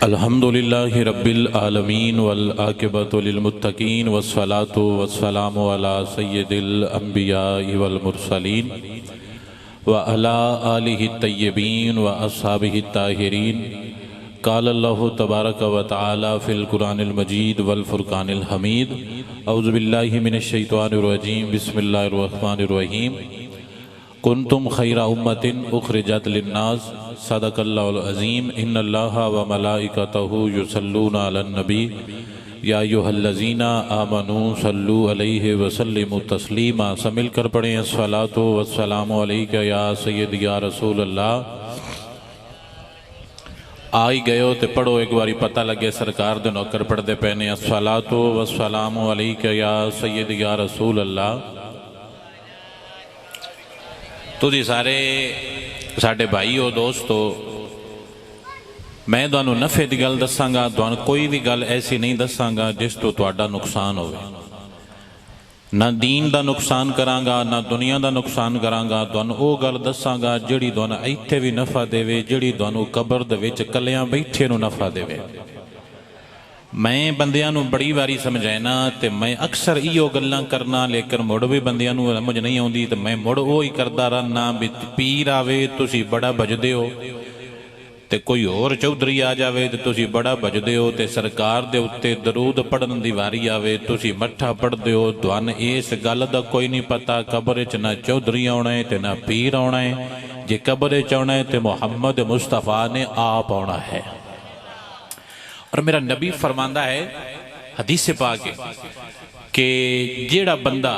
अल्हम्दुलिल्लाहि रब्बिल आलमीन वल आक़िबतु लिल मुत्तक़ीन वस्सलातु वस्सलामु अला सय्यिदिल अंबियाइ वल मुरसलीन व अला आलिहि तय्यबीन व अस्हाबिहि ताहिरीन। क़ाल अल्लाहु तबारक व तआला फ़िल क़ुरानिल मजीद वल फ़ुरक़ानिल हमीद। अऊज़ु बिल्लाहि मिनश शैतानिर रजीम। बिस्मिल्लाहिर रहमानिर रहीम। कुन्तुम खैरा उम्मतिन उखरिजत लिन्नास सदक़ल्लाहुल अज़ीम। इन्नल्लाहा व मलाइकतहु युसल्लूना अलन नबी या अय्युहल्लज़ीना आमनू सल्लु अलैहि व सल्लिमु तस्लीमा। सब मिलकर पढ़ें अस्सलातु वस्सलामु अलैका या सय्यदी या रसूल अल्लाह। आई गयो तो पढ़ो एक बारी पता लगे सरकार दे नौकर पढ़ते पे ने अस्सलातु वस्सलामु अलैका या सय्यदी या रसूल अल्लाह। तुसी सारे साडे भाई हो दोस्तो, मैं तुहानू नफे की गल दसांगा, तुहानू कोई भी गल ऐसी नहीं दसांगा जिस तो तुहाडा नुकसान होवे। ना दीन का नुकसान करांगा ना दुनिया का नुकसान करांगा। तुहानू वो गल दसांगा जिहड़ी तुहानू इत्थे भी नफा देवे, जिहड़ी तुहानू कबर दे विच कलियां बैठे नू नफा देवे। मैं बंदियां नू बड़ी बारी समझाना तो मैं अक्सर इो गल्लां करना, लेकिन मुड़ भी बंदियां नू समझ नहीं आउंदी तो मैं मुड़ वो ही करता रहना भी पीर आवे तुसी बड़ा भजदे हो, तो कोई होर चौधरी आ जाए तो तुसी बड़ा भजदे हो, तो सरकार दे उत्ते दरूद पढ़न दी वारी आवे तुसी मट्ठा पढ़दे हो। तुहानू इस गल दा कोई नहीं पता कबर च ना चौधरी आउणा है ते ना पीर आउणा है। जे कबर च आउणा है तो मुहम्मद मुस्तफा ने आप आउणा है। और मेरा नबी फरमांदा है हदीस से पाक कि जेड़ा बंदा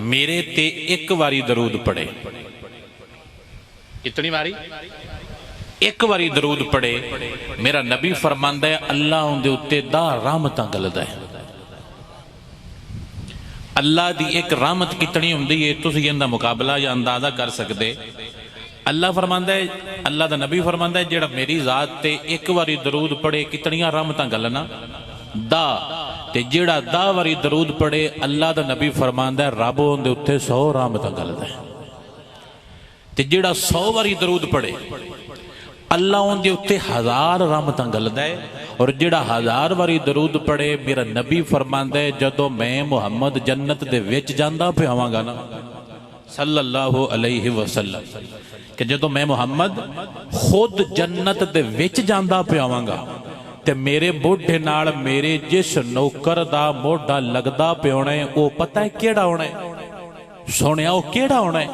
मेरे ते एक बारी दरूद पढ़े, कितनी बारी? एक बारी दरूद पढ़े, मेरा नबी फरमांदा है अल्लाह उनदे उत्ते दा रहमतां गलदा है। अल्लाह दी एक रहमत कितनी हुंदी है तुसीं इहदा मुकाबला या अंदाजा कर सकदे। अल्लाह फरमांदा है, अल्लाह दा नबी फरमांदा है जेड़ा मेरी जात ते एक बारी दरूद पढ़े कितनियां रहमतां गलना दा, ते जेड़ा दा बारी दरूद पढ़े अल्लाह दा नबी फरमांदा है रब उहदे उत्ते 100 रहमतां गलदा है। ते जेड़ा 100 बारी दरूद पढ़े अल्लाह उहदे उत्ते 1000 रहमतां गलदा है। और जेड़ा 1000 बारी दरूद पढ़े मेरा नबी फरमांदा है जदों मैं मुहम्मद जन्नत दे विच जांदा पिया होवांगा ना सल्लल्लाहु अलैहि वसल्लम, कि जदों मैं मुहम्मद खुद जन्नत दे विच जांदा पिया होवांगा ते मेरे मोढे नाल मेरे जिस नौकर दा मोढा लगदा पिया होना है वो पता है केड़ा होना है? सुनिया वो केड़ा होना है?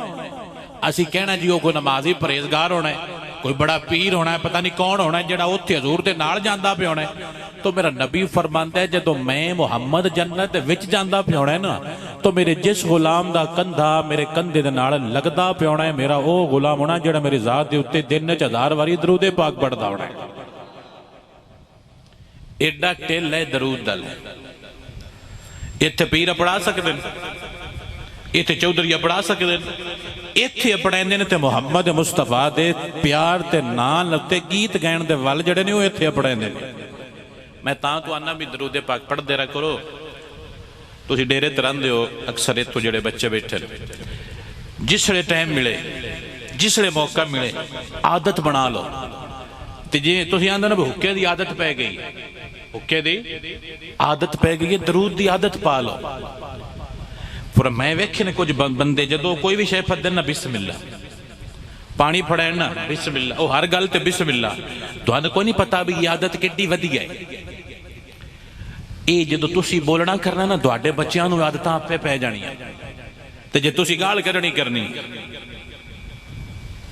असीं कहना जी वो कोई नमाजी परहेजगार होना है, कोई बड़ा पीर होना है, पता नहीं कौन होना है जेड़ा उत्थे हजूर दे नाल जांदा पिया होना है। तो मेरा नबी फरमांदा है जदों मैं मुहम्मद जन्नत दे विच जांदा पिया होना है ना, तो मेरे जिस गुलाम दा कंधा मेरे कंधे दे नाल लगदा पिया होना है मेरा वो गुलाम होना जेड़ा मेरी जात दे उत्ते दिन च 1000 बारी दरूद पाक पढ़दा होना है। एडा टिल है दरूद दल। इत्थे पीर पढ़ा सकदे ने, इत्थे चौधरी पढ़ा सकदे ने, इत्थे अपनांदे ने ते मुहम्मद मुस्तफा दे प्यार ते नाल ते गीत गायन दे वल जड़े ने वो इत्थे अपनांदे ने। मैं तां तो आना भी दरूद पाक पढ़दे रहा करो। तुसी डेरे ते रहिंदे हो अक्सर इत्थों जेड़े बच्चे बैठे जिसले टाइम मिले जिसले मौका मिले आदत बना लो। ते जे तुसी आंदे ना हुक्के दी आदत पै गई, हुक्के दी आदत पै गई है, दरूद दी आदत पा लो। पर मैं वेखे ने कुछ बंदे जदों कोई भी शे फदन ना बिस्मिल्ला, पानी फड़ैन ना बिस्मिल्ला, वो हर गल ते बिस्मिल्ला। तुहानू कोई नहीं पता भी ये आदत किड्डी वधिया है। ये जदों तुसी बोलना करना ना तुहाडे बच्चिआं नूं आदतां आपे पै जाणियां। ते जे तुसी गाल कढणी करनी,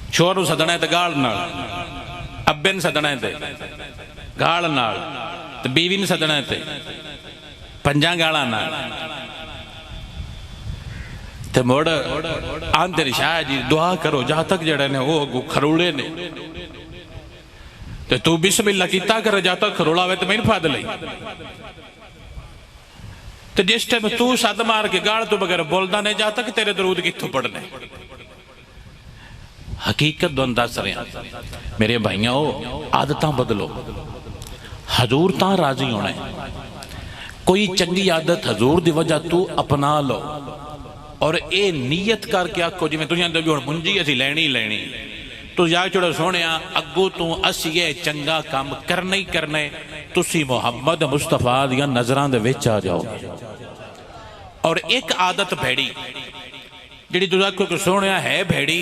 शोर नूं सदना है ते गाल नाल, अब्बे नूं सदना है ते गाल नाल, ते बीवी नूं सदना है ते 5 गालां नाल, ते मुड़ आंदे शाह जी दुआ करो जहां तक जड़े ने वो खरोड़े ने, ते तू बिस्मिल्लाह कीता कर जहां तक खरोड़ा आवे तो मैनू फद लई। तो जिस टाइम तू सद मार के गाल तो बगैर बोलदा नहीं जहां तक तेरे दरूद कित्थों पढ़ने। हकीकत तुहानू दस रहा मेरे भाइयों, आदतां बदलो, हजूर तां राजी होना है। कोई चंगी आदत हजूर दी वजह तू अपना लो और ये नीयत करके आखो जिवें तुसीं आंदे भी हुण मुंजी असीं लैणी लैणी, तू या छोड़ो सोने अगू तू असीए चंगा काम करना ही करना है, तुसी मुहम्मद मुस्तफा दियां नजरां दे विच आ जाओ। और एक आदत भैड़ी जिहड़ी तुस आखो कि सोने है भैड़ी,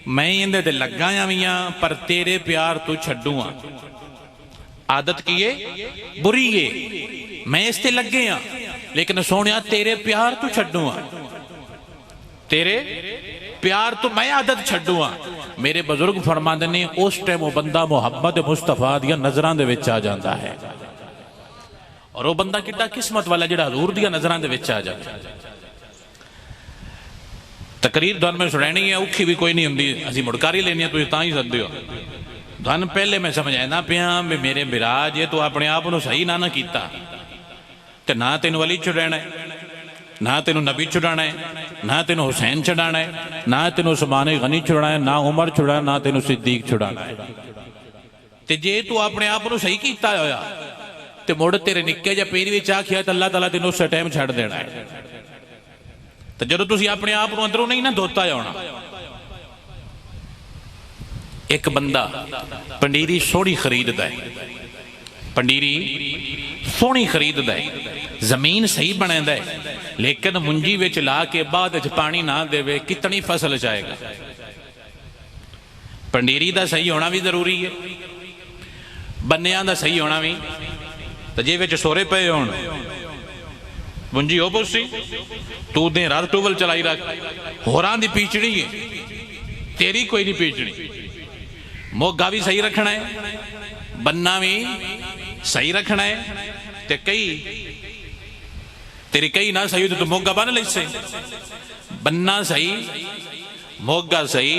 मैं इहदे ते लगा भी हाँ पर तेरे प्यार तू छड्डू हाँ। आदत की है? बुरी है, मैं इस ते लगे हाँ लेकिन सोने तेरे प्यार तू छड्डू हाँ, तेरे प्यार तो मैं आदत छड्डू हाँ। मेरे बुजुर्ग फरमाते ने उस टाइम वो बंदा मुहम्मद मुस्तफा दियां नजरां दे विच आ जाता है। और वो बंदा कितना किस्मत वाला जिहड़ा हजूर दियां नजरां दे विच आ जाता है। तकरीर धन में सुनैनी है, औखी भी कोई नहीं होंदी, असीं मुड़कारी लेनी है, तुसीं तां ही सददे हो। धन पहले मैं समझाना पिया भी मेरे बिराज ये तू अपने आप को सही ना कीता ते ना तेन वली छुड़ाना है, ना तेन नबी छुड़ाना है, ना तेन हुसैन छुड़ाना है, ना तेन उस्मान गनी छुड़ाना है, ना उमर छुड़ाना, ना तेन सिद्दीक छुड़ाना है। ते जे तू अपने आप को सही किया होया ते मुड़ तेरे निक्के जिहे पेर विच आखिया तो अल्लाह ताला तेन उस टाइम छड्ड देना है। तो जदों तुसीं अपने आप को अंदरों नहीं ना धोता होना। एक बंदा पंडीरी सोहनी खरीददा है, पंडीरी सोहनी खरीददा है, जमीन सही बनांदा है, लेकिन मुंजी विच ला के बाद पानी ना देवे कितनी फसल जाएगा। पंडीरी का सही होना भी जरूरी है, बन्निया का सही होना भी। तो जे विच सोरे पे होण मुंजी हो पुसी तू दिन रात टूबल चलाई रख, होरां दी पीचड़ी है, तेरी कोई नहीं पीचड़ी। मोगा भी सही रखना है, बन्ना भी सही रखना है, ते कई तेरी कई ना सही हो तो मोगा बन ले। बन्ना सही, मोगा सही,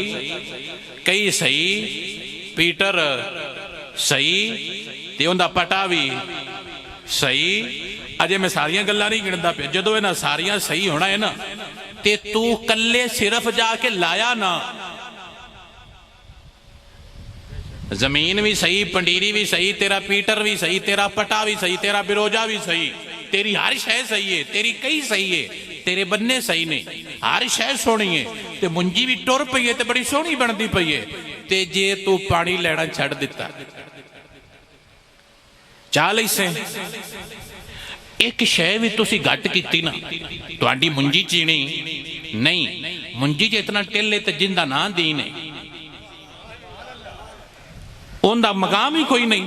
कई सही, पीटर सही, ते उनका पटा भी सही। अजे मैं सारिया गल्लां नहीं गिनता पे, जदों इन्हां सारिया सही होना है ना ते तू कल्ले सिर्फ जाके लाया ना, जमीन भी सही, पंडीरी भी सही, तेरा पीटर भी सही, तेरा पटा भी सही, तेरा बिरोजा भी सही, तेरी हर शय सही है, तेरी कई सही है, तेरे बन्ने सही ने, हर शय सोहनी है, ते मुंजी भी टुर पई है ते बड़ी सोहनी बनती पई है। ते जे तू पानी लेना छड्ड दिता, चाल इसे एक शय भी तुसी घट कीती ना, तुहाडी मुंजी चीनी नहीं, मुंजी च इतना टिल है ते जिंदा ना दीन है, उनका मकाम ही कोई नहीं।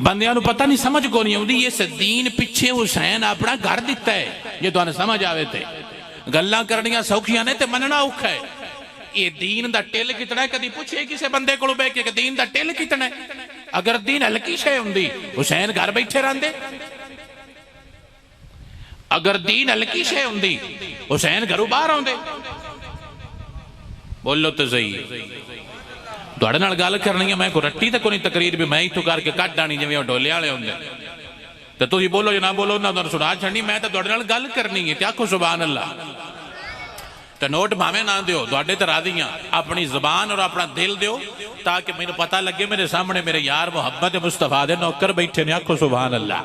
बंदियां नूं पता नहीं, समझ को नहीं आउंदी इस दीन पिछे हुसैन अपना घर दिता है। जे तुहानूं समझ आवे ते गल्लां करनियां सौखियां ने ते मनना औखा है। ये दीन दा टिल कितना है, कदी पुछे किसी बंदे कोलों बैठ के दीन दा टिल कितना है? अगर दीन हल्की शय हुंदी हुसैन घर बैठे रहंदे, अगर दीन हल्की शय हुंदी हुसैन घरों बाहर आउंदे। बोलो तो सही। तुहाडे नाल गल करनी है, मैं को रट्टी तो कोई तकरीर भी मैं इत्थों करके कट आनी जिवें ढोले वाले हुंदे, तो तुसीं बोलो ना बोलो ना तुहानूं सुना छड्डनी। मैं तो तुहाडे नाल गल करनी है, ते आखो सुभान अल्लाह। तो नोट भावें ना दिओ, तुहाडे ते राज़ी हां, अपनी ज़बान और अपना दिल दिओ ताकि मैनूं पता लगे मेरे सामने मेरे यार मुहम्मद मुस्तफा दे नौकर बैठे ने। आखो सुभान अल्लाह।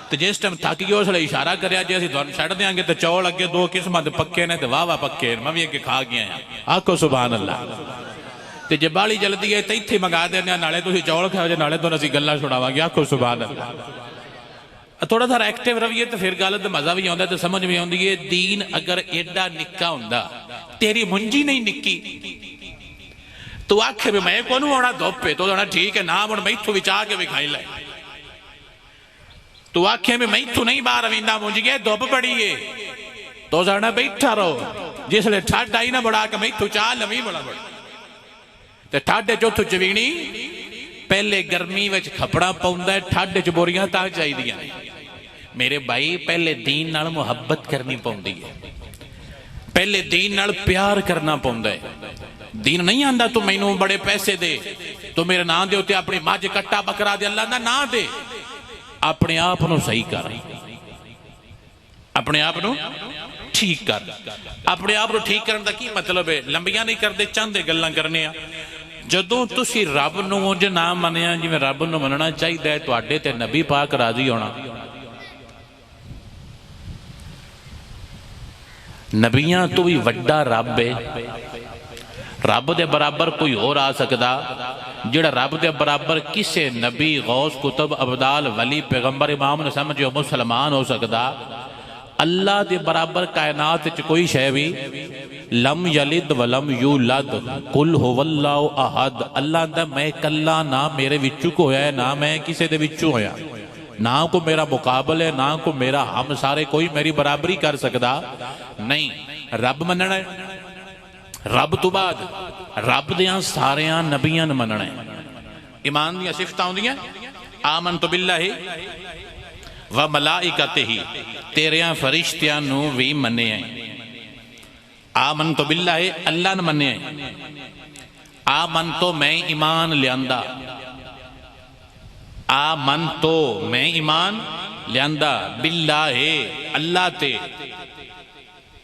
तो जिस टाइम थक गए उस इशारा करिया, जे असीं तुहानूं छड्ड देंगे तो चौल अगे दो किस्मां दे पक्के ने ते वाह वाह पक्के, मैं भी अगे खा गया हां। आखो सुभान अल्लाह। तो जे बाली जल्दी है तो इत्थे मंगा देने, नाले तुसीं चौल खाओ जे नाले तुहानूं असीं गल्लां सुणावांगे। आखो सुभान अल्लाह। थोड़ा सा एक्टिव रहिए तो फिर गल तो मजा भी आता, तो समझ भी आती है। दीन अगर एडा निक्का हुंदा, तेरी मुंजी नहीं निक्की, तू आखे भी मैं को आना धुप्पे, तो आना ठीक है ना, मुड़ मैथों विचा के भी खाई लै। तू आखे भी मैथों नहीं बाहर आवींदा, मुंज गया धुप बड़ी है, तो जाना बैठा रहो। जिसले ठंड आई ना बड़ा के मैथों चाह लवी बड़ा बड़ा, तो ठंड चौथों चवीनी पहले गर्मी विच खपड़ा पाउंदा है, ठंड च बोरियां तां चाहीदियां। मेरे भाई पहले दीन नाल मुहब्बत करनी पौंदी है, पहले दीन नाल प्यार करना पौंदा है। दीन नहीं आंदा तू मैनू बड़े पैसे दे, तू मेरे नाम दे उत्ते अपनी मझ कट्टा बकरा दे, अल्लाह दा ना दे। अपने आप नूं सही कर, अपने आप नूं ठीक कर। अपने आप नूं ठीक करन दा की मतलब है? लंबियां नहीं करदे, चाहते गल्लां करने आ। जदों तुसी रब नूं उंज ना मनिया जिवें रब नूं मनना चाहिदा है, तुहाडे ते नबी पाक राजी होना। नबियां तो भी वड्डा रब है, रब दे बराबर कोई होर आ सकदा? जिहड़ा रब दे बराबर किसे नबी, गौस, कुतुब, अबदाल, वली, पैगंबर, इमाम ने समझो मुसलमान हो सकदा? अल्लाह दे बराबर कायनात च कोई शै भी लम यलिद वलम यूलद कुल हुवल्लाहु अहद। अल्लाह दा मैं कल्ला, ना मेरे विचों को होया, ना मैं किसे दे विचों होया, ना को मेरा मुकाबल है, ना को मेरा हम सारे कोई मेरी बराबरी कर सकदा नहीं। रब मनना है, रब तो बाद रब दियां सारियां नबियां मनना है। ईमान दियां सिफतां होंदियां, आमनतु बिल्लाहि व मलाइकतिही, तेरियां फरिश्तियां नू भी मन्ने है। आमनतु बिल्लाहि, अल्लाह ने मन्ने है। आमन तो मैं ईमान लियांदा, आमन तो मैं ईमान लियांदा, बिल्लाहि अल्लाह ते,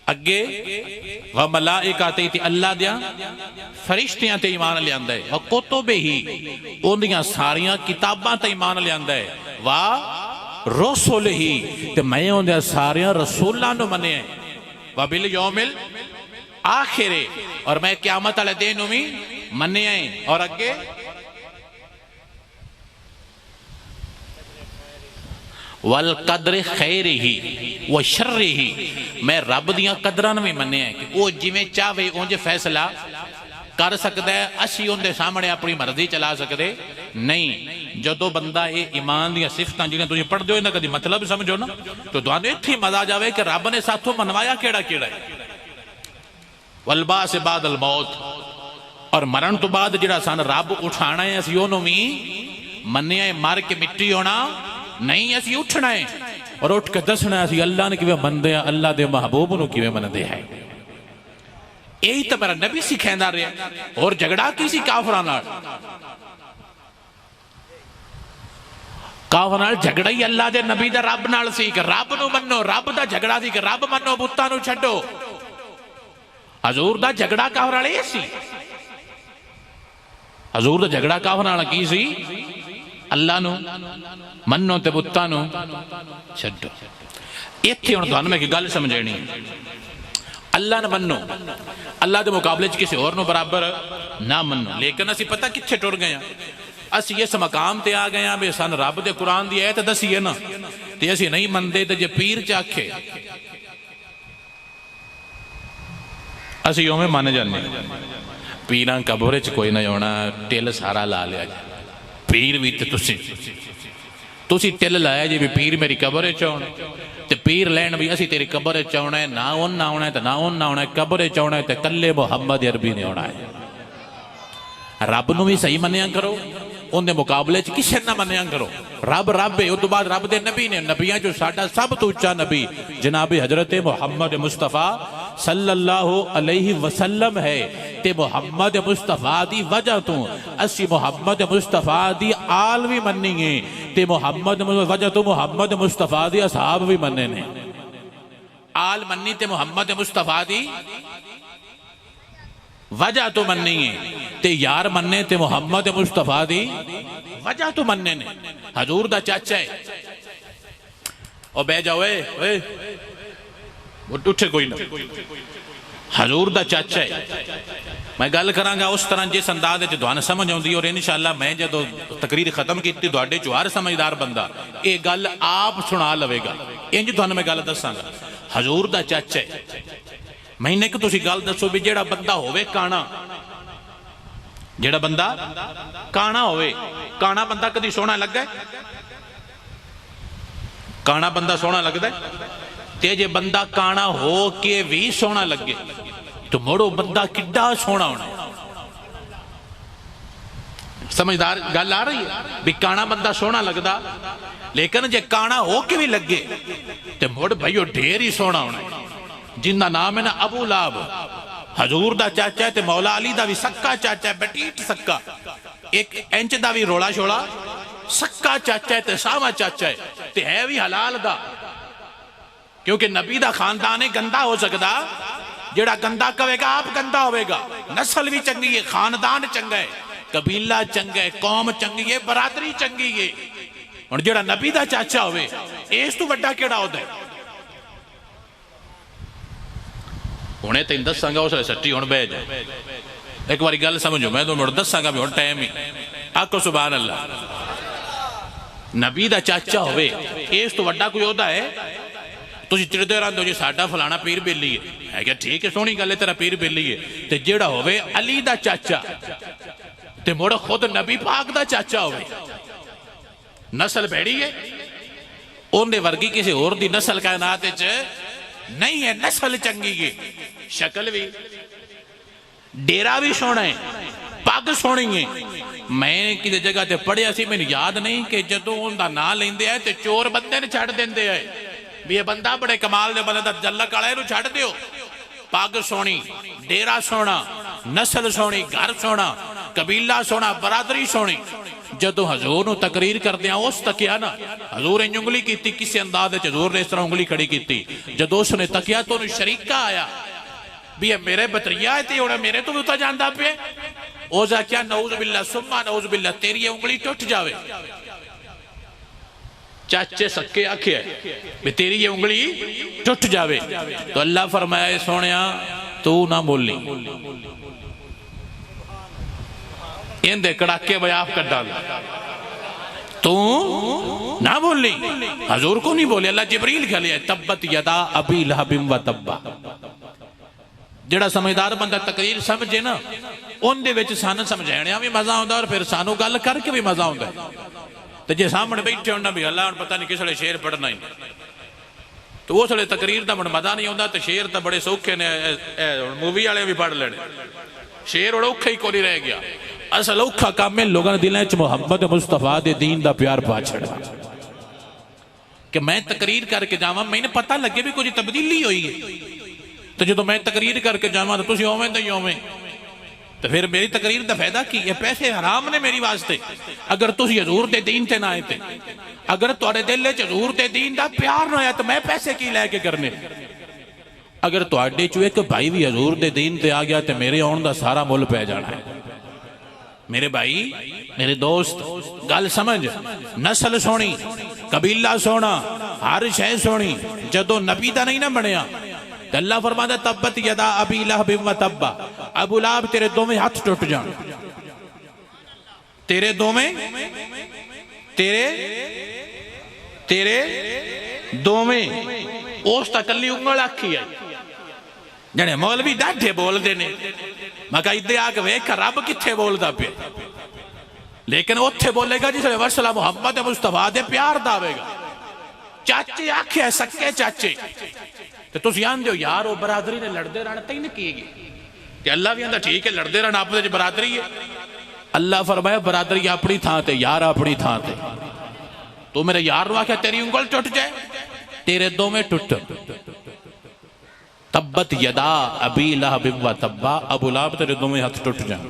अगे व मलाइकते ते अल्लाह दियां फरिश्तियां ते ईमान लियांदा है। व कुतुबिही, उन्दियां सारियां किताबां ते ईमान लियांदा है। व रसूलिही, ते मैं उन्दियां सारियां रसूलां नू मन्निया है। व बिल यौमिल आखिरे, और मैं क़यामत वाले दिन नू भी मन्निया है। और अगे वल कदर खैरिही व शर्रिही, मैं रब दियां कदरां भी मन्निया है कि वह जिवें चाहे उंज फैसला कर सकता है। असी उनके सामने अपनी मर्जी चला सकते नहीं। जो बंदा ये ईमान दियां सिफतां जिहड़ियां तुसीं पढ़दे हो, इन्हां कदी मतलब समझो ना, तो तुहानूं इत्थे मजा जावे कि रब ने साथों मनवाया केड़ा केड़ा है। वल बास बादल मौत, और मरण तो बाद जिहड़ा सन रब उठाना है, असीं उहनूं भी मन्निया है। मर के मिट्टी होना नहीं, असी उठना है और उठ के दसना असी अल्लाह ने किवें मनदे हैं, अल्लाह दे महबूब नूं किवें मनदे हैं। यही तो मेरा नबी सिखांदा रहा। और झगड़ा की सी काफरां नाल? काफरां नाल झगड़ा ही अल्लाह दे नबी दा रब नाल सी कि रब नूं मन्नो। रब दा झगड़ा सी कि रब मन्नो, बुत्तां नूं छड्डो। हजूर दा झगड़ा काफरां नाल सी। हजूर दा झगड़ा काफरां नाल की सी? अल्लाह नूं मन्नो ते बुत्तां नूं छड्डो। इत्थे हुण तुहानूं मैं इक गल समझाणी, अल्लाह ने मन्नो, अल्लाह के मुकाबले च किसी होर नूं बराबर ना मन्नो। लेकिन असीं पता कित्थे टुर गए हैं? असीं इस मकाम ते आ गए हैं भी सन रब दे कुरान दी आयत दसीए ना, ते असीं नहीं मनदे। ते जे पीर च आखे असीं उवें मन जाने, पीरां कबर च कोई नहीं होना, टिल सारा ला लिया जी। पीर भी तो तुसीं तिल लाया जी भी पीर मेरी कबर च आउण, ते पीर लैन भी असीं तेरी कबर च आउणा है, ना उन्ना आउणा है ते ना उन्ना आउणा है, कबर च आउणा है ते कल्ले मुहम्मद अरबी ने आउणा है। रब नूं भी सही मन्निया करो, उनके मुकाबले च किसे ना मन्निया करो। रब रब है, उस तो बाद रब दे नबी ने, नबियां चों साडा सब तो उच्चा नबी जनाब हजरत मुहम्मद मुस्तफा सल्लल्लाहु अलैहि वसल्लम है। ते मुहम्मद मुस्तफा दी वजह तो असी मुहम्मद मुस्तफा दी आल भी मन्नी है, ते मुहम्मद वजह तो मुहम्मद मुस्तफा दी असहाब भी मन्ने ने। आल मन्नी ते मुहम्मद मुस्तफा दी वजह तो मन्नी है, ते यार मन्ने ते मुहम्मद मुस्तफा दी वजह तो मन्ने ने। हजूर दा चाचा है, और बह जाओ उठे कोई ना, हजूर दा चाचा है। मैं गल करांगा उस तरह जिस अंदाज तुहानूं समझ आउंदी, और इंशाअल्लाह मैं जदों तकरीर खत्म की तुहाडे चों हर समझदार बंदा ये गल आप सुना लवेगा। इंज तुहानूं मैं गल दसांगा, हजूर दा चाचा है। मैंने कि तुसीं गल दसो भी जेड़ा बंदा होवे काना, जेड़ा बंदा काना होवे, काना बंदा कदी सोहना लगदा है? काना बंदा सोहना लगदा है? ते जे बंदा काना हो के भी सोहना लगे तो मुड़ो बंदा किड्डा सोहना होना। समझदार गल आ रही है भी काना बंदा सोहना लगदा, लेकिन जे काना हो के भी लगे तो मुड़ भाई वो ढेर ही सोहना होना। जिंदा नाम है ना अबू लाब, हजूर दा चाचा है, ते मौला अली दा भी सक्का चाचा है, बटीट सक्का, 1 इंच दा भी रोड़ा छोड़ा सक्का चाचा है, ते सावा चाचा है, ते है भी हलाल दा। क्योंकि नबी दा खानदान गंदा हो सकता, जेड़ा गंदा कहेगा आप गंदा होगा। नस्ल भी चंगी है, खानदान चंगा है, कबीला चंगा है, कौम चंगी है, बरादरी चंगी है। हुण जेड़ा नबी दा चाचा होवे इस तो वड्डा केड़ा होता है? हुणे तेन दसांगा, उस सट्टी हुण बह जा। एक बार गल समझो, मैं तो मुड़ दसांगा भी हुण टाइम ही। आखो सुभान अल्लाह। नबी दा चाचा होवे, इस तो वड्डा कोई ओहदा है? तुसीं चिड़दे रहंदे हो जी साडा फलाना पीर बेली है क्या? ठीक है, सोहनी गल है, तेरा पीर बेली है। ते जेड़ा होवे अली दा चाचा ते मुड़ खुद नबी पाक दा चाचा होवे, नस्ल भैड़ी है। उन्हें वर्गी किसी होर दी नस्ल कायनात च नहीं है। नस्ल चंगी है, शक्ल भी, डेरा भी सोहना है, पग सोहनी है। मैं किसी जगह ते पढ़िया सी, मैनूं याद नहीं कि जदों उनका नाम लेंदे आए ते चोर बंदे ने छड्ड देंदे आए भी ये बंदा बड़े कमाल दे बंदे दा जलक वाला, इहनूं छड्ड दिओ। पग सोहनी, डेरा सोहना, नस्ल सोहनी, घर सोहना, कबीला सोहना, बरादरी सोहनी। जदों हजूर नूं तकरीर करदे आ उस तकिया ना, हजूर इंज उंगली की किसी अंदाज च, हजूर ने इस तरह उंगली खड़ी की। जदों उसने तकिया तो उन्हें शरीका आया भी ये मेरे बतरिया है, हुण मेरे तो भी उता जांदा पिया। ओजा क्या नऊज बिल्ला सुम्मा नऊज बिल्ला, तेरी उंगली टुट जावे। चाचे सके आखे भी तेरी ये उंगली टुट जावे। तो अल्लाह फरमाया सोनिया तू ना बोली, इंदे कड़ाके बयाफ कड्डा, तू ना बोली। हजूर को नहीं बोले, अल्लाह जिब्रील कह लिया तब्बत यदा अबी लहबिम व तब्बा। जेड़ा समझदार बंदा तकरीर समझे ना, उनदे विच सानू समझाने भी मजा आता और फिर सानू गल करके भी मजा आता है। तो जे सामने बैठे होना भी अल्लाह पता नहीं किस वे शेर पढ़ना ही, तो उस वे तकरीर का मजा नहीं आता। तो शेर तो बड़े सौखे ने, मूवी वाले भी पढ़ लेने। शेर और औखा ही कोई नहीं रह गया। असल औखा काम है लोगों के दिलों च मुहब्बत मुस्तफा दे दीन का प्यार पा छड़ा कि मैं तकरीर करके जावां, मैंने पता लगे भी कुछ तब्दीली हुई है। तो जो मैं तकरीर करके जावां तो तुसीं ओवें दा ही ओवें, तो फिर मेरी तकरीर का फायदा की है? पैसे हराम ने मेरी वास्ते। अगर तुसीं हजूर दे दीन ते ना आए थे, अगर तुहाडे दिल च हजूर दे दीन का प्यार ना आया तो मैं पैसे की लैके करने। अगर तुहाडे चों एक भाई भी हजूर दे दीन ते आ गया तो मेरे आउण दा सारा मुल पै जाना है। मेरे भाई, मेरे दोस्त, गल समझ। नस्ल सोहनी, कबीला सोहना, हर शय सोहनी। जदों नबी दा नहीं ना बनया, अल्लाह फरमांदा तब्बत यदा अबी लहबिम व तब्बा, अबू लहब तेरे दोवें हाथ टुट जाण, तेरे दोवें तेरे तेरे दोवें। उस तक कली उंगल आखी है। जने मौलवी डाढे बोलते ने, मैं कहा इदे आके वेख रब किथे बोलता पे, लेकिन उत्थे बोलेगा जिसने वसला मुहम्मद मुस्तफा दे प्यार दा आवेगा। चाचे आखे सके चाचे, तो तुसीं आंदे हो यार वो बरादरी ने लड़ते रहना तैन की ते अल्लाह भी आंदा ठीक है लड़ते रहना, आपस च बरादरी है। अल्लाह फरमाया बरादरी अपनी थां ते, यार अपनी थां ते। तू मेरे यार नूं आख्या तेरी उंगल टुट जाए, तेरे दोवें टुट। तब्बत यदा अबी लहबिम व तब्बा, अबू लहब तेरे दोवें हाथ टुट जाए।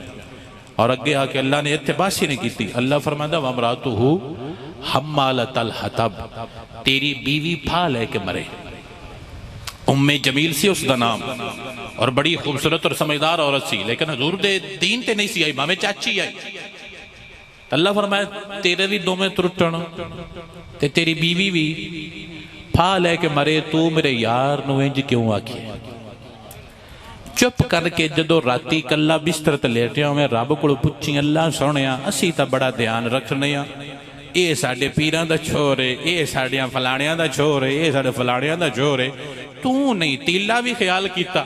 और अगे आके अल्लाह ने इत्थे बासी नहीं की। अल्लाह फरमांदा वमरातुहु हम्मालतल हतब, तेरी बीवी फा लेके मरे। उम्मे जमील सी उसका नाम, और बड़ी खूबसूरत और समझदार औरत सी, लेकिन हजूर दे दीन ते नहीं सी आई, भावें चाची आई। अल्लाह फरमाया तेरे भी दोवें टुटण ते तेरी बीवी भी फा लेके मरे, तू मेरे यार नूं इंज क्यों आखी? चुप करके जदों राती कला बिस्तर ते लेटिया मैं रब कोलों पुछी, अल्लाह सोहणिया असीं तां बड़ा ध्यान रखने आ, ये साडे पीरां दा छोर है, ये साडियां फलाणियां दा छोर है, ये साडे फलाणियां दा छोर है। तू नहीं तीला भी ख्याल किया,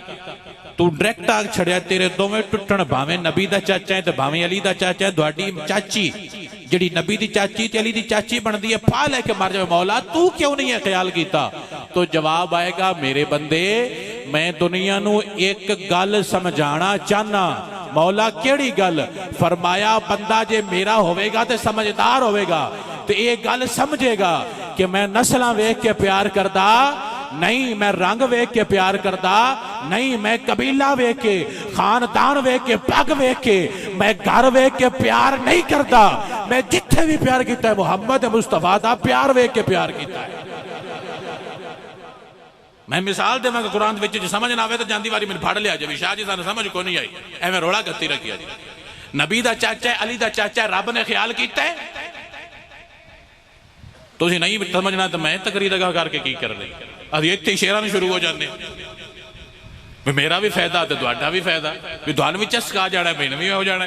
तू डायरेक्ट आग छड़िया तेरे दोवें टुटण, भावें नबी दा चाचा है तो भावें अली दा चाचा है। तुहाडी चाची जिहड़ी नबी दी चाची ते अली दी चाची बनदी है, फा लेके मर जावे, मौला तू क्यों नहीं है ख्याल किया? तो जवाब आएगा मेरे बंदे, मैं दुनिया नूं एक गल समझाना चाहना। मौला केड़ी गल? फरमाया बंदा जे मेरा होवेगा ते समझदार होवेगा तो ये गल समझेगा कि मैं नस्लां वेख के प्यार करदा नहीं, मैं रंग वेख के प्यार करदा नहीं, मैं कबीला वेख के, खानदान वेख के, पग वेख के, मैं घर वेख के प्यार नहीं करता। मैं जिथे भी प्यार किया है मुहम्मद मुस्तफा दा प्यार वेख के प्यार किया है। मैं मिसाल देवांगा कुरान विच, जो समझ ना आवे तो जांदी वारी मैनूं फड़ लिया जे, शाह जी सानूं समझ को नहीं आई, एवें रोला गत्ती रखिया जी। नबी दा चाचा है, अली दा चाचा है, रब ने ख्याल किया है। तुसीं नहीं समझना तो मैं तकरीर लगा करके की कर रही, अभी इत्थे शेरां नूं शुरू हो जाते। भी मेरा भी फायदा तो तुहाडा भी फायदा, भी तुहानू भी चस्का जाना, मैनू भी हो जाना।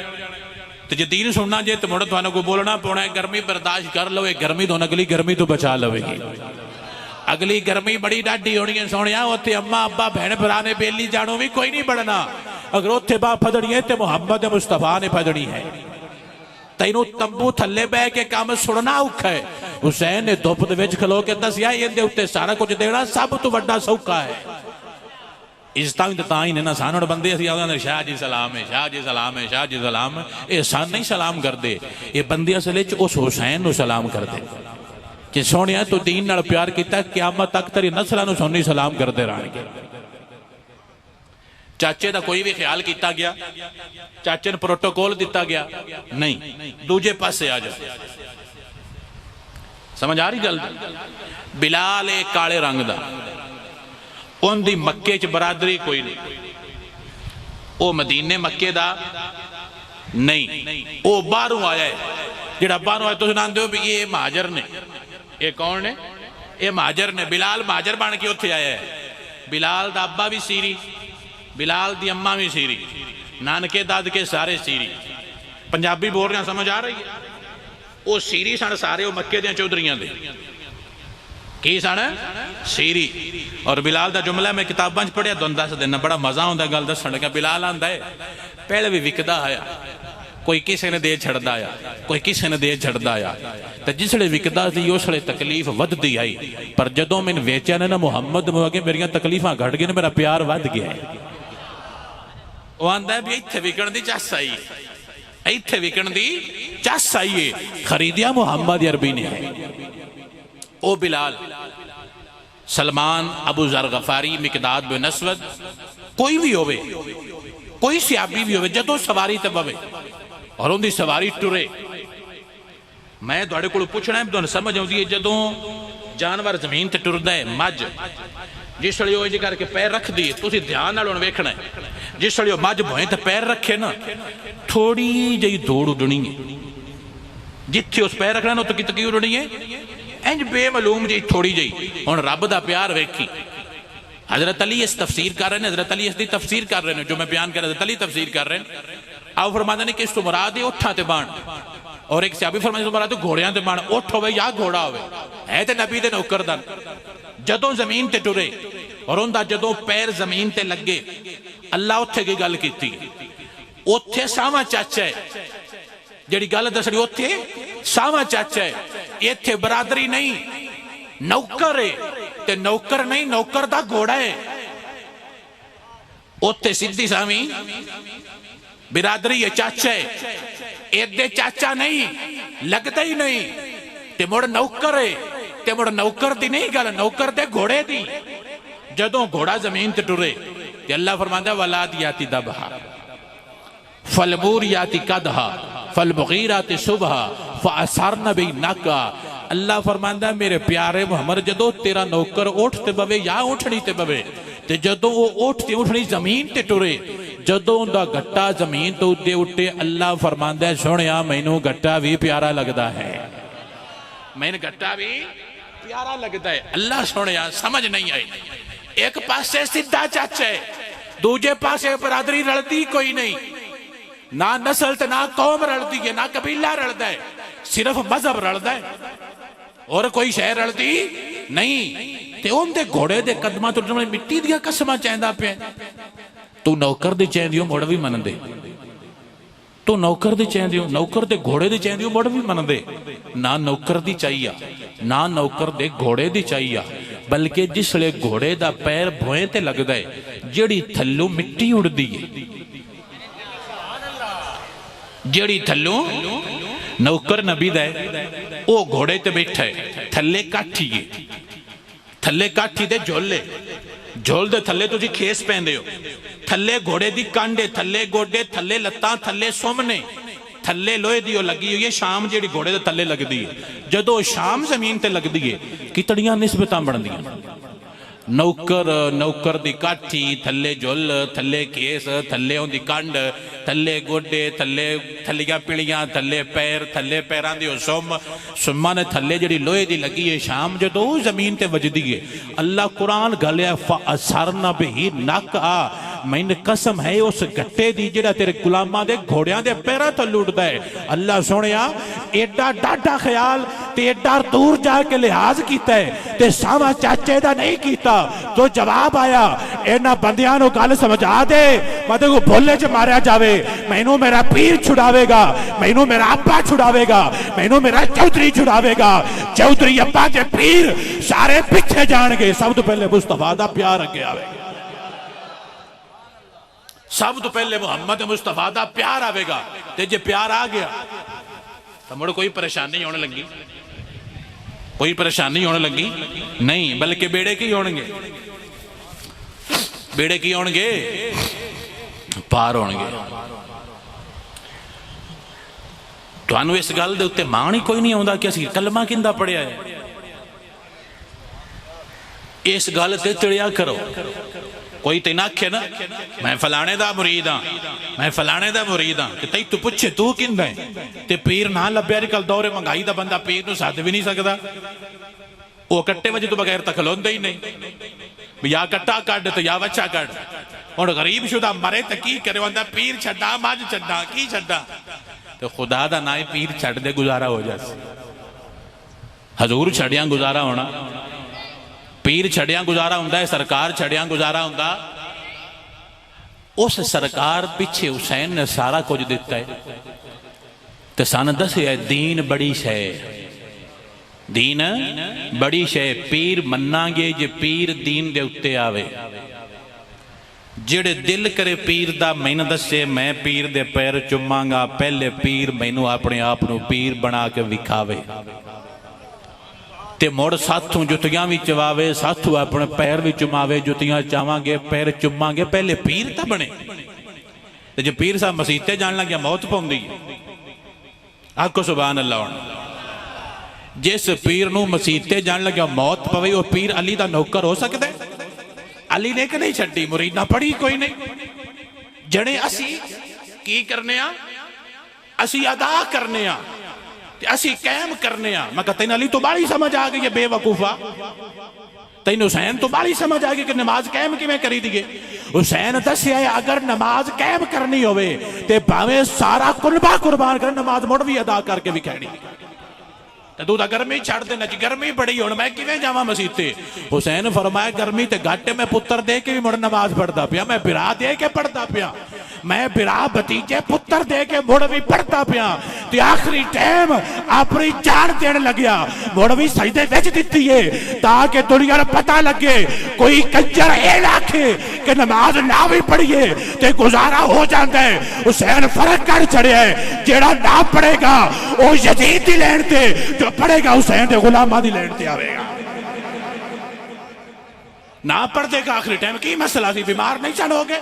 तो जे दीन सुनना जे तो मुड़ तुहानू कोई बोलना पौना है। गर्मी बर्दाश्त कर लो, गर्मी तो अगली गर्मी तो बचा लवेगी। अगली गर्मी बड़ी डाढी होनी है सोने। उत्थे अम्मा अब्बा भैन भरा ने बेली जानो भी कोई नहीं बढ़ना। अगर उत्थे बाह फदनी है तो मुहम्मद मुस्तफा ने फदनी है। तैनू तंबू थले बह के काम सुनना औखा है। हुसैन ने धुप दे विच खलो के दसिया इहदे उत्ते सारा कुछ देना सब तो वड्डा सौखा है। इज्जत भी तो ही ने ना सानू बंदे असीं आखदे शाह जी सलाम है, शाह जी सलाम है, शाह जी सलाम है। ये सन नहीं सलाम करते, ये बंदे असल च उस हुसैन नू सलाम करते कि सोहणिया तू दीन नाल प्यार किया, क़यामत तक तेरी नस्लां नू सोनी सलाम करते रहणगे। चाचे का कोई भी ख्याल किया गया, चाचे ने प्रोटोकॉल दिता गया नहीं। दूजे पासे आ जा, समझ आ रही गल? बिलाल एक काले रंग का, उनकी मक्के च बरादरी कोई नहीं। वो मदीने मक्के दा नहीं, वो बाहरों आया है। जिहड़ा बाहरों आया तुसीं जानदे हो भी ये महाजर ने। ये कौन ने? ये महाजर ने। बिलाल महाजर बन के उत्थे आया है। बिलाल दा अब्बा भी सीरी, बिलाल दी अम्मा भी सीरी, नानके दादके सारे सीरी। पंजाबी बोल रहे समझ आ रही है? वो सीरी सन सारे, वो मक्के दे चौधरियां दे की सन सीरी। और बिलाल का जुमला मैं किताबों च पढ़िया, तुहानू दस देना, बड़ा मजा आता गल दसन लगा। बिलाल आंदा है पहले भी विकदा आया, कोई किसी ने दे छड़दा आया, कोई किसी ने दे छड़दा आया। तो जिसले विकदा सी उसले तकलीफ वधदी आई, पर जदों मैंने वेचा ने ना मुहम्मद अगे मेरिया तकलीफा घट गई, मेरा प्यार वध गया है। वह आंदा है भी इत्थे विकण दी चस आई, इत्थे विकण दी चस आई है। खरीदिया मुहम्मद अरबी ने है। ओ बिलाल, सलमान, अबू जर गफारी, मिकदाद बिन असवद, कोई भी होवे, कोई सियाबी भी होवे, जदों सवारी ते बवे और उनकी सवारी टुरे, मैं तुहाडे कोलों पूछना है, तुहानू समझ आउंदी है। जदों जानवर जमीन ते टुरदा है, मझ जिस वे इंज करके पैर रख दी, तुसीं ध्यान नाल हुण वेखना है। जिस वे मझ भोए ते पैर रखे ना, थोड़ी जी दौड़ उडनी है। जिथे उस पैर रखना उत्ते कितकी उडनी है, इंज बेमालूम जी थोड़ी जी। हुण रब दा प्यार वेखी। हजरत अली इस तफसीर कर रहे हैं, हजरत अली इसकी तफसीर कर रहे हैं, जो मैं बयान कर रहा हजरत अली तफसीर कर रहे हैं। आओ फरमाते ने कि इस तो मुराद है उठां ते बाण, और एक सहाबी फरमाते तो मुराद घोड़ियां ते बाण। उठ होवे या घोड़ा होवे, है ते नबी दे नौकर दा। जदों जमीन ते टुरे और उनका जदों पैर जमीन ते लगे, अल्लाह उत्थे की गल कीती, उत्थे सावा चाचा है। जिहड़ी गल दसणी उत्थे सावा चाचा है, इत्थे बरादरी नहीं, नौकर है। ते नौकर नहीं, नौकर दा घोड़ा है। उत्थे सीधी सावी बिरादरी है, चाचा है। एदे चाचा नहीं, लगता ही नहीं। ते मुड़ नौकर है, ते मुड़ नौकर दी नहीं गल, नौकर दे घोड़े दी। जदों घोड़ा जमीन ते टुरे ते अल्लाह फरमांदा वलाद याती दबहा फलबूर याती कदहा फलबगीराती सुबहा फअसरन बि नका। अल्लाह फरमांदा मेरे प्यारे मुहम्मद, जदों तेरा नौकर उठ ते बवे या उठनी ते बवे, ते जदों वो उठ ते उठनी जमीन ते टुरे, जदों उनका गट्टा जमीन तो उदे उठे, अल्लाह फरमांदा सुनिया मैनू गट्टा भी प्यारा लगता है, मैनू गट्टा भी प्यारा लगता है। अल्लाह सुनिया समझ नहीं आई। एक पासे सीधा चाचा है, दूजे पासे बरादरी रलती कोई नहीं, ना नस्ल ते ना कौम रलती है, ना कबीला रलता है, सिर्फ मजहब रलता है और कोई शह रलती नहीं। ते उनके घोड़े के कदमां तो मिट्टी दियां कसमां चैंदा पे। तू नौकर दी चैंदियो मुड़ भी मनदे, तू नौकर दी चैंदियो, नौकर दे घोड़े दी चैंदियो मुड़ भी मनदे। ना नौकर दी चाहिए, ना नौकर दे घोड़े दी चाहिए, बल्कि जिसले घोड़े दा पैर भोए ते लगदा है, जेड़ी थल्लों मिट्टी उड़दी है, जेड़ी थल्लों नौकर नबी दा है, वो घोड़े ते बैठा है, थल्ले काठी है, थल्ले काठी दे झोले, झोल दे थल्ले तुसीं खेस पैंदे हो, थल्ले घोड़े दी कांडे, थल्ले गोडे, थल्ले लत्तां, थल्ले सुमने, थल्ले लोहे दी लगी हुई है। शाम जेड़ी घोड़े दे थल्ले लगदी है, जदों शाम जमीन ते लगदी है, कितड़ियां निस्बतां बनदियां। नौकर, नौकर दी काठी, थल्ले झुल, थल्ले केस, थल्ले उनदी कंड, थल्ले गोडे, थल्ले थल्लियां पिड़ियां, थल्ले पैर, थल्ले पैरां दी सुम, सुम्मा ने थल्ले जेड़ी लोहे दी लगी है। शाम जदों जमीन ते वजदी है, अल्लाह कुरान गलिया फअसरना बिही नक आ, मैनू कसम है उस गट्टे दी जेड़ा तेरे गुलामां दे घोड़ियां दे पैरां तो लुटदा है। अल्लाह सोहणिया एडा डाढा ख्याल ते एडा दूर जाके लिहाज कीता है ते सावा चाचे दा नहीं कीता। तो जवाब आया इन्हां बंदियां नूं गल समझा दे मतलब को भोले च मारिया जावे, मैनू मेरा पीर छुड़ावेगा, मैनू मेरा अब्बा छुड़ावेगा, मैनू मेरा चौधरी छुड़ावेगा। चौधरी अब्बा ते पीर सारे पिछे जाणगे, सब तो पहले मुस्तफा दा प्यार अगे आवेगा, सब तो पहले मुहम्मद मुस्तफा दा प्यार आवेगा। ते जे प्यार आ गया तो मुड़ कोई परेशानी होने लगी, कोई परेशानी होने लगी नहीं, बल्कि बेड़े की होणगे, बेड़े की होणगे, पार होणगे। तुहानू इस गल दे उत्ते मान ही कोई नहीं आउंदा कि असीं कलमा किंदा पढ़िया है। इस गल ते चिड़िया करो। कोई तेन आखे ना मैं फलाने दा मुरीद हाँ, मैं फलाने दा मुरीद हाँ, ते तू पुछे तू किंदा है ते पीर ना लभ्या। अजकल दौरे महंगाई दा बंदा पीर नूं सद भी नहीं सकदा, वो कट्टे वजे तो बगैर तो खलोंदा ही नहीं, या कट्टा कड तो या वच्छा कड। हुण गरीब शुदा मरे तो की करे, आंदा पीर छड्डा मझ छड्डा की छड्डा, तो खुदा दा ना पीर छड्ड दे गुजारा हो जाए। हजूर छड़िया गुजारा होना, पीर छड़िया गुजारा हुंदा है, सरकार छड़िया गुजारा हुंदा। उस सरकार पिछे हुसैन ने सारा कुछ दिता है ते सन दसिया दीन बड़ी शै, दीन बड़ी शै। पीर मन्नांगे जे पीर दीन दे उत्ते आवे, जेड़े दिल करे पीर दा मैनू दसे मैं पीर दे पैर चुमांगा, पहले पीर मैनू अपने आप नू पीर बना के विखावे ते मुड़ साथों जुतियां भी चवावे, साथों अपने पैर भी चुमावे, जुतियां चावांगे पैर चुमांगे, पहले पीर तां बने। ते जे पीर साहब मसीते जान लग गया मौत पौंदी है। आखो सुभान अल्लाह। जिस पीर नूं मसीते जान लग्या मौत पवे वो पीर अली दा नौकर हो सकता है? अली ने कि नहीं छड्डी, मुरीदा पढ़ी कोई नहीं। जने असी की करने आ, असी अदा करने आ, असी कैम करने आ। मैं तेन अली तो बाली समझ आ गई है बेवकूफा, तेन हुसैन तो बाली समझ आ गई कि नमाज कैम किवें करी दी। हुसैन दसिया है अगर नमाज कैम करनी होवे ते भावें सारा कुर्बा कुर्बान कर, नमाज मुड़ भी अदा करके भी कहनी। तू तो गर्मी छड़ देना जी, गर्मी बड़ी हुण मैं किवें जावां मसीते। हुसैन फरमाया गर्मी ते घट, मैं पुत्र दे के भी मुड़ नमाज पढ़दा पिया, मैं बिरा दे के पढ़दा पिया, मैं बिरा भतीजे पुत्र दे के मुड़ भी पढ़दा पिया। ते आखिरी टाइम अपनी जान देन लग्या, मुड़ भी सजदे विच दित्ती है ताकि दुनिया नूं पता लगे कोई कंजर ये ना आखे कि नमाज ना भी पढ़िए ते गुजारा हो जाता है। हुसैन फर्क कर छड़िया है, जेड़ा ना पढ़ेगा वो यजीद दी लैन ते, जो पढ़ेगा हुसैन दे गुलामां दी लैन ते आवेगा। ना पढ़ देगा आखिरी टाइम की मसला सी, बीमार नहीं चल हो गए,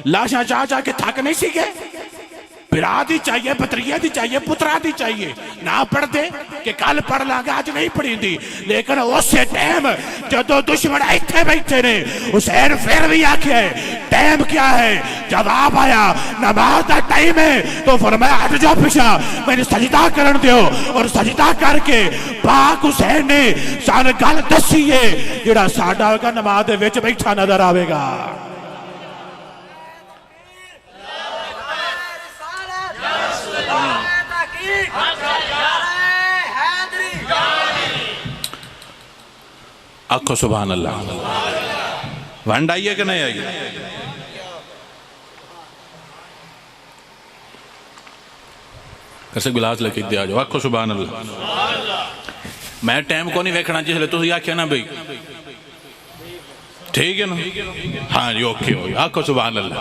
लाशा जा जाके थक नहीं सी गए, बिरा दी चाहिए, भतरीए दी चाहिए, पुत्रा दी चाहिए। ना पढ़ दे कि कल पढ़ लांगा आज नहीं पढ़ी थी, लेकिन उस टाइम जो दुश्मन इतने बैठे ने हुसैन फिर भी आखे टाइम क्या है, जवाब आया नमाज का टाइम है। तो फरमाया हट जाओ पिछा, मैंने सजदा करन दियो, और सजदा करके पाक हुसैन ने सान गल दसी है जेड़ा साडा होगा नमाज दे विच बैठा नजर आवेगा। आखो सुभान अल्लाह। वंड आई है कि नहीं आई? कैसे गिलास लेके दे आ जाओ। आखो सुभान अल्लाह। मैं टाइम को नहीं वेखना जिसले तुम आख्या ना भाई ठीक है ना, हाँ जी ओके हो। आखो सुभान अल्लाह।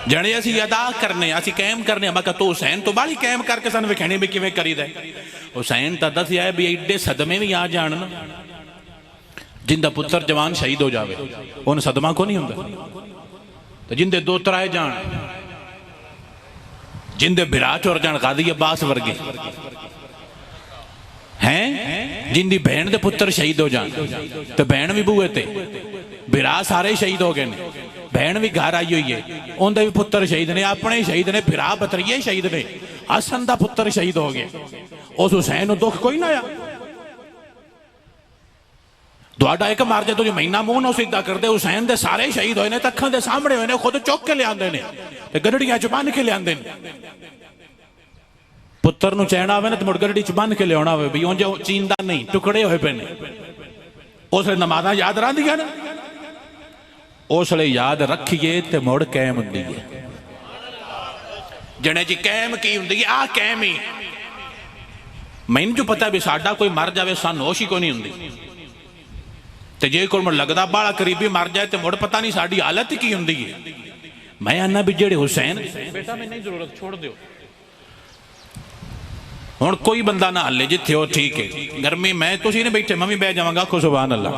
जने असी अदा करने, असी कैम करने, मैं तो हुसैन तो बाली कैम करके सन विखाने भी किवें करीदा। हुसैन तो दसिया भी एडे सदमे भी आ जान ना, जिंदा पुत्र जवान शहीद हो जाए उन सदमा को नहीं होंदा, तो जिंदे दो तराए जान, जिंदे बिरा चोर जान गादी अब्बास वर्गे हैं, जिंदी बहन दे पुत्र शहीद हो जान, तो बहन भी बूए ते, बिरा सारे शहीद हो गए ने, बहन भी घर आई हुई है, उनके भी पुत्र शहीद ने, अपने शहीद ने, बिरा बतरीए शहीद ने, हसन का पुत्र शहीद हो गया। उस हुसैन को दुख कोई ना आया। ਤੁਹਾਡਾ ਇੱਕ ਮਰ ਜਾ, ਤੁਸੀਂ ਮਹੀਨਾ ਮੂੰਹ ਨੂੰ ਸਿੱਧਾ ਕਰਦੇ। ਹੁਸੈਨ ਦੇ ਸਾਰੇ ਸ਼ਹੀਦ ਹੋਏ ਨੇ ਤਾਂ ਅੱਖਾਂ ਦੇ ਸਾਹਮਣੇ ਹੋਏ ਨੇ, ਖੁਦ ਚੁੱਕ ਕੇ ਲਿਆਂਦੇ ਨੇ ਤੇ ਗੱਡੜੀਆਂ 'ਚ ਬੰਨ ਕੇ ਲਿਆਂਦੇ ਨੇ। ਪੁੱਤਰ ਨੂੰ ਚੈਨ ਆਵੇ ਨਾ ਤੇ ਮੁੜ ਗੱਡੜੀ 'ਚ ਬੰਨ ਕੇ ਲਿਆਉਣਾ ਹੋਵੇ ਵੀ ਉਂਝ ਚੀਂਦਾ ਨਹੀਂ, ਟੁਕੜੇ ਹੋਏ ਪਏ ਨੇ। ਉਸ ਵੇਲੇ ਨਮਾਜ਼ਾਂ ਯਾਦ ਰਹਿੰਦੀਆਂ ਨੇ, ਉਸ ਵੇਲੇ ਯਾਦ ਰੱਖੀਏ ਤੇ ਮੁੜ ਕਾਇਮ ਹੁੰਦੀ ਹੈ। ਜਣੇ ਜੀ ਕਾਇਮ ਕੀ ਹੁੰਦੀ ਹੈ? ਆਹ ਕਾਇਮ ਹੀ ਮੈਨੂੰ ਜੋ ਪਤਾ ਵੀ ਸਾਡਾ ਕੋਈ ਮਰ ਜਾਵੇ ਸਾਨੂੰ ਹੋਸ਼ ਹੀ ਕੋਈ ਨਹੀਂ ਹੁੰਦੀ, ਤੇ ਜੇ ਕੋਈ ਮੁੜ ਲੱਗਦਾ ਬਾਲਾ ਕਰੀਬੀ ਮਰ ਜਾਏ ਤੇ ਮੁੜ ਪਤਾ ਨਹੀਂ ਸਾਡੀ ਹਾਲਤ ਕੀ ਹੁੰਦੀ ਹੈ। ਮੈਂ ਆਨਾ ਵੀ ਜਿਹੜੇ ਹੁਸੈਨ, ਬੇਟਾ ਮੈਨੂੰ ਨਹੀਂ ਜ਼ਰੂਰਤ, ਛੋੜ ਦਿਓ। ਹੁਣ ਕੋਈ ਬੰਦਾ ਨਾ ਹੱਲੇ ਜਿੱਥੇ ਉਹ ਠੀਕ ਹੈ। ਗਰਮੀ ਮੈਂ ਤੁਸੀਂ ਨਹੀਂ ਬੈਠੇ, ਮੈਂ ਵੀ ਬਹਿ ਜਾਵਾਂਗਾ। ਆਖੋ ਸੁਭਾਨ ਅੱਲਾਹ।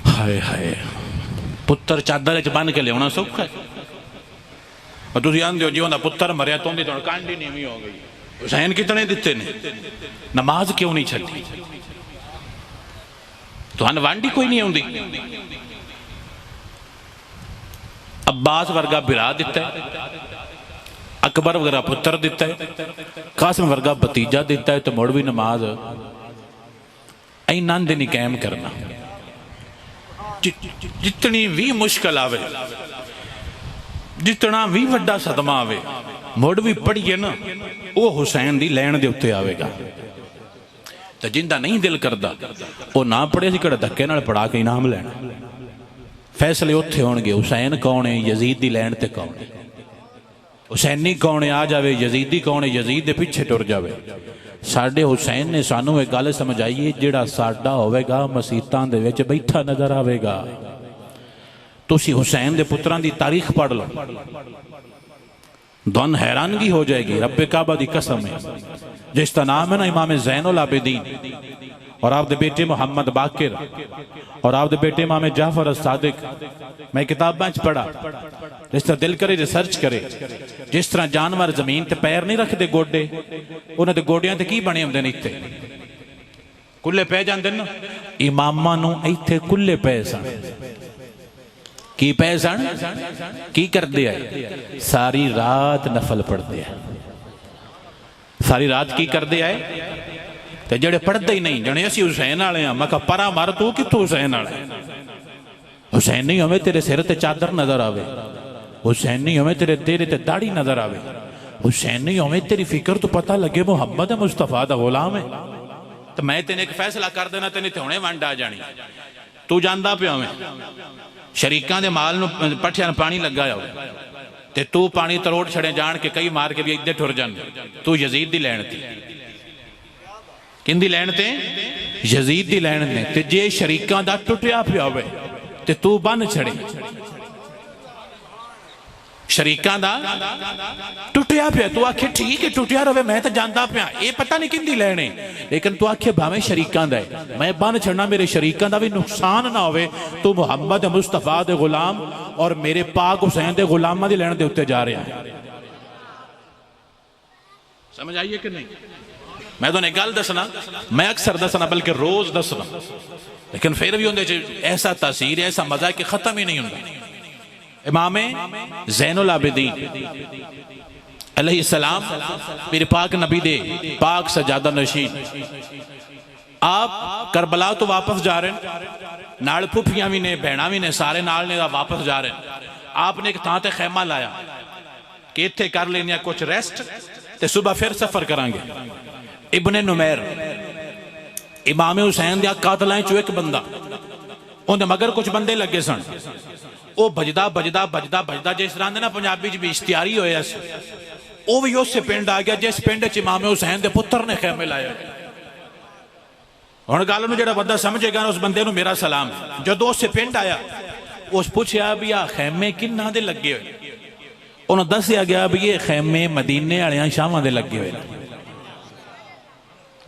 ਹਾਏ ਹਾਏ, ਪੁੱਤਰ ਚਾਦਰ 'ਚ ਬੰਨ ਕੇ ਲਿਆਉਣਾ ਸੌਖਾ ਹੈ? ਤੁਸੀਂ ਆਂਦੇ ਹੋ ਜੀ ਉਹਦਾ ਪੁੱਤਰ ਮਰਿਆ ਤੋਂ ਦੀ ਤੁਹਾਨੂੰ ਕਾਂਡੀ ਨੀਵੀਂ ਹੋ ਗਈ। ਹੁਸੈਨ ਕਿਤਨੇ ਦਿੱਤੇ ਨੇ? ਨਮਾਜ਼ ਕਿਉਂ ਨਹੀਂ ਛੱਡੀ? ਤੁਹਾਨੂੰ ਵਾਂਡੀ ਕੋਈ ਨਹੀਂ ਆਉਂਦੀ? अब्बास वर्गा बिरा दिता है, अकबर वगैरह पुत्र दिता है, कासिम वर्गा भतीजा दिता है, तो मुड़ भी नमाज इन्हां दे नहीं कायम करना। जितनी भी मुश्किल आवे, जितना भी वड्डा सदमा आवे, मुड़ भी पढ़िए ना वो हुसैन दी लैन दे उत्ते आवेगा। तो जिंदा नहीं दिल करता वो ना पढ़े, सी कड़ा धक्के नाल पढ़ा के इनाम लैना। फैसले उत्थे होणगे, हुसैन कौन है, यजीद दी लैन ते कौन है। हुसैनी कौन है आ जावे, यजीदी कौन है, यजीद दे पिछे टुर जावे। साडे हुसैन ने सानू एक गल समझाई है, जिहड़ा साडा होवेगा मसीतां दे विच बैठा नजर आवेगा। तुसी हुसैन दे पुत्रां दी तारीख पढ़ लो, तुहानू हैरानगी हो जाएगी। रब्बे काबा दी कसम है, जिसका नाम है ना इमाम ज़ैनुल आबिदीन, और आपके बेटे मोहम्मद बाकिर, और आपके बेटे इमाम जाफर सादिक। मैं किताबां च पढ़ा, जिस तरह दिल करे रिसर्च करे। जिस तरह जानवर जमीन ते पैर नहीं रखते गोडे, उन्हां दे गोडियां ते की बने हुंदे ने, इत्थे कुल्ले पै जांदे ना। इमामां नूं इत्थे कुल्ले पै सन। की पै सन? की करदे आए? सारी रात नफल पढ़दे आए। सारी रात की करदे आए? ते जेड़े पढ़ते ही नहीं, जने असीं हुसैन वाले हां। मैं कहा परा मर, तू कित्थों हुसैन वाला है? हुसैन नहीं होवे तेरे सिर ते चादर नजर आवे, हुसैन नहीं होवे तेरे ते दाढ़ी नजर आवे, हुसैन नहीं होवे तेरी फिक्र तो पता लगे मुहम्मद मुस्तफा दा गुलाम है। तो मैं तेने एक फैसला कर देना, तेने ते हुणे वंड आ जानी। तू जानदा पिया मैं शरीकां दे माल नूं पट्ठियां नूं पानी लगा हो, ते तू पानी तरोड़ छड़े जान के कई मार के भी इधर ठुर जांदे। तू यजीद दी लैन ती, किंदी लैन ते? यजीद दी लैन ते। ते जे शरीकां दा टुटिया पिया होवे ते तू बन छड़े। शरीकां दा टुटिया पिया, तू आखे ठीक है टुटिया रवे, मैं तो जानदा पिया ये पता नहीं किंदी लैन है, लेकिन तू आखे भावें शरीकां दा है, मैं बन छड़ना, मेरे शरीकां दा भी नुकसान ना होवे। तू मुहम्मद मुस्तफा दे गुलाम और मेरे पाक हुसैन दे गुलामां दी लैन दे उत्ते जा रहा है। समझ आइए कि नहीं? मैं तो गल दसना, मैं अक्सर दसना बल्कि रोज दसना, लेकिन फिर भी उनके ऐसा तासीर, ऐसा मजा कि खत्म ही नहीं होता। इमाम ज़ैनुल आबिदीन अलैहिस्सलाम, मेरे पाक नबी दे पाक सजादा नशीन, आप करबला तो वापस जा रहे हैं, नाल फुफियां भी ने, भैणा भी ने, सारे नाल ने वापस जा रहे हैं। आपने एक थां ते खैमा लाया कि इत्थे कर लेने कुछ रेस्ट, ते सुबह फिर सफर करांगे। इब्ने नुमैर इमाम हुसैन दे कातलां चों एक बंदा, उहदे मगर कुछ बंदे लगे सन। वो भजदा भजदा भजदा भजदा, जिस तरह ना पंजाबी च भी इश्तियारी होया सी, वो भी उस पिंड आ गया जिस पिंड च इमाम हुसैन दे पुत्र ने खैमे लाए। हुण गल नूं जिहड़ा बंदा समझेगा उस बंदे नूं मेरा सलाम। जदों उस पिंड आया, उस पूछया भी आ खैमे किन्हां दे लगे होए? उन्होंने दस्सिया गया भी ये खैमे मदीने वालियां शाहां दे लगे हुए।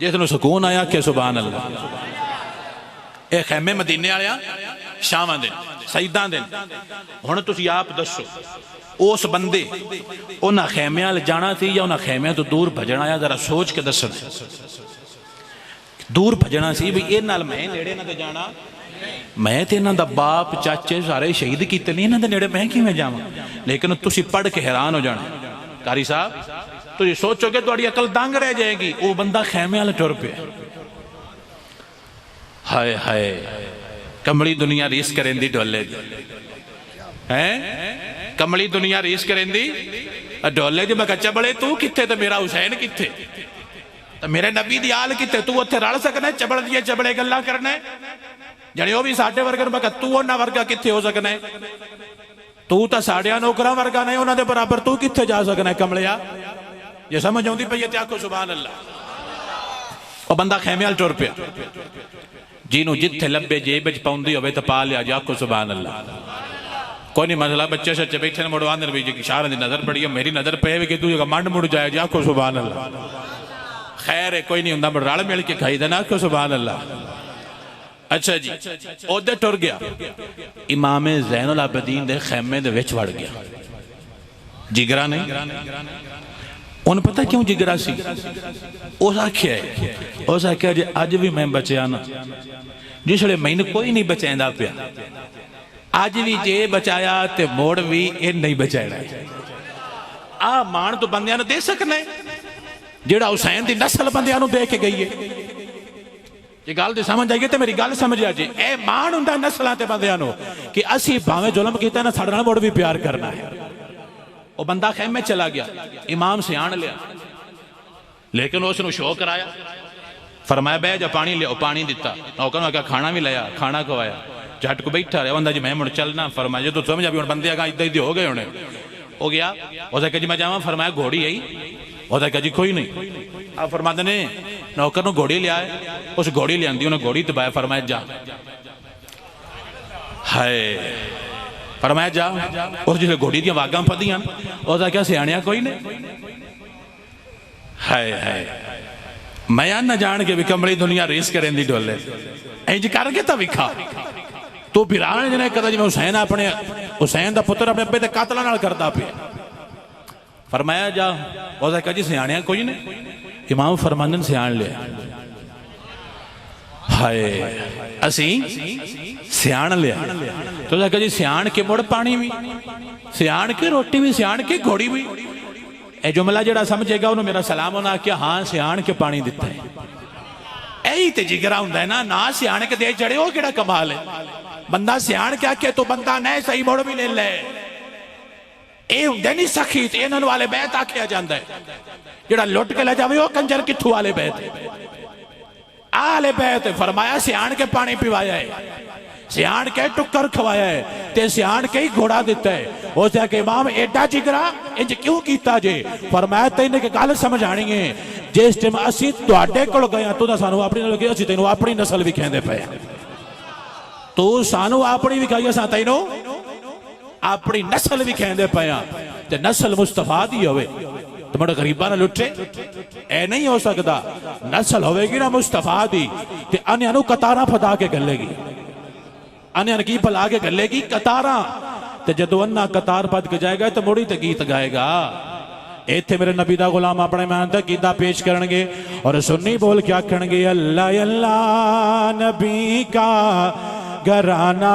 जिसनूं सुकून आया कि सुभान अल्लाह, ये खैमे मदीने वालियां शाहां दे, सईदां दे। हुण तुसीं आप दसो, उस बंदे उन्हां खैमियां अल जाना सी या उन्हां खैमियां तो दूर भजना आया? जरा सोच के दसण। दूर भजना सी भी इह नाल मैं नेड़े ना ते जाना, मैं तो इन्हां दा बाप चाचे सारे शहीद कीते नहीं, इन्हां दे नेड़े मैं किवें जावां? लेकिन तुसीं पढ़ के हैरान हो जाना। कारी साहब तुसीं सोचोगे तुहाडी अकल दंग रह जाएगी। वो बंदा खैमे वाल टुर पिया। हाय हाय कमली दुनिया रीस करेंदी डोले दी है, कमली दुनिया रीस करेंदी डोले दी। मैं कहा चबड़े तू किथे ते मेरा हुसैन किथे, तो मेरे नबी दी आल किथे, तू उत्थे रल सकना चबड़ दिए चबड़े गल्ला करना जने वो भी साडे वर्गे। मैं कहा तू उन्हां वर्गा किथे हो सकना है, तू तो साड़िया नौकरां वर्गा नहीं, उन्हां दे बराबर तू किथे जा सकना है कमलिया। जे समझ आउंदी पई ते आखो सुभान अल्लाह। वो बंदा खेमे वाल टुर पिया, जिन्हों जिथे लभे जेब च पाउंदी होवे तो पा लिया, जे आखो सुभान अल्लाह। कोई नहीं मसला, बच्चे सच्चे बैठे मुड़वांदे भी जी शाह दी नजर पड़ी है, मेरी नजर पे कि तू जगह मंड मुड़ जाए, जे आखो सुभान अल्लाह। खैर है कोई नहीं हुंदा, रल मिल के खाई देना, आखो सुभान अल्लाह। अच्छा जी, उधर टुर गया, इमाम ज़ैनुल आबिदीन दे खैमे दे विच वड़ गया। जिगरा नहीं, उन्हें पता क्यों जिगरा सी? उस आख्या जे अज भी मैं बचिया ना, जिसले मैनू कोई नहीं बचांदा पिया, अज भी जे बचाया ते मोड़ भी ये नहीं बचाना। आ मान तो बंदियां नूं दे सकना है, जेड़ा हुसैन दी नस्ल बंदियां नूं दे के गई है। जे गल दी समझ आइए तो मेरी गल समझ आ जी, ए मान हुंदा नस्लां ते बंदियां नूं कि असीं भावें जुल्म कीता ना, साडे नाल मुड़ भी प्यार करना है। वो बंदा खेमे चला गया, इमाम सियाण लिया, लेकिन उसनूं शो कराया, फरमाया बह जा पानी लिया, पानी दिता, नौकर ने आख्या खाना भी लिया, खाना खवाया, झट को बैठा रहा। बंदा जी मैं मुड़ चलना, फरमाया जो समझ आ भी हुण बंदे अगा इदा ही हो गए होने। हो गया, उसने कहा जी मैं जावां, फरमाया घोड़ी आई, उसने कहा जी कोई नहीं। आप फरमाते ने नौकर नूं घोड़ी लिया, उस घोड़ी लियांदी, उन्हें घोड़ी दबाया, फरमाया जा, हाय फरमाया जा। और जिसे घोड़ी दी वागां फदियां, उसने क्या सियाणिया कोई नहीं, हाय हाय मैं न जान के भी कमली दुनिया रेस करें दी डोले इंज करके तो विखा तू फिरान जिन्हें कदा जिवें हुसैन अपने हुसैन दा पुत्र अपने अब्बे दे कातलां नाल करदा पिया। फरमाया जा, उसने कहा जी सियाणिया कोई नहीं। इमाम फरमांदे सियाण लिया, हाय असी सियाण लिया। तो कहा जी सियाण के मुड़ पानी भी, सियाण के रोटी भी, सियाण के घोड़ी भी। ए जुमला जेड़ा समझेगा उन्होंने मेरा सलाम होना कि हाँ सियाण के पानी दिता है। यही तो जिगरा हुंदा है ना, ना सियाण के दे चढ़े, वो केड़ा कमाल है। बंदा सियाण के आखे तो बंदा नहीं सही मुड़ भी ले ले, ये हुंदे नहीं सखी, तो इन्हां वाले बैत आख्या जाता है। जेड़ा लुट के ले जावे वो कंजर कित्थों वाले बैत, आले बैत। फरमाया सियाण के पानी पिवाया है, सियाण के टुक्कर खवाया है, ते सियाण के ही घोड़ा दिता है। उस के इमाम एडा जिगरा इंज क्यों कीता जे? फरमाया तेन के गल समझ आनी है, जिस टाइम असी तुहाडे कोल गए तू सानू अपनी लगे, असी तेनू अपनी नस्ल विखांदे पे, तू सानू अपनी विखाई, असां तैनू अपनी नस्ल विखांदे पे। ते नस्ल मुस्तफा दी होवे तो मुड़ गरीबां ना लुटे, ए नहीं हो सकता। नस्ल होवेगी ना मुस्तफा दी ते अन्यां नू कतारां फदा के गलेगी, अन्यां की भला के गलेगी कतारां। ते जदों अन्ना कतार पद के जाएगा तो मुड़ी ते गीत गाएगा। इत्थे मेरे नबी दा गुलाम अपने मान दा गीता पेश करनगे और सुन्नी बोल के आखणगे अल्लाह अल्लाह नबी का घराना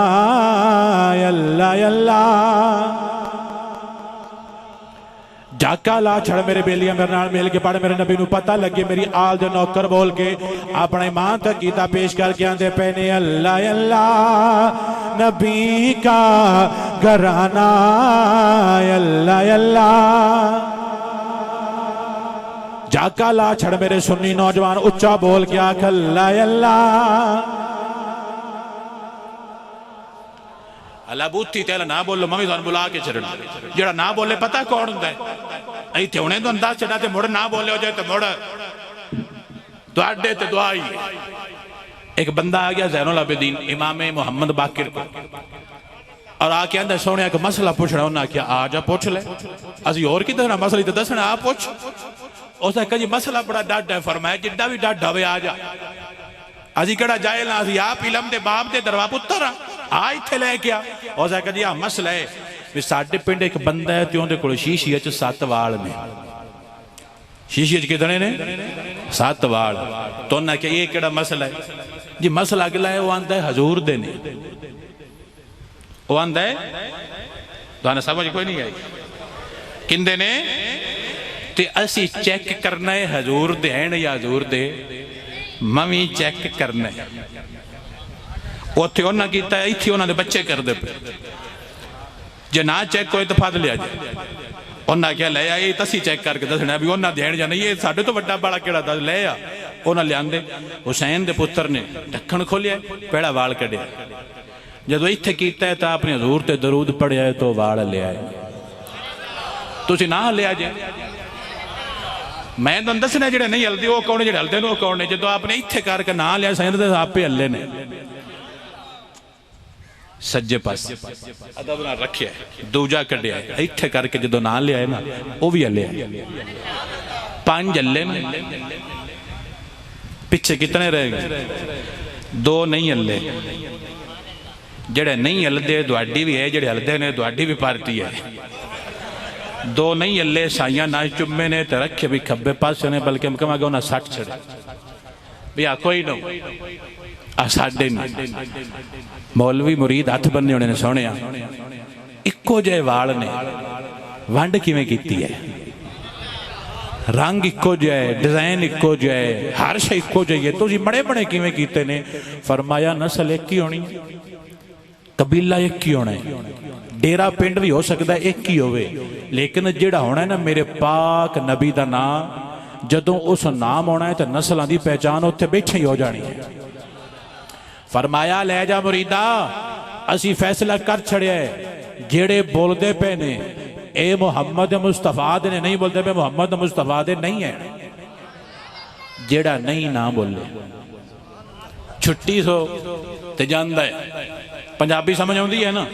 अल्लाह अल्लाह। जाका ला छड़ मेरे बेलिया मेरे नाल मिल के पढ़, मेरे नबी नू पता लगे मेरी आल दे नौकर बोल के अपने मां तक गीता पेश करके आंदे पे ने अल्लाह अल्लाह नबी का घराना अल्लाह अल्लाह। जाका ला छड़ मेरे सुन्नी नौजवान उच्चा बोल के आख अल्लाह अल्लाह। अल्लाह बूथी तेल ना बोलो, मैं भी तुहानू बुला के छड़ना। जेड़ा ना बोले पता कौन हुंदा है? इत्थे हुणे तो अंदाज छड़ा ते मुड़ ना बोले हो जाए तो मुड़ तुहाडे ते दुआ ही। एक बंदा आ गया ज़ैनुल आबिदीन इमाम मुहम्मद बाकिर को और आके आंदा सोने एक मसला पूछना। उन्हें आख्या आ जा पूछ ले, असी और कि दसना मसला तो दसना, आ पूछ। उसने कहा जी मसला बड़ा डड है। फरमाया जिड्डा भी डड होवे आ जा, असी केड़ा जाए ना, असी आप इलम दे बाप दे दरवा पुत्तर आ इत्थे लेके आ। उसने कहा जी आ मसला है भी साडे पिंड एक बंदा है ते उहदे कोल शीशिया च 7 वाल ने। शीशिया च कितने ने? 7 वाल। तो उन्हें कहा ये केड़ा मसला है जी? मसला अगला है, वो आंदा है हजूर दे ने, वो आंदा है तुहानू समझ कोई नहीं आई किंदे ने, ते असी चेक करना है हजूर दे हैं या हजूर दे, मवी चेक करना है। उत्थे उन्हें किया, इत्थे उन्होंने बच्चे करते पे, जे ना चेक होए तो फद लिया जाए। उन्हें आख्या ले आ, ये तसी चेक करके दसना भी उन्हें देन जाना, ये साढ़े तो वड्डा बाला केड़ा दस ले आ। उन्हें लिया, हुसैन के पुत्र ने ढक्कन खोलिया, पहला वाल कढ़िया, जो इत्थे किया तो अपने हजूर ते दरूद पढ़िया तो वाल लिया। तुसी ना लिया जे, मैं तुहानू दसना जिहड़े नहीं हलदे वो कौन, जिहड़े हलदे ने वो कौन ने। जो आपने इत्थे करके ना लिया सैन तो आपे हल्ले ने। सज्जे पास अदब नाल रखिया, दूजा कढ़िया, इत्थे करके जो ना लिया ना वो भी हल्ले। 5 हल्ले ने, पिछे कितने रह गए? 2 नहीं हल्ले। जेड़े नहीं हलदे तुहाडी भी है, जेड़े हलदे ने तुहाडी भी पार्टी है। 2 नहीं हल्ले, साइया ना चुम्मे ने तो रखे भी खब्बे पासे ने, बल्कि हम कहांगे उन्हें 60 छड़े भी आ कोई ना आ साडे नहीं। मौलवी मुरीद हथ बन्ने होने ने, सोने इक्को जे वाल ने, वंड किवें कीती है? रंग इक्को जिहा, डिजाइन इक्को जिहा, हर शे इक्को जिही है, तुसीं बड़े बड़े किवें कीते ने? फरमाया नस्ल एक ही होनी, कबीला एक ही होना है, डेरा पिंड भी हो सकता है एक ही होवे, लेकिन जिहड़ा होना है ना मेरे पाक नबी का नाम, जदों उस नाम आना है तो नस्लों की पहचान उत्थे बैठे ही हो जानी है। फरमाया ले जा मुरीदा, असी फैसला कर छड़िया है, जेड़े बोलते पे ने ए मुहम्मद मुस्तफा दे ने, नहीं बोलते पे मुहम्मद मुस्तफा दे नहीं है। जेड़ा नहीं ना बोले छुट्टी सो ते जांदा है। पंजाबी समझ आउंदी है ना,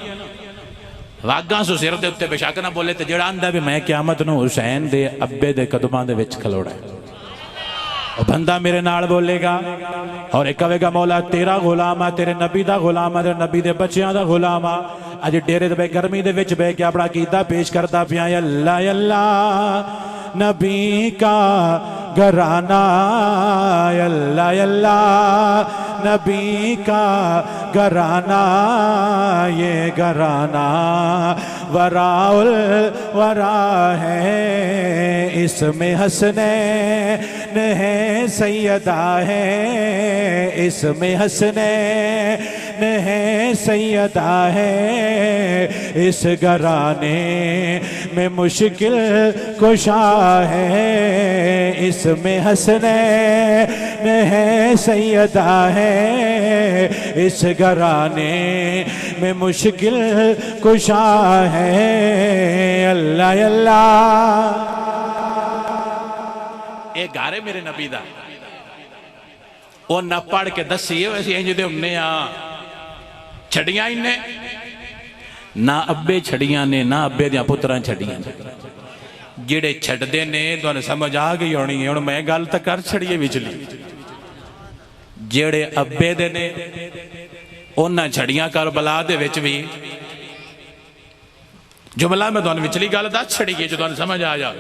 वागा सो सिर दे उत्ते बेशक ना बोले, तो जेड़ा आंदा भी मैं क़यामत नूं हुसैन दे अब्बे दे कदमां दे विच खलोड़ा है, बंदा मेरे नाल बोलेगा और एक कहेगा मौला तेरा गुलाम है, तेरे नबी दा गुलाम है, तेरे नबी दे बच्चियां दा गुलाम है। अज डेरे दे गर्मी दे विच बह के अपना कीदा पेश करता पिया, अल्लाह अल्लाह नबी का घराना, अल्लाह अल्लाह नबी का घराना, ये घराना वराउल वरा है, इसमें हसनैन है सैयदा है, इसमें हसनैन है सैयदा है, इस घराने में मुश्किल कुशा है, इसमें हसनैन है सैयदा है, इस घराने में मुश्किल कुशा है, अल्लाह अल्लाह। ये घर है मेरे नबी दा, वो न पढ़ के दसी वैसे इंज दे हुन्ने आ, छड़ियां इन्ने ना अब्बे छड़ियां ने, ना अब्बे दियां पुत्रां छड़ियां ने। जेड़े छड़दे ने तुहानू समझ आ गई होनी है, हुण मैं गल तां कर छड़िए विचली। जेड़े अब्बे दे ने उन्हां छड़ियां करबला दे विच भी जुमला मैं तुहानू विचली गल दस छड़ीए जो तुहानू समझ आ जाए।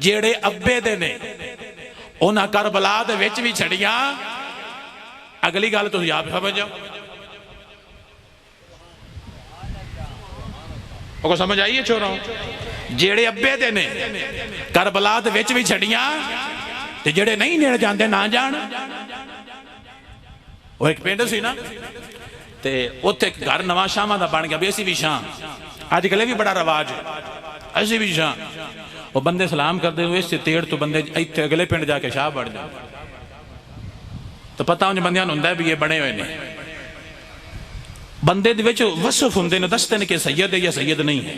जेड़े अब्बे दे ने उन्हां करबला दे विच भी छड़ियां, अगली गल तुसीं आप समझ जाओ। को समझ आई है छोरा? जेड़े अब्बे दे ने करबला दे विच भी छड़ियां, ते जेड़े नहीं नेड़े जांदे ना जान। वो एक पिंड सी ना, ते उत्थे एक घर नवा शाहां दा बन गया भी असीं भी शाह, अजकल भी बड़ा रवाज है, असीं भी शाह। वो बंदे सलाम करते हुए इस तेड़ तो बंदे इत्थे अगले पिंड जाके शाह बन जाए, तो पता उन बंदियां नूं हुंदा है भी ये बने हुए ने। बंदे दे विच वसफ हुंदे ने, दसदे ने कि सैयद है या सैयद नहीं है,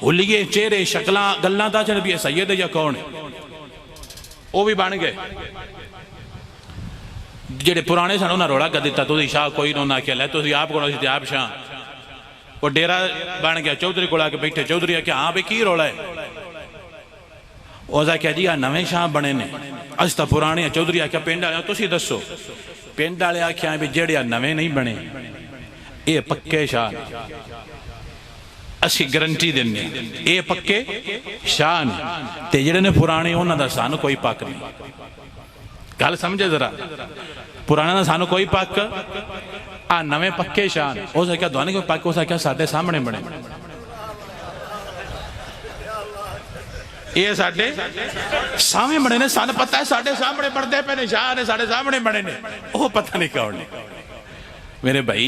हुलिये चेहरे शक्लां गल्लां दा चल भी ये सैयद है या कौन है। वो भी बन गए जेड़े पुराने सन, उन्हें रौला कर दिता तुसीं शाह कोई ना, उन्हें आख्या लै तुसीं आप कौन सी आप शाह। वो डेरा बन गया, चौधरी को आके बैठे, चौधरी आख्या हाँ भाई की रौला है। उस आख्या जी आ नवे शाह बने ने, अस तो पुराने। चौधरी आख्या पिंड वाले तुसीं दसो। पिंड वाले आख्या भी जेड़े नवे नहीं बने ये पक्के शाह, असी गारंटी देने ये पक्के शाह ने, ते जेड़े ने पुराने उन्हां दा सानू कोई पक नहीं। गल समझे जरा, पुराना दा सानू कोई पक, आ नवे पक्के शाह ने। उस आख्या दुआने कोई पक, उस आख्या साडे सामने बने, ये साडे सामने बने ने, सानू पता है साडे सामने बनते पे ने, शाह ने साडे सामने बने ने, वो पता नहीं कौन ने। मेरे भाई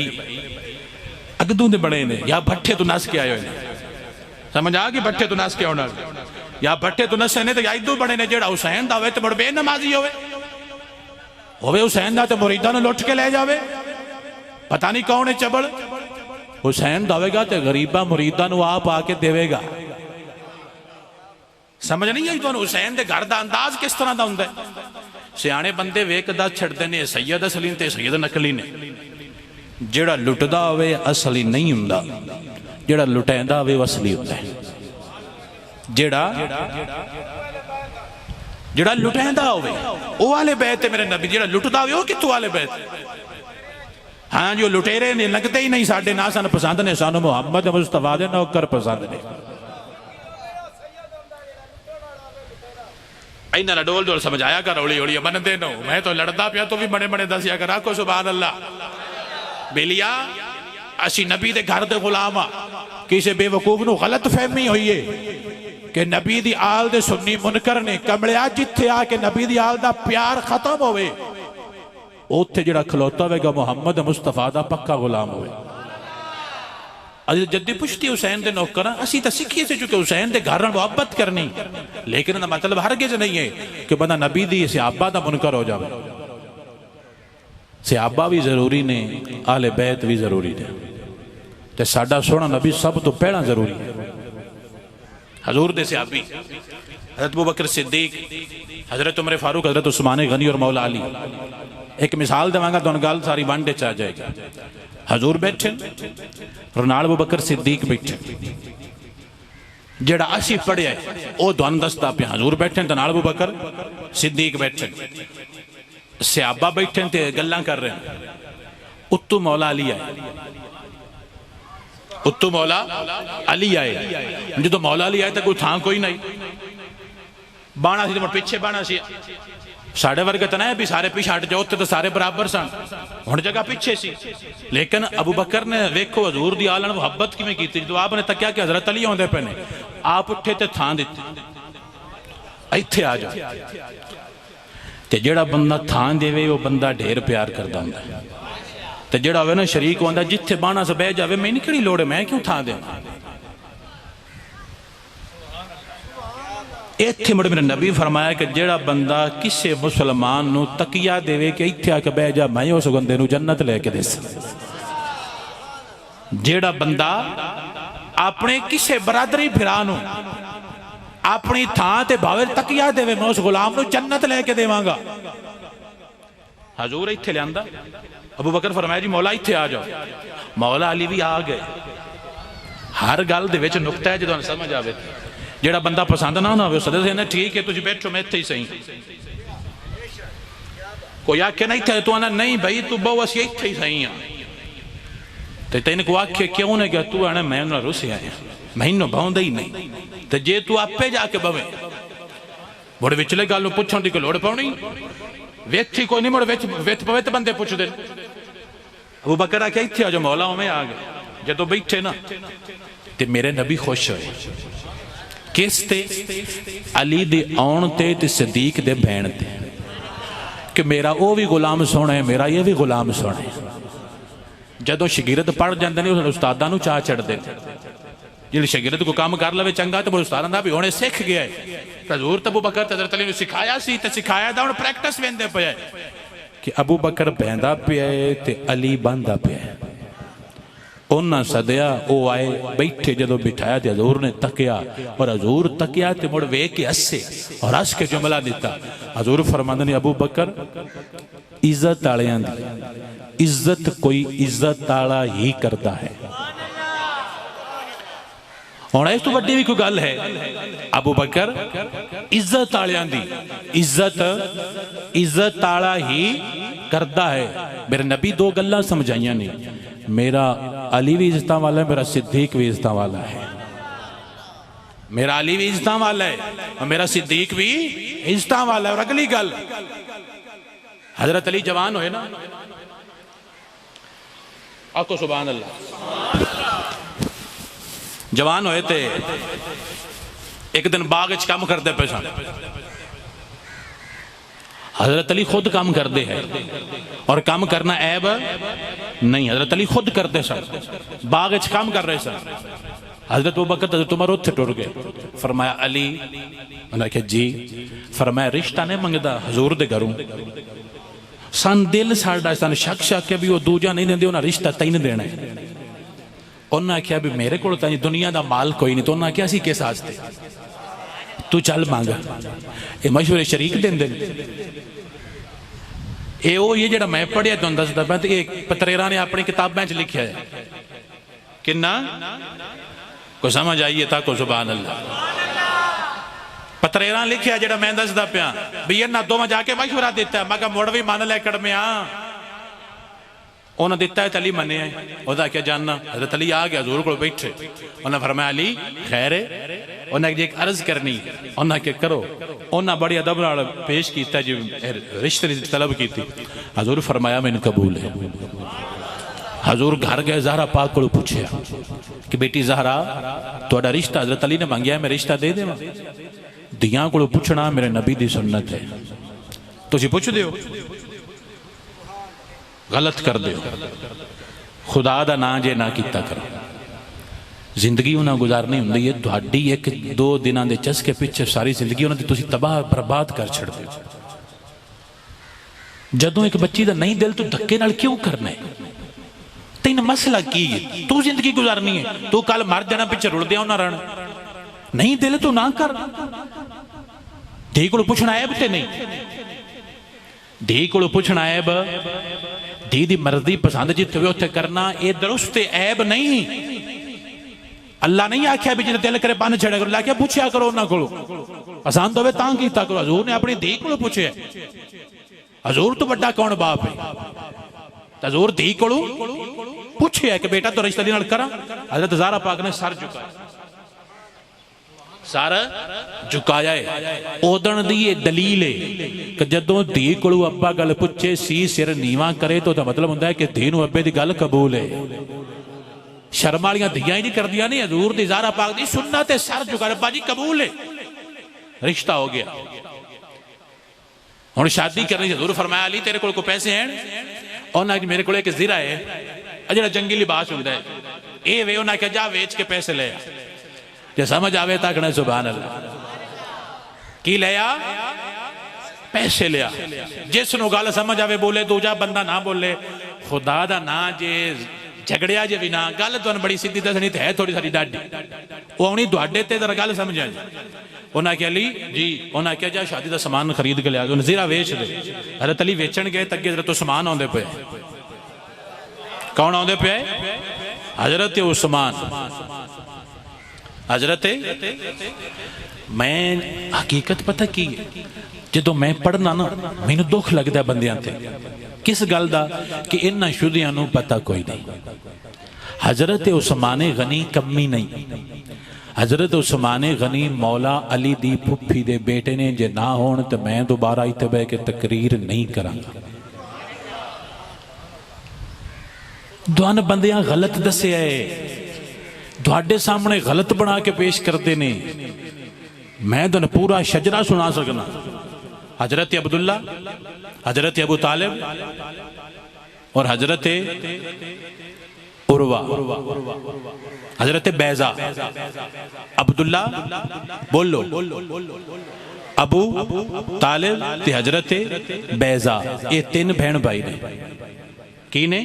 अगदों दे बड़े ने या भट्ठे तो नस के आए हुए ने, समझ आ गई, भट्ठे तो नस के आने या भट्ठे तो नसे ने, तो या इदू बड़े ने जेड़ा हुसैन दा होवे ते बड़ बेनमाजी होवे हुसैन दा ते मुरीदां नूं लुट के ले जावे, पता नहीं कौन है चबड़। हुसैन दा होवेगा ते गरीबा मुरीदां नूं आप आके देवेगा। समझ नहीं आई तुहानूं? हुसैन दे घर दा अंदाज किस तरह दा हुंदा है? सियाणे बंदे वेखदा छड्डदे ने सैयद असली ते सैयद नकली ने। जेड़ा लुटदा होवे असली नहीं हुंदा, जेड़ा लुटैंदा होवे वो असली हुंदा है। जेड़ा लुटैंदा होवे वो आले बैत है मेरे नबी, जेड़ा लुटदा होवे वो कित्थों आले बैत? हाँ जी, वो लुटेरे ने लगते ही नहीं साडे, ना सन पसंद ने, सानू मुहम्मद मुस्तफा दे नौकर पसंद ने। इन्हें डोल डोल समझाया कर, हौली हौली मनते नो, मैं तो लड़दा पिया तो भी बड़े बड़े दसिया कर, आखो सुभान अल्लाह। बेलिया असी नबी दे घर दे गुलाम आ, किसी बेवकूफ नूं गलत फहमी हुई है कि नबी दी आल दे सुन्नी मुनकर ने, कमलिया जिथे आके नबी दी आल दा प्यार खत्म होवे उत्थे जिहड़ा खलोता होवेगा मुहम्मद मुस्तफा दा पक्का गुलाम होवे। अज जद्दी पुश्ती हुसैन दे नौकर असी तो सीखी से चुके हुसैन दे घर मुहब्बत करनी, लेकिन मतलब हरगिज नहीं है कि बंदा नबी दी सहाबा दा मुनकर हो जाए। सहाबा भी जरूरी ने, आले बैत भी जरूरी ने, ते साडा सोहना नबी सब तो पहला जरूरी है। हजूर दे सहाबी हजरत अबू बकर सिद्दीक, हजरत उमर फारूक, हजरत उस्मान गनी और मौला अली। एक मिसाल देवांगा तुहानूं, गल सारी वंडे च आ जाएगी। हजूर बैठे और नाल अबू बकर सिद्दीक बैठे, जेड़ा असी पढ़िया वो तुहानूं दसदा पिया। हजूर बैठे तो नाल अबू बकर सिद्दीक बैठे, सहाबा बैठे ते गल्लां कर रहे हैं। उत्तू मौला अली आए, उत्तू मौला अली आए। जो मौला अली आए तो कोई थां कोई नहीं, बाणा सी तो पिछे बाणा सी। साढ़े वर्गे तो ना भी सारे पीछे हट जाओ, तो सारे बराबर सन, हुण जगह पिछे सी। लेकिन अबू बकर ने वेखो हजूर दी आल नाल मुहब्बत किवें कीती। जो आपने तक्या कि हजरत अली आउंदे पे ने, आप उठे ते थां दित्ती, इत्थे आ जाओ। ते जेड़ा बंदा थां देवे वो बंदा ढेर प्यार करदा हुंदा है, ते जेड़ा होवे ना शरीक होंदा, जिथे बाणा से बह जावे मैनूं किहड़ी लोड़ है, मैं क्यों थां देवां। इत्थे मुड़ मेरे नबी फरमाया कि जेड़ा बंदा किसी मुसलमान नूं तकिया देवे कि इत्थे आके बह जा, मैं उस बंदे नूं जन्नत लेके दे सकदा। जेड़ा बंदा अपने किसी बरादरी फिरा नूं अपनी थां ते भावे तकिया देवे, मैं उस गुलाम नूं जन्नत लेके देवांगा। हजूर इत्थे लियांदा, अबू बकर फरमाया जी मौला इत्थे आ जाओ। मौला अली भी आ गए। हर गल दे विच नुक्ता है, जो समझ आवे। जेड़ा बंदा पसंद ना हो सदे ने, ठीक है तुसीं बैठो, मैं इत्थे ही सही। कोई आखे ना इत्थे, तू आना नहीं भाई तू बहु असीं इत्थे ही सही हाँ, ते तेन को आखे क्यों ने क्या, तू आना मैं उन्हें रुस आया, मैनूं भाउंदा ही नहीं। ते जे तू आपे जाके बवे मुड़ विचले गल नूं पुछण दी कोई लोड़ पाउणी, वेखी कोई नहीं, मुड़ विच पवे ते बंदे पुछदे। अबू बकर आखे इत्थे आ जाओ, मौला उवें आ गए। जदों बैठे ना ते मेरे नबी खुश होए। किस ते? अली दे आउण ते सदीक दे बैण ते, कि मेरा वो भी गुलाम सोना है, मेरा ये भी गुलाम सोना है। जदों शगिरद पढ़ जाते हैं उस्तादां नूं चाह चढ़ते, जिहड़े शगिरद को काम कर लवे चंगा, तो उस्तादां दा भी हुणे सिख गया है। हजूर अबू बकर ते हज़रत अली नूं सिखाया सी, ते सिखाया दा हुण प्रैक्टिस वेंदे पिया कि अबू बकर बहंदा पिया है ते अली बंदा पिया है। उन्हें सदया, वो आए बैठे, जदों बिठाया तो हजूर ने तकिया, और हजूर तकिया तो मुड़ वेख के हसे, और हस के जुमला दिता। हजूर फरमांदे ने अबू बकर इज्जत वालियां दी इज्जत कोई इज्जत वाला ही करता है। हुण इस तो वड्डी भी कोई गल है? अबू बकर इज्जत वालियां दी इज्जत वाला ही करता है। मेरे नबी दो गल्लां समझाइयां ने, मेरा अली भी इज्जत वाला है, मेरा सिद्दीक भी इज्जत वाला है। मेरा अली भी इज्जत वाला है और मेरा सिद्दीक भी इज्जत वाला है। और अगली गल, हजरत अली जवान होए ना, आको सुभान अल्लाह, जवान होए थे, एक दिन बाग च काम करते पे सन। हजरत अली खुद काम करते हैं और काम करना ऐब नहीं। हजरत अली खुद करते सन, बाग च काम कर रहे सन। हजरत अबू बकर हजरत उमर उत्थे टुर गए। फरमाया अली, उन्हें आख्या जी। फरमाया रिश्ता नहीं मंगदा हजूर दे घरों, सन दिल साडा सन शक शक भी वो दूजा नहीं देंदे, उन्हें रिश्ता तैन देना है। उन्हें आख्या भी मेरे को दुनिया का माल कोई नहीं। तो उन्हें आख्या असीं किस वास्ते, तू चल मंग। ये मशवरे शरीक देंदे ये जो मैं पढ़िया तुम दसदा मैं, तो ये पतरेरा ने अपनी किताबों च लिखा है किन्ना को समझ आइए ताको सुभान अल्लाह। पतरेरा लिखा जो मैं दसदा पिया भी इन्होंने दोवें जाके मशवरा दिता। मैं कहा मुड़ भी मन लै कड़मिया, उन्हें दिता है अली मनिया। वह क्या जानना, हजरत अली आ गया हजूर को बैठे। उन्हें फरमाया अली खैर है, उन्हें एक अर्ज करनी। उन्हें क्या करो, उन्हें बड़ी अदब नाल पेश किया जी रिश्ते की तलब की। हजूर फरमाया मैंने कबूल है। हजूर घर गए, ज़हरा पाक को पूछया कि बेटी ज़हरा तुहाडा रिश्ता हजरत अली ने मंगया, मैं रिश्ता दे देवां? दियां को पूछना मेरे नबी की सुन्नत है। तुसीं पुछदे हो, गलत कर दो। खुदा दा ना जे ना किता करो। जिंदगी उन्हें गुजारनी होंदी है, तुहाडी एक दो दिनों के चस्के पिछे सारी जिंदगी उन्होंने तुसीं तबाह बर्बाद कर छड़दे हो। जदों एक बच्ची का नहीं दिल, तू धक्के नाल क्यों करना है? तेन मसला की है? तू जिंदगी गुजारनी है, तू कल मर जाना, पिछे रुलदिया ना रहना। नहीं दिल तू ना कर। धी को पूछना ऐब ते नहीं, धी को पूछना ऐब, धी दी मर्जी पसंद जिथे उत्थे करना ये दुरुस्त ऐब नहीं। अल्लाह नहीं आख्या भी जिन्हें दिल करे बन छड़े करो, आख्या पूछया करो उन्होंने को पसंद होवे तां कीता करो। हजूर ने अपनी धी को पूछे, हजूर तो बड़ा कौन बाप है? हजूर धी को पूछे कि बेटा तो रिश्ता दी नाल करा। हजरत ज़हरा पाक ने सर झुकाया, सर झुकाया है। ओदन दी ये दलील है कि जदों धी को अब्बा गल पूछे सी सिर नीवा करे तो मतलब होंदा है कि धी नूं अब्बे दी गल कबूल है। शर्म वालियां धियां ही नहीं करदियां नहीं। हजूर दी ज़हरा पाक दी सुन्नत है, सर झुका अब्बा जी कबूल है, रिश्ता हो गया। हुण शादी करनी, हजूर फरमाया अली तेरे कोल पैसे हैं? उन्हें मेरे को एक ज़ीरा है, जो जंगी लिबास होंदा है ये वे। उन्हें कहा जा वेच के पैसे ले, जे समझ आवे ताकना सुभान अल्लाह। की लिया? पैसे लिया। जिसनों गल समझ आवे बोले, दूजा बंदा ना बोले। खुदा दा ना जे झगड़िया जे भी ना, गल तुहानूं बड़ी सीधी दसनी तो है थोड़ी सारी डाडी, वो आनी तुहाडे ते जरा गल समझ आ जाए। उन्हें आख्या अली जी, उन्हें आख्या जा शादी का समान खरीद के लिया, उन्हें ज़ीरा वेच दे। हजरत अली वेचन गए, तगे जरा तो समान आउंदे पे। कौन आउंदे पे? हजरत उस्मान। हजरत मैं हकीकत पता की जो मैं पढ़ना ना, मैनू दुख लगता बंदियां ते। किस गल दा कि इन्हां शुद्धियां नू पता कोई नहीं। हजरत उस्मान गनी कमी नहीं। हजरत उस्मान गनी मौला अली दी फुफी दे बेटे ने। जे ना होण तो मैं दोबारा इत्थे बह के तकरीर नहीं करांगा। दुआन बंदियां गलत दस्या है, तुहाडे सामने गलत बना के पेश करते ने। मैं तुहानूं पूरा शजरा सुना सकना। हजरत अब्दुल्ला, हजरत अबू तालिब और हजरत उर्वा, हजरत बैजा। अब्दुल्ला बोलो, अबू तालिब ते हजरत बैजा, ये तीन बहन भाई ने। की ने?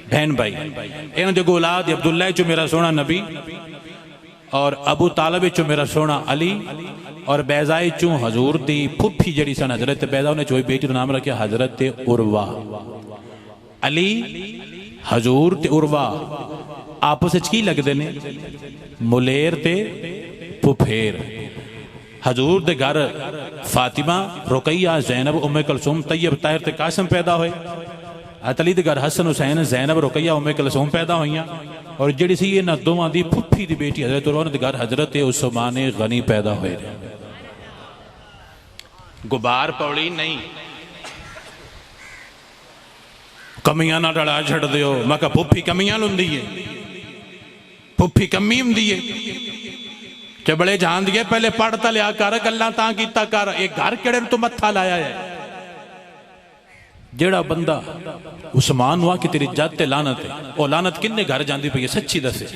बहन भाई। इन्होंने जो औलाद अब्दुल्ला चो मेरा सोना नबी, और अबू तालिब चो मेरा सोना अली, और बैजाए चो हजूर दी फुफी जड़ी सन हजरत बैजा, उन्हें चो बेटी का नाम रखा हजरत उर्वा। अली हजूर ते उर्वा आपस की लगते ने? मुलेर ते फुफेर। हजूर दे घर फातिमा, रुकैया, जैनब, उम्मे कलसूम, तैयब, ताहिर ते कासिम पैदा होए। अली दे घर हसन, हुसैन, जैनब, रुकैया, उम्मे कलसूम पैदा हुई। और जिहड़ी सी इन्हां दोवां दी फुफी दी बेटी हजरत उर्वा दे घर हजरत उस्मान गनी पैदा होए। गुबार पौड़ी नहीं, कमियां ना डड़ा छड़ दियो। मैं कहा फुफी कमियां लुंदी है, फुफी कमी हुंदी है। चबड़े जान दिए पहले पढ़ ता लिया कर, गल्लां तां कीता कर। ये घर किहड़े तू मत्था लाया है? जेड़ा बंदा उस्मान हुआ कि तेरी जद ते लानत है, वो लानत किन्ने घर जाती पई है, सच्ची दसे।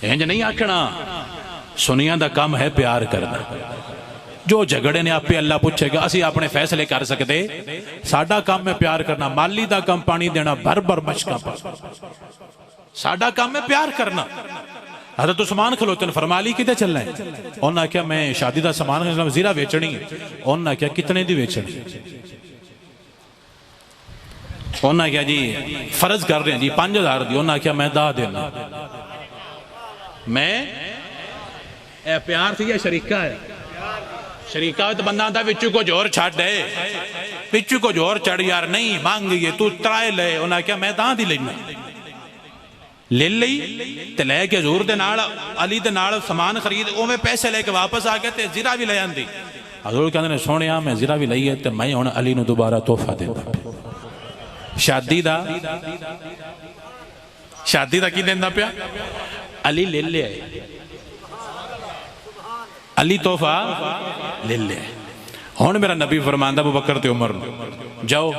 इंज नहीं आखना, सुनिया दा काम है प्यार करना। जो झगड़े ने आपे अल्लाह पूछेगा, असी अपने फैसले कर सकते, साडा काम है प्यार करना। माली दा काम पानी देना, भर भर मशका पर, साडा काम है प्यार करना। हज़रत उस्मान खलोते ने फरमा ली किते चलना है? उन्होंने आख्या मैं शादी का समान जीरा वेचनी है। उन्होंने आख्या कितने दी वेचनी? उन्होंने आख्या जी फर्ज कर रहे हैं जी 5000 दी। उन्होंने आख्या मैं 10 देना। मैं प्यार थी या शरीका है? शरीका तो बंदा आंदा विचू को जोर छड़ है, विचू को जोर चढ़ यार नहीं मांगी तू त्राए ले। उन्हें आख्या मैं 10 दी लेना। ले ली ते लैके हजूर दे नाल अली दे नाल समान खरीद उवें पैसे लेके वापस आ गए ते जीरा भी ले आंदी। हजूर कहंदे ने सोहणिया मैं जीरा भी लई है ते मैं हुण अली नूं दोबारा तोहफा देंदा। शादी दा की देंदा पिया? अली ले लिया, अली तोहफा ले लिया। हुण मेरा नबी फरमांदा अबू बकर ते उमर नूं जाओ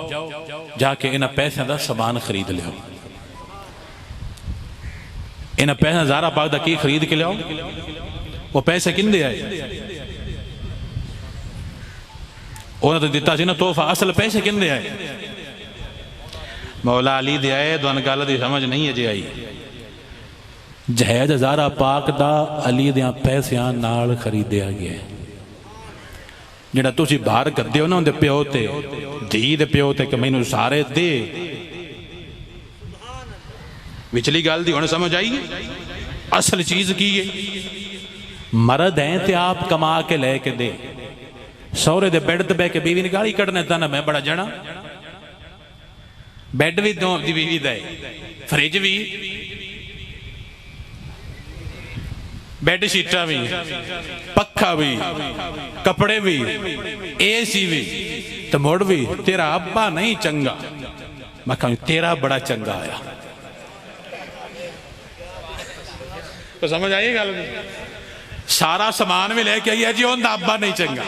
जाके इन्हां पैसों दा समान खरीद लियो। इन्हें पैसा ज़ारा पाक दा की खरीद के लियाओ। वो पैसे किंदे आए? उन्हें तो दिता सी ना तोहफा, असल पैसे किंदे आए? मौला अली दे आए। तुहानूं गल दी समझ नहीं अजे आई। जहेज ज़ारा पाक दा अली दे पैसियां नाल खरीदिया गया। जिहड़ा तुसीं बाहर करदे हो ना उहदे प्यो ते धी दे प्यो ते कि मैनूं सारे दे, विचली गल दी हुण समझ आई है? असल चीज की है? मर्द है ते आप कमा के लेके दे। सौरे दे बेड ते बह के बीवी ने गाली कढ़ने ता ना मैं बड़ा जना। बेड भी दो दी बीवी दा है, फ्रिज भी, बेड शीटा भी, पक्खा भी, कपड़े भी, एसी भी, तो मुड़ भी तेरा अब्बा नहीं चंगा। मैं कहूं तेरा बड़ा चंगा आया। तो समझ आई गल? सारा समान भी लेके आई है जी, उनका अब्बा नहीं चंगा।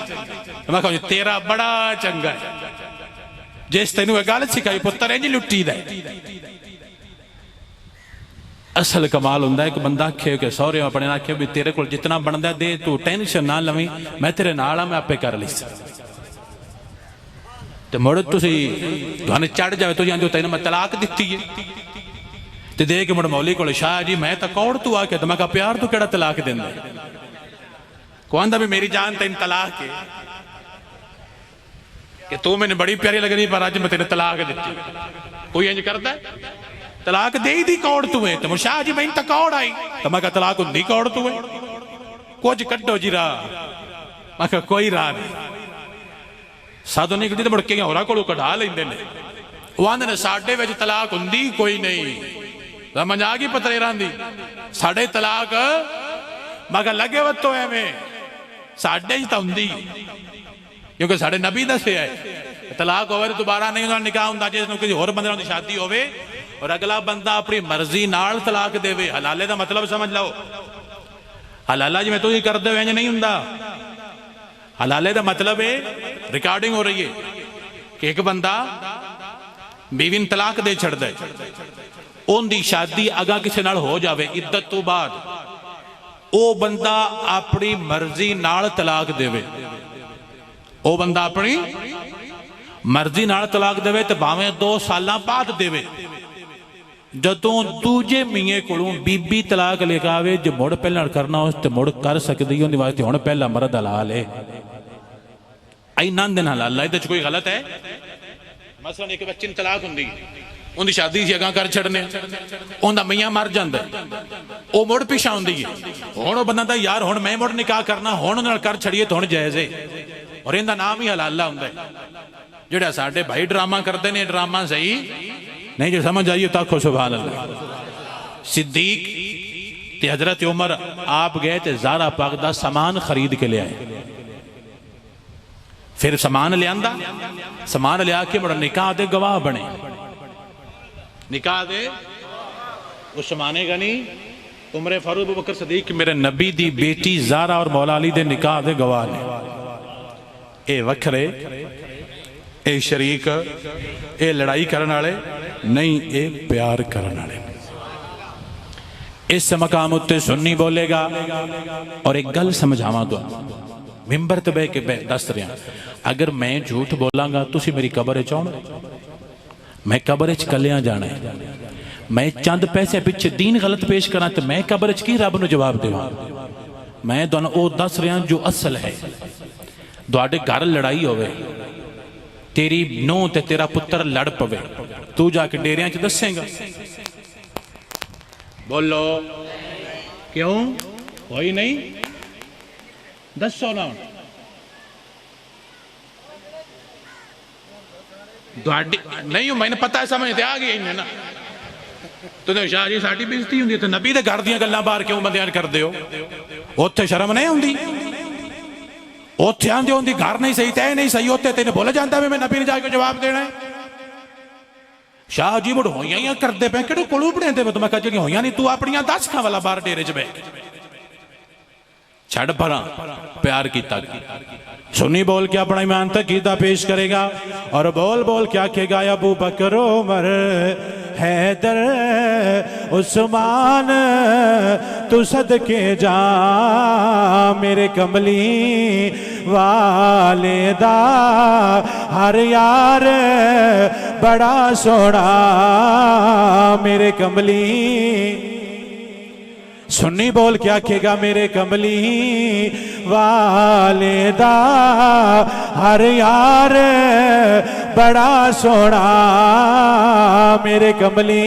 मैं कहूं तेरा बड़ा चंगा है। जिस तेन गल सिखाई पुत्र इंज लुट्टी दा। असल कमाल हुंदा है कि बंदा आखे कि सौरे अपने आखे भी तेरे को जितना बनता दे, तू टेंशन ना लवी, मैं तेरे नाल आ, मैं आपे कर ली। तो मुड़ तुसी तुहानूं चढ़ जाए तो जांदे तेन मैं तलाक दित्ती है ते दे के मुड़ मौली को शाह जी मैं तो कौड़ तू आके तो मैं कहा प्यार तू केड़ा तलाक देंदा? कहंदा भी मेरी जान तेन तलाक है कि तू मैंने बड़ी प्यारी लगनी पर अज मैं तेने तलाक दित्ती। कोई इंज करदा? तलाक दे दी कौड़ तू है? तो शाह जी मैनूं तां कौड़ आई। तो मैं कहा तलाक हुंदी कौड़ तू है? कुछ कड्डो जी राह। मैं कहा कोई राह नहीं। साधु निकलदी तो मुड़ के होरां कोलों कढा लैंदे ने। वो आंदे ने साडे विच तलाक हुंदी कोई नहीं। समझ आ गई पतरेरां दी? साडे तलाक मैं कहा लगे वत्तो एवें साडे ही तां हुंदी, क्योंकि साडे नबी दस्सिया है तलाक होवे तो दोबारा नहीं उहदा निकाह हुंदा। जिस नूं किसी होर बंदे नाल शादी होवे और अगला बंदा अपनी मर्जी नाल तलाक देवे, हलाले दा मतलब समझ लो। हलाला जिवें तुसीं करदे हो इंज नहीं हुंदा। हलाले दा मतलब है रिकॉर्डिंग हो रही है कि एक बंदा बीवी नूं तलाक दे छड़दा है, उनकी शादी अगा किसी नाल हो जावे इद्दत तो बाद, वो बंदा अपनी मर्जी नाल तलाक देवे, वो बंदा अपनी मर्जी नाल तलाक देवे तो भावें 2 साल बाद देवे। जदों दूजे मियाँ कोलों बीबी तलाक लेके आवे, जो मुड़ पहला करना उस ते मुड़ कर सकदी, उहदे वास्ते हुण पहला मर्द हलाल है। इन्हां दे नाल हलाल इहदे च कोई गलत है? मसलन एक बच्चे नूं तलाक हुंदी, उनकी शादी सी अगां कर छड़ने, उनका मियाँ मर जाता है, वो मुड़ पिछा हुंदी है। हुण वो बंदा यार हुण मैं मुड़ निकाह करना, हुण नाल कर छड़िए तो हुण जायज़ है, और इहदा नाम ही हलाला हुंदा है। जिहड़ा साडे भाई ड्रामा करते हैं, ड्रामा सही नहीं जो समझ आइए तो आखो सुभान अल्लाह। सिद्दीक ते हजरत उमर आप गए तो ज़ारा पाक दा सामान खरीद के ले आए। फिर सामान लिया, सामान लिया के बड़ा निकाह दे गवाह बने। निकाह दे उस्माने गनी, उमर फारूक, अबू बकर सिद्दीक मेरे नबी दी बेटी ज़ारा और मौला अली दे निकाह दे गवाह ने। ये वखरे, ये शरीक, ये लड़ाई करने वाले नहीं, ये प्यार करने वाले। इस मकाम उत्ते सुन्नी बोलेगा। और एक गल समझावा तो मिंबर ते बह के दस रहा, अगर मैं झूठ बोलांगा तुसी मेरी कबर च आउणा, मैं कबर च कलियां जाना है, मैं चंद पैसे पिछे दीन गलत पेश करा तो मैं कबर च की रब नूं जवाब देवां। मैं तुहानूं वो दस रहा जो असल है। तुहाडे घर लड़ाई होवे, तेरी नूंह ते तेरा पुत्र लड़ पवे, तू जाके डेरियां च दसेगा? बोलो क्यों? कोई नहीं, दसो ना। नहीं मैंने पता समझ ते आ गई ना। तो शाह जी साडी बेइज्जती हुंदी ते नबी दे घर दियां गल्लां बाहर क्यों बयान करदे हो? उत्थे शर्म नहीं आउंदी? उत्थे आंदे होंदी घर नहीं सही तै नहीं सही, उत्थे तेन भुल जांदा मैं नबी ने जाके जवाब देना है। शाह जी मुड़ होइयां करदे पे किहड़े कोलू बनांदे पे? मैं कहा जेड़ियां होइयां नहीं तू अपनियां दस खां वाला बाहर डेरे च बैठ छड़ भरा प्यार कीता। सुन्नी बोल के अपना ईमान तकीदा पेश करेगा और बोल बोल के आखेगा अबू बकर, उमर, हैदर, उस्मान, तू सदके जा मेरे कमली वाले दा, हर यार बड़ा सोना मेरे कमली। सुन्नी बोल के आखेगा मेरे कमली वाले दा, हर यार बड़ा सोना मेरे कमली।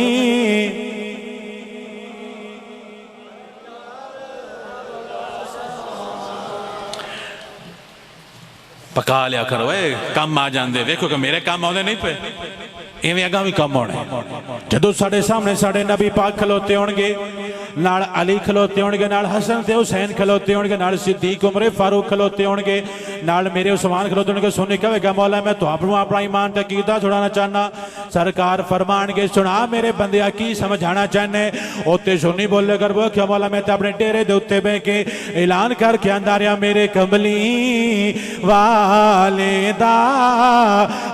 पका लिया करो, कम आ जाते, देखो कि मेरे काम आते नहीं पे, इवें अगा भी कम होने। जदों साडे सामने साडे नबी पाक खलोते होणगे, नाल अली खलोते होणगे, नाल हसन ते हुसैन खलोते होणगे, नाल सिद्दीक उमर फारूक खलोते होणगे, नाल मेरे उस्मान खलोते होणगे। सुन्नी कहेगा मौला मैं तुहानू अपना ईमान तकीदा छुड़ाना चाहना। सरकार फरमानगे सुना मेरे बंदिया की समझाना चाहने? उत्ते सुन्नी बोले कर वो क्या मौला मैं तो अपने डेरे दे उत्ते बह के ऐलान करके आंदा रहा मेरे कमली वाले दा,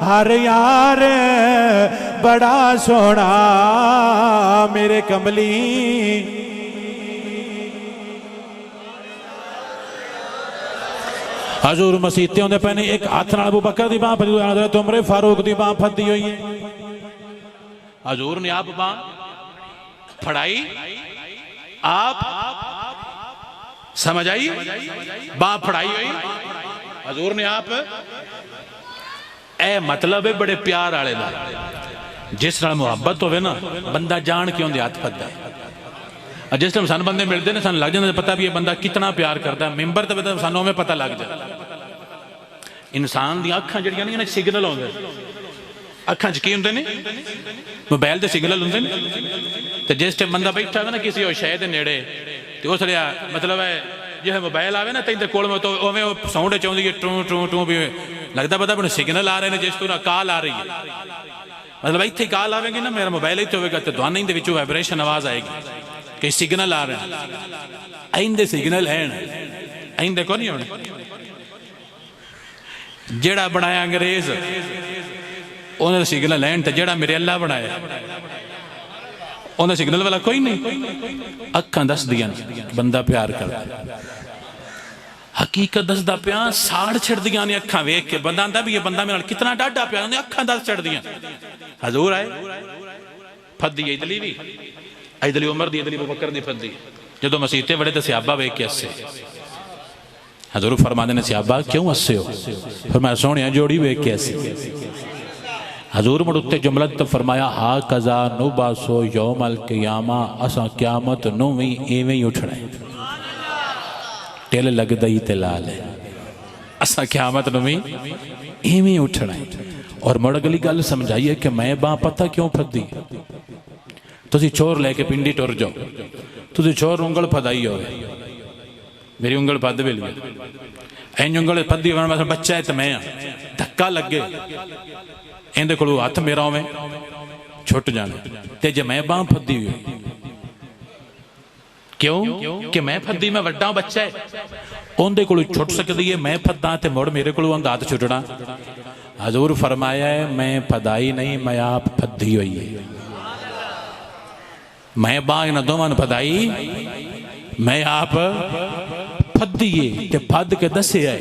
हर यार बड़ा सोना मेरे कमली। हजूर मसीते होंदे पैने, एक हाथ नाल अबू बकर दी बांह फड़ी, हज़रत उमर फारूक दी बांह फड़ी हुई है। हजूर ने आप बांह फड़ाई, आप समझ आई, बांह फड़ाई हुई हजूर ने आप। ए मतलब है बड़े प्यार वाले दा, जिस नाल मुहब्बत होवे ना बंदा जान के उहदे हाथ फड़दा है। जिस टाइम सानू बंदे मिलते हैं सानू लग जाता पता भी ये बंदा कितना प्यार करता है। मिंबर ते सानू उवें पता लग जाए। इंसान दी अखां जिहड़ियां ने सिग्नल आउंदे, अखां च की हुंदे ने? मोबाइल दे सिग्नल हुंदे ने। ते जिस टाइम बंदा बैठा होवे ना किसी और शय दे नेड़े, ते उस लिया मतलब है जो मोबाइल आवे ना तेरे कोल तो उवें साउंड चाहुंदी है, टू टू टू भी लगता पता मैनूं सिग्नल आ रहे हैं, जिस तरह कॉल आ रही है। मतलब इत्थे कॉल आवेगी ना, मेरा मोबाइल इत्थे होवेगा तो ध्वनि दे विचों वाइब्रेशन आवाज आएगी कि सिग्नल आ रहे हैं। इंदे सिग्नल हैं, इंदे को नहीं होने। जेड़ा बनाया अंग्रेज उन्हें सिग्नल हैं, तो जेड़ा मेरे अल्लाह बनाया उन्हें सिग्नल वाला कोई नहीं। अखां दस दियां बंदा प्यार करता, हकीकत दसदा पिया, साड़ छड़दियां ने अखां वेख के। बंदा आंदा भी ये बंदा मेरे नाल कितना डाढ़ा प्यार, उन्हें अखां दस छड़दियां। हजूर आए फद्दी इदली भी, इदली उमर दी, इदली अबू बकर दी फद्दी। जदों मसीते बड़े तो सियाबा वेख के हसे। हजूर फरमांदे ने सियाबा क्यों हसे हो? फरमाया सोहणिया जोड़ी वेख के हसे। हजूर मुड़ उत्ते जुमला तो फरमाया हा कज़ा नुबासो यौमल क़ियामा, असां क़यामत नूं भी इवें ही उठना है। टिल लगदा ही ते लाल है, असां क़यामत नूं भी इवें ही उठना है। और मुड़ अगली गल समझाइए कि मैं बां पता क्यों फद्दी? तुसी चोर लेके पिंडी टुर जाओ, तुसी चोर उंगल फदाई हो, मेरी उंगल फद भी इंज उंगल फद्दी बच्चा है तो मैं धक्का लगे इंदे कोलों हथ मेरा उवें छुट जाना, ते जे मैं बांह फद्दी हुई क्यों कि मैं फद्दी, मैं वड्डा बच्चा है, उनके कोलों छुट सकती है, मैं फद्दा तो मुड़ मेरे कोलों उनका हाथ छुटना। हजूर फरमाया है मैं फदाई नहीं, मैं आप फद्दी हुई है, मैं बाग न दोवन फदाई, मैं आप फद्दीए ते फद के दसे है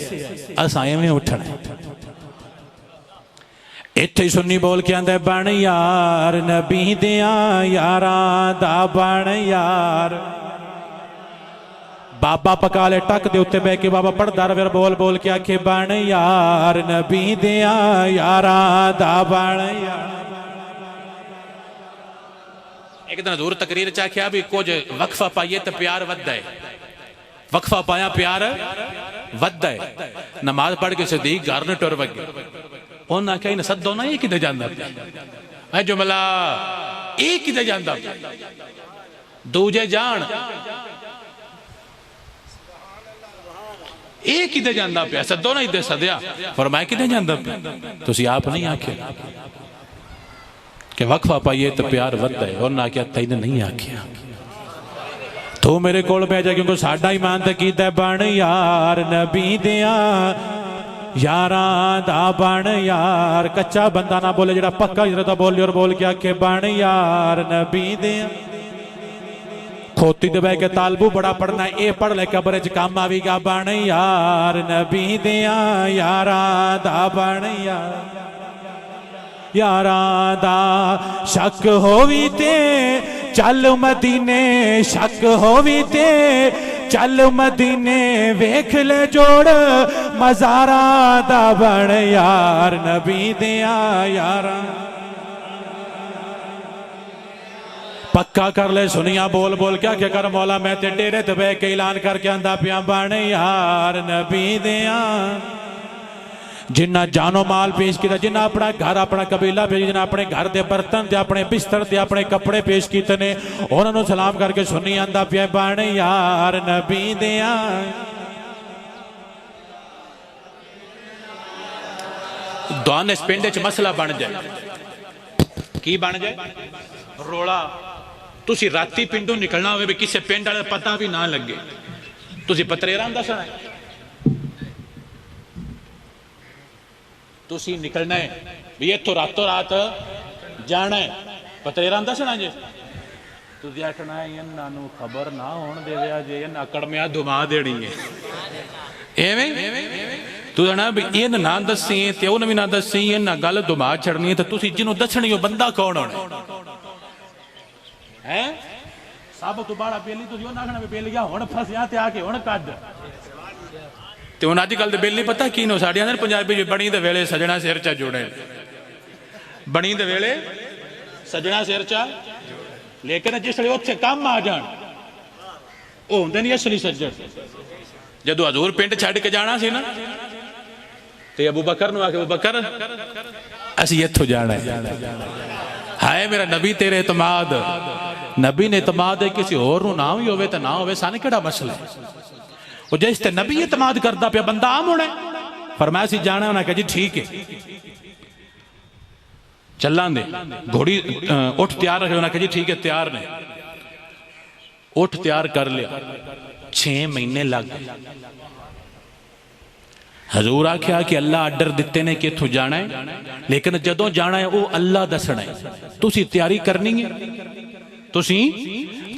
असा एवें उठना है। इत्थे सुन्नी बोल के आंदा बन यार नबी दिया यारां दा बन यार। बाबा पकाले टक दे उत्ते बह के बाबा पढ़दा रहे, बोल बोल के आखे बन यार नबी दिया यारां दा बन यार। एक दिन हजूर तकरीर च आख्या भी कुछ वक्फा पाइए तो प्यार वधदा है, वक्फा पाया प्यार वधदा है। नमाज पढ़ के सदीक घर न टुर वगे, उन्हें आख्या इन सदो ना, ये किते जांदा पिया जुमला, ये किते जांदा पिया, दूजे जान ये किते जांदा पिया, सदो ना इधर सदया, फरमाया किते जांदा पिया, तुसी आप नहीं आख्या कि वक्फा पाइए तो प्यार वधदा है। उन्हें आख्या तैने नहीं आख्या, तू मेरे कोल पै जा, क्योंकि साडा ईमान ते कीता बन यार नबी दिया यारां दा बन यार। कच्चा बंदा ना बोले, जेड़ा पक्का हिजरत बोले और बोल के आखे बन यार नबी दिया। खोती ते बह के तालबू बड़ा पढ़ना, ये पढ़ ले कब्र च काम आवेगा, बन यार नबी दिया यारां दा बन यार। यारां दा शक होवी ते चल मदीने, शक होवी ते चल मदीने, वेख ले जोड़ मज़ारा दा बन यार नबी दिया यारां। पक्का कर ले सुनिया बोल बोल क्या क्या कर मौला, मैं ते डेरे ते बह के ऐलान करके आंदा पिया बन यार नबी दिया। जिन्ना जानो माल पेश किया, जिन्ना अपना घर अपना कबीला पेश, जिन्ना अपने घर के बर्तन ते अपने बिस्तर ते अपने कपड़े पेश किए ने, उन्होंने सलाम करके सुनी आंदा पिया बन यार नबी दिया। दोने पिंड च मसला बन जाए, की बन जाए रोला, तुसी राती पिंडों निकलना हो, किसी पिंड वाले पता भी ना लगे, तुसी पतरेरा दसना है, तुसी निकलना है भी इत्थों रातों रात जाना है, पतरेरा दसना जे, तुझे आखना है इन्हों खबर ना होने देवे जे, इन्हें कड़मिया दुमा देनी है, एवें तू ना भी इन ना दसी ते उन्हें भी ना दसी, इन्हें गल दुमा छड़नी है, तो तुसी जिन्हों दसनी हो बंदा कौन होना है? सब तो बड़ा बेली, तुझे आखना भी बेली गया हुण फसिया ते आके हुण कद ते हुण अजकल दे बेली पता की नो साड़ियां ने पंजाबी च बणी दे वेले सजना सिर चा जुड़े, बणी दे वेले सजना सिर चा, लेकिन जिसले उत्थे काम आ जान वो हुंदे नहीं असली सज्जन। जदों हजूर पिंड छड्ड के जाना सी ना, ते अबू बकर नूं आखे अबू बकर असीं इत्थों जाना है मेरा नबी तेरे इतमाद, नबी ने इतमाद है, किसी होर नूं ना भी होवे ते ना होवे, सानूं किहड़ा मसला है? वो जिस ते नबी इतमाद करता पिया बंदा आम होना है। फरमाया सी जाना, उन्हें कहा जी ठीक है चलां दे, घोड़ी उठ तैयार रखे, उन्हें कहा जी ठीक है तैयार ने, उठ तैयार कर लिया, 6 महीने लग गए। हजूर आख्या कि अल्लाह आर्डर दिते ने कि इत्थों जाना है, लेकिन जदों जाना है वो अल्लाह दसना है, तुसी तैयारी करनी है, तुसी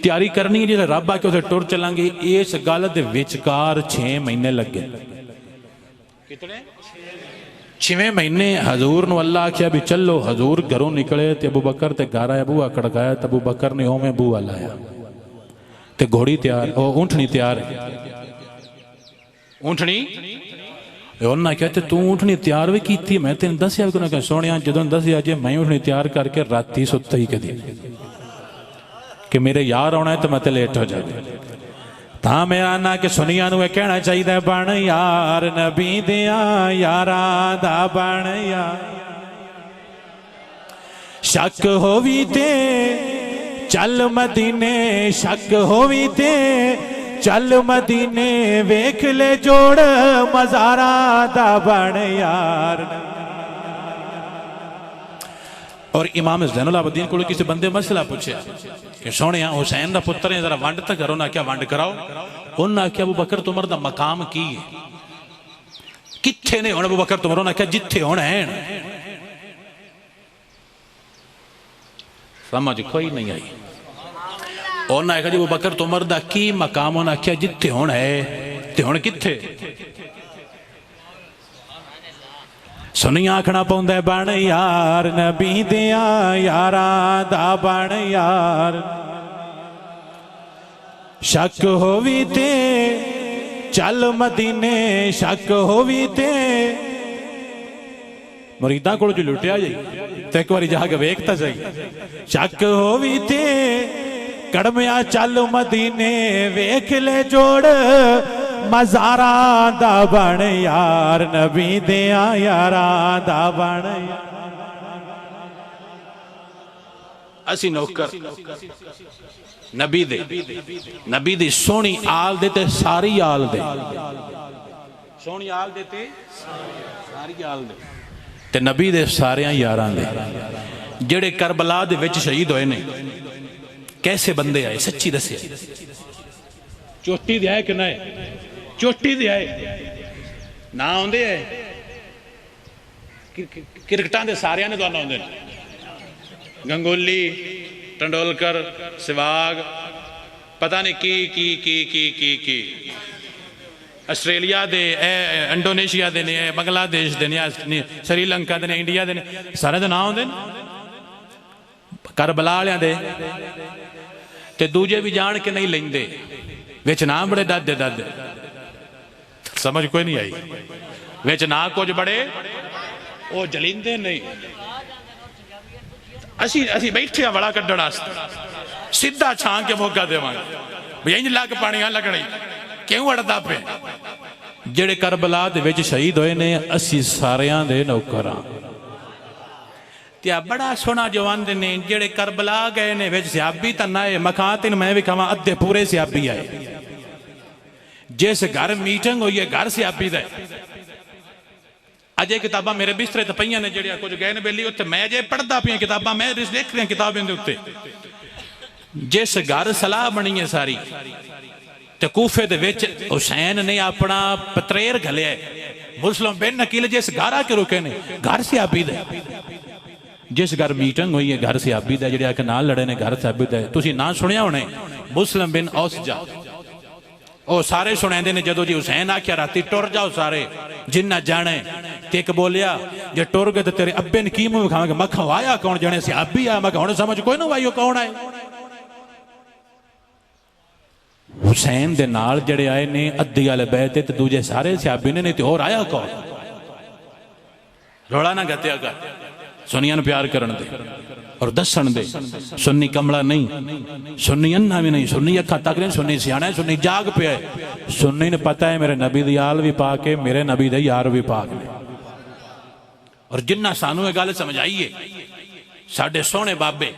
तैयारी करनी है, जिसे रब आके उसे टुर चलांगे। इस गल दे विचकार 6 महीने लगे, कितने 6वें महीने हजूर नूं अल्लाह आख्या भी चलो, हजूर घरों निकले ते अबू बकर ते घर आया, बूआ खड़काया तो अबू बकर ने ओवें बूआ लाया ते घोड़ी तैयार, ऊंठनी तैयार है, ऊंठनी उन्हें आख्या तू ऊँटनी तैयार भी की, मैं तेन दसिया भी कोई सुनिया, जो दसिया जे मैं ऊँटनी तैयार करके राती सुता ही कदी कि मेरे यार आना है तो मैं लेट हो जाए, ता मेरा ना कि सुनिया नूं कहना चाहिए बन यार नबी दिया यारां दा बन यार। शक होवी ते चल मदीने, शक होवी ते चल मदीने, वेख ले जोड़ मज़ारा दा बन यार। और इमाम ज़ैनुल आबिदीन को किसी बंदे मसला पूछा कि सोने हुसैन का पुत्र है, जरा वंड तो करो। ना क्या वंड कराओ। उन्हें आख्या अबू बकर तुमर का मकाम की है, किथे ने हुण अबू बकर तुमर। उन्हें आख्या जिथे हुण है। समझ कोई नहीं आई। उन्हें आख्या जी अबू बकर तुमर का की मकाम। उन्हें आख्या जिथे हुण है ते हुण किथे। सुनी आखना पौंदा बन यार नबी दिया यारा दा बन यार। शक होवी ते चल मदीने, शक होवी ते मुरीदा को जो लुटिया जाई तो एक बार जाके वेखता सही। शक होवी ते कड़मिया चल मदीने, वेख ले जोड़ मज़ारा दा बन यार नबी दिया यारा दा बन। असी नौकर नबी दे, नबी दी सोहनी आल दे ते सारी आल दे, सोहनी आल दे ते सारी आल दे ते नबी दे सारे यारां दे जेड़े करबला दे विच शहीद होए ने। कैसे बंदे आए सच्ची दस्सिया। चोटी दे आए कि ना चोटी दे आए ना आउंदे है। क्रिकेटां दे सारियां ने तुहानूं आउंदे ने। गंगोली, टंडोलकर, सहवाग, पता नहीं की आस्ट्रेलिया दे, इंडोनेशिया दे ने, बांग्लादेश दे ने, श्रीलंका दे ने, इंडिया दे ने, सारे दे नाम आउंदे ने। करबला वालियां दे ते दूजे भी जान के नहीं लेंदे, विच नाम बड़े दादे दादे। समझ कोई नहीं आई। विच ना कुछ बड़े वो जलिंदे नहीं। असी असी बैठे वड़ा कड्ढण वास्ते, सीधा छां के मौका देवांगे भी इंज लग पानी लगनी क्यों अड़दा पे। जेड़े करबला दे विच शहीद होए ने असी सारियां दे नौकर हां। ते बड़ा सोहना जवान ने जेड़े करबला गए ने विच सियाबी तां ना है। मखां तेन मैं भी कहां अद्धे पूरे सियाबी आए। जिस घर मीटिंग हुई है घर सियाबी दा। अजे किताबां मेरे बिस्तरे ते पईयां ने जेड़ियां कुछ गए ने बेली उत्थे मैं अजे पढ़दा पिया किताबां, मैं लिख रहा किताबें दे उत्ते। जिस घर सलाह बनी है सारी ते कूफे दे विच हुसैन ने अपना पत्रेर घलिया मुस्लिम बिन नकील जिस घर आके रुके ने घर सियाबी दा। जिस घर मीटिंग हुई है घर सियाबी दा, जेड़े आके नाल लड़े ने घर सियाबी दा। तुसीं ना सुनिया होने मुस्लिम बिन औसजा, ओ सारे सुनाते ने जदों जी हुसैन आख्या राती टुर जाओ सारे जिन्ना जाने। ते एक बोलिया जे टुर गए तो तेरे अब्बे ने की मुंह खावे। मैं खवाया कौन जाने सियाबी आ। मैं हुण समझ कोई ना भाई कौन आए। हुसैन दे नाल जड़े आए ने अद्धी वाले बैठे ते दूजे सारे सियाबी ने, नहीं तो होर आया कौन। रोला ना गत्या कर, सुनिया नूं प्यार करन दे और दसन दे। सुन्नी कमला नहीं, सुन्नी अन्ना भी नहीं, सुन्नी अखा तक नहीं, सुन्नी सियाना है, सुन्नी जाग पे है। सुन्नी ने पता है मेरे नबी दी आल भी पाक है, मेरे नबी दे यार भी पाक ने। और जिन्ना सानू ये गल समझाइए साडे सोहने बाबे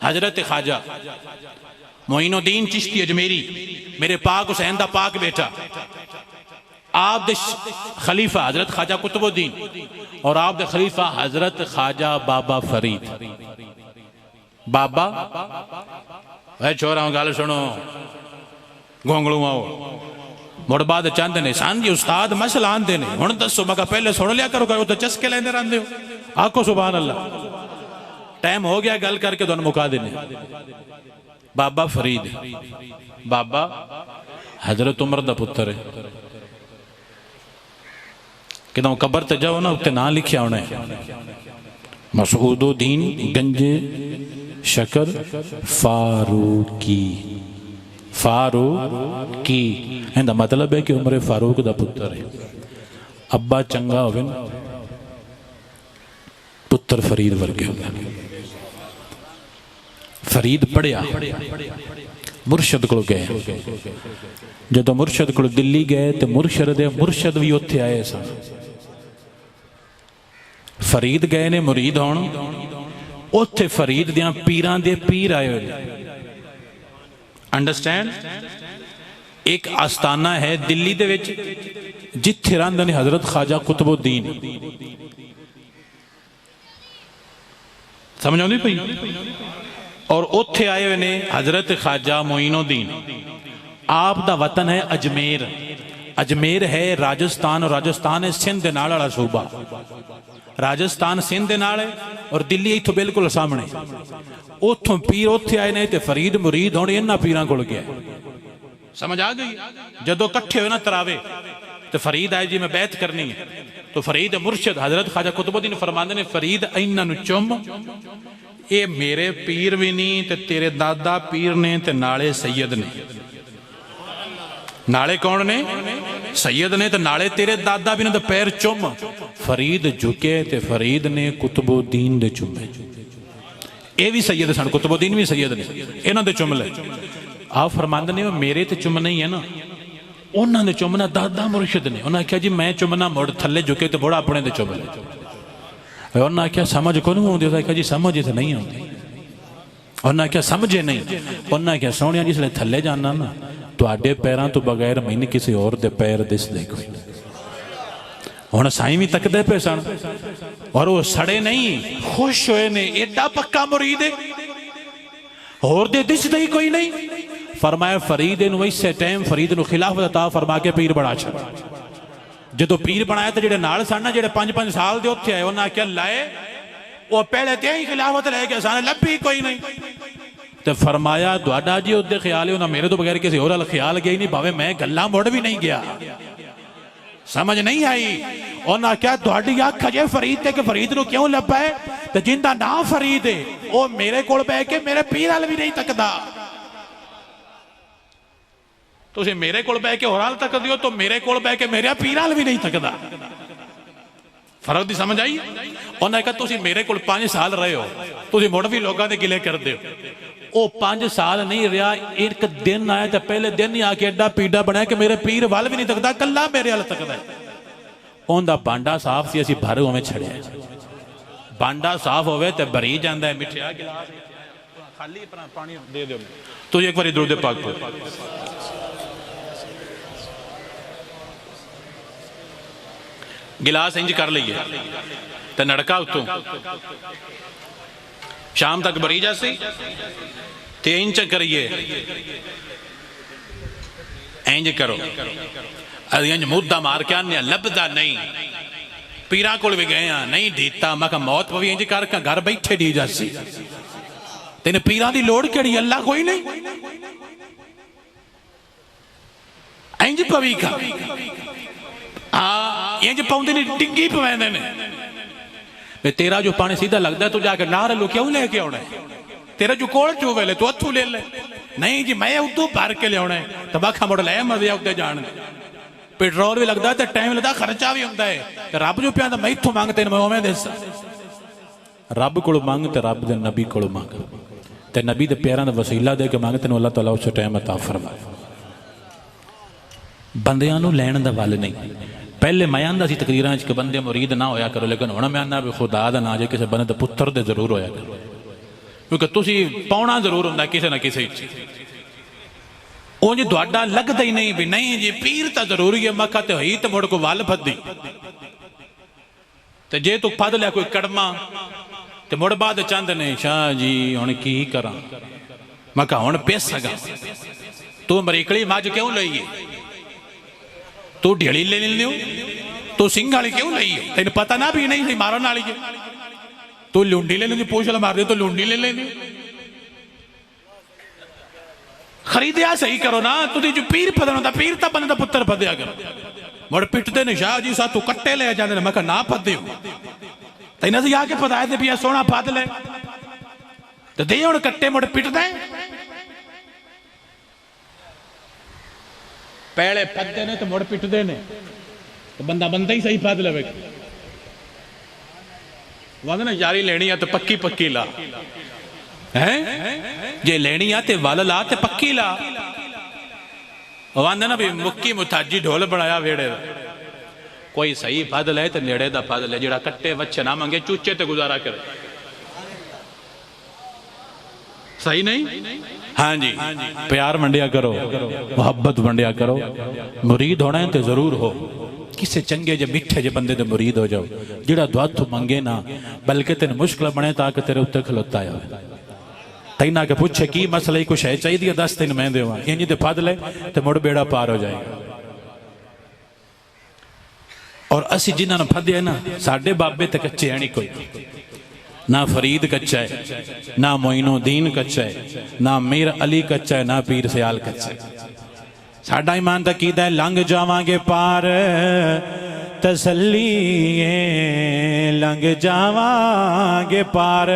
हजरत ख्वाजा मोइनुद्दीन चिश्ती अजमेरी, मेरे पाक हुसैन दा पाक बेटा, आप दे खलीफा हजरत ख्वाजा कुतुबुद्दीन और आप दे खलीफा हजरत ख्वाजा बाबा फरीद। बाबा वह छोरा गल सुनो, गोंगलू आओ मुड़ बाद चंद ने सान जी उस्ताद मसला आंदे ने। हुण दसो मैं पहले सुन लिया करो, तो चस्के लेंदे रहंदे हो। आखो सुभान अल्लाह। टाइम हो गया गल करके तुहानू मुका देने। बाबा फरीद बाबा हजरत उमर दा पुत्र है। कितों कबर ते जाओ ना उत्ते ना लिखिया होना मसूदुद्दीन गंजे शकर फारूकी। फारूकी इहदा मतलब है कि उमर फारूक दा पुत्र है। अब्बा चंगा होवे पुत्र फरीद वर्गे होवे। फरीद पढ़िया मुरशद को गए। जो मुरशद को दिल्ली गए तो मुरशद भी उत्थे आए सन। फरीद गए ने मुरीद होण, उत्थे फरीद दियां पीरां दे पीर आए हुए। अंडरस्टैंड। एक आस्थाना है दिल्ली दे विच जिथे रहिंदे ने हजरत ख्वाजा कुतुबुद्दीन। समझ आती पई। और उत्थे आए हुए ने हजरत ख्वाजा मोइनुद्दीन, आप दा वतन है अजमेर। अजमेर है राजस्थान, और राजस्थान है सिंध दे नाल वाला सूबा। राजस्थान सिंध दे नाल है और दिल्ली इत्थों बिल्कुल सामने। उथों पीर उत्थे आए ने ते फरीद मुरीद हुण इन्हां पीरां कोल गया। समझ आ गई? जदों इकट्ठे होए ना तरावे तो फरीद आए जी मैं बैत करनी है, तो फरीद मुर्शिद हजरत ख्वाजा कुतुबुद्दीन फरमांदे ने फरीद इन्हां नूं चुम, ये मेरे पीर भी नहीं ते तेरे दादा पीर ने ते नाले सैयद ने। नाले कौन ने? सैयद ने। ते नाले तेरे दादा भी ने ते पैर चुम। फरीद झुके ते फरीद ने कुतुबुद्दीन दे चुमे। ये भी सैयद सन, कुतुबुद्दीन भी सैयद ने, इन्हां दे चुम ले। आप फरमांदे ने मेरे ते चुमना ही है ना, उन्होंने चुमना दादा मुर्शिद ने। उन्हें आख्या जी मैं चुमना, मुड़ थले झुके तो बुढ़ा अपने दे चुम ले। उन्हें आख्या समझ को नहीं आती? आख्या जी समझ तो नहीं आती। उन्हें आख्या समझे नहीं? उन्हें आख्या सोनिया जिसले थले जाना ना, तुहाडे पैरों तो बगैर मैंने किसी और दे पैर दिसदे कोई नहीं। हुण साईं भी तकदे पे सन और वो सड़े नहीं, खुश होए ने, एडा पक्का मुरीद है, होर दे दिसदे ही कोई नहीं। फरमाया फरीद नूं इसे टाइम फरीद नूं खिलाफत अता फरमा के पीर बना छड़। जदों पीर बनाया तो जेडे नाल सन ना, जेडे 5-5 साल दे उत्थे आए, उन्हें आख्या लाए वो पहले ते ही खिलाफत लै गए सन, लभी कोई नहीं। तो फरमाया तुहाडा जी उहदे ख्याल है, उन्हें मेरे तो बगैर किसी होर अल ख्याल गया ही नहीं, भावे मैं गल्लां मुड़ भी नहीं गया। समझ नहीं आई? उन्हें आख्या तुहाडी अख अजे फरीद ते कि फरीद नूं क्यों लभा है? ते जिंदा नाम फरीद है वो मेरे कोल बैठ के मेरे पीर अल भी नहीं तकदा। तुसीं मेरे कोल बह के होर हाल तकदे हो, तो मेरे कोल बह के मेरे पीर हाल भी नहीं तकदा। फर्क दी समझ आई? उन्हें कहा तुसीं मेरे कोल 5 साल रहे हो, तुसीं मुड़ भी लोगों के गिले करदे हो। वो 5 साल नहीं रहा, एक दिन आया तो पहले दिन ही आके एडा पीड़ा बनाया कि मेरे पीर वाल भी नहीं तकदा, कल्ला मेरे हाल तकदा है। उनका भांडा साफ सी, असीं भर उवें छड़िया। भांडा साफ होवे ते भरी जांदा है, मिठिया गिलास खाली पानी दे दो। तुसीं एक बार दुरूद पाक पढ़ो। गिलास इंज कर लीए तो नड़का उत्तों शाम तक भरी जासी ते इंज करिए, इंज करो। इंज मुद्दा मार के आने लभदा नहीं, पीरा कोल भी गए हैं नहीं दीता। मैं कहा मौत पवी इंज कर घर बैठे दी जासी, तेन पीरा की लोड़ केड़ी? अल्लाह कोई नहीं। इंज पवी का इंज पाउंदे ने, डिंगी पवैंदे ने। तेरा जो पानी सीधा लगता है, तू जाके नार लो क्यों लेके आना है? तेरा जो कोल चो वेले तू हथू ले ले। नहीं जी मैं उदू भर के लिया है, तो बखा मुड़ लै मजे उदे जान। पेट्रोल भी लगता है, टाइम लगता, खर्चा भी होता है। रब जो पिया मैं इथों मंग, तेन मैं उवें दसा। रब को मंग ते रब दे नबी को मंग, ते नबी दे प्यारां दा वसीला दे के मंग, तेन अल्लाह तआला उस टाइम अता फरमाए। बंदियां नूं लैण दा वल नहीं। पहले मैं आंदा सी तकरीरां च कि बंदे मुरीद ना होया करो, लेकिन हुण मैं आंदा भी खुदा दा ना जे किसी बंदे दे पुत्तर दे जरूर होया करो, क्योंकि तुसीं पाउणा जरूर हुंदा किसी ना किसी च। उंज तुहाडा लगदा ही नहीं भी नहीं जी पीर तो जरूरी है। मक्का ते होई तो मुड़ को वल फद्दी, ते जे तू फद लिया कोई कड़मा ते मुड़ बाद चंद ने शाह जी हुण की करां। मैं कहा हुण पिस सगा, तू मरीकड़ी मझ क्यों लई है? तू ढेली ले लियो, तू सिंह वाली क्यों लई है? तेन पता ना भी नहीं मारन वाली है। तू लुंडी ले लेनी, पूछ मार दे तो लुंडी ले लेनी। खरीदया सही करो ना, तुझे जो पीर फदन होता, पीर तो बंदे दा पुत्तर फदया करो। मुड़ पिटते ने शाह जी साथ तू कट्टे ले जाते ने। मैं कहा ना फदे हो, तेन असीं आके फदाए दे भी सोहना फद ले तो दे हुण कट्टे। मुड़ पिटदा पहले फदे ने तो मुड़ पिटदे ने, तो बंदा बंदा ही सही फद लवे। वह ना यारी लेनी है तो पक्की पक्की ला है, जे लेनी है तो वल ला ते पक्की ला। वह ना भी मुक्की मुताजी ढोल बनाया वेड़े दा। कोई सही फद ले तो नेड़े दा फद ले, जेड़ा कट्टे वच्छे ना मंगे चूचे ते गुजारा करे। सही नहीं? हाँ जी, प्यार वंडिया करो, मोहब्बत वंडिया करो। मुरीद होना है तो जरूर हो, किसी चंगे जे मिठे जे बंदे दे मुरीद हो जाओ, जिहड़ा दुआ तू मंगे ना बल्कि तेन मुश्किल बने ताकि तेरे उत्ते खलोता हो। तैना के पूछे की मसला, कुछ है चाहिए दस दिन मैं देवा, इंज ते फद ले तो मुड़ बेड़ा पार हो जाएगा। और असी जिन्होंने फदे ना, साडे बाबे तो कच्चे है नहीं कोई, ना फरीद कच्चा है, ना मोइनुद्दीन कच्चा है, ना मीर अली कच्चा है, ना पीर सियाल कच्चा है। साडा ईमान तो कीदा है लंघ जावांगे पार तसल्ली लंघ जावांगे पार।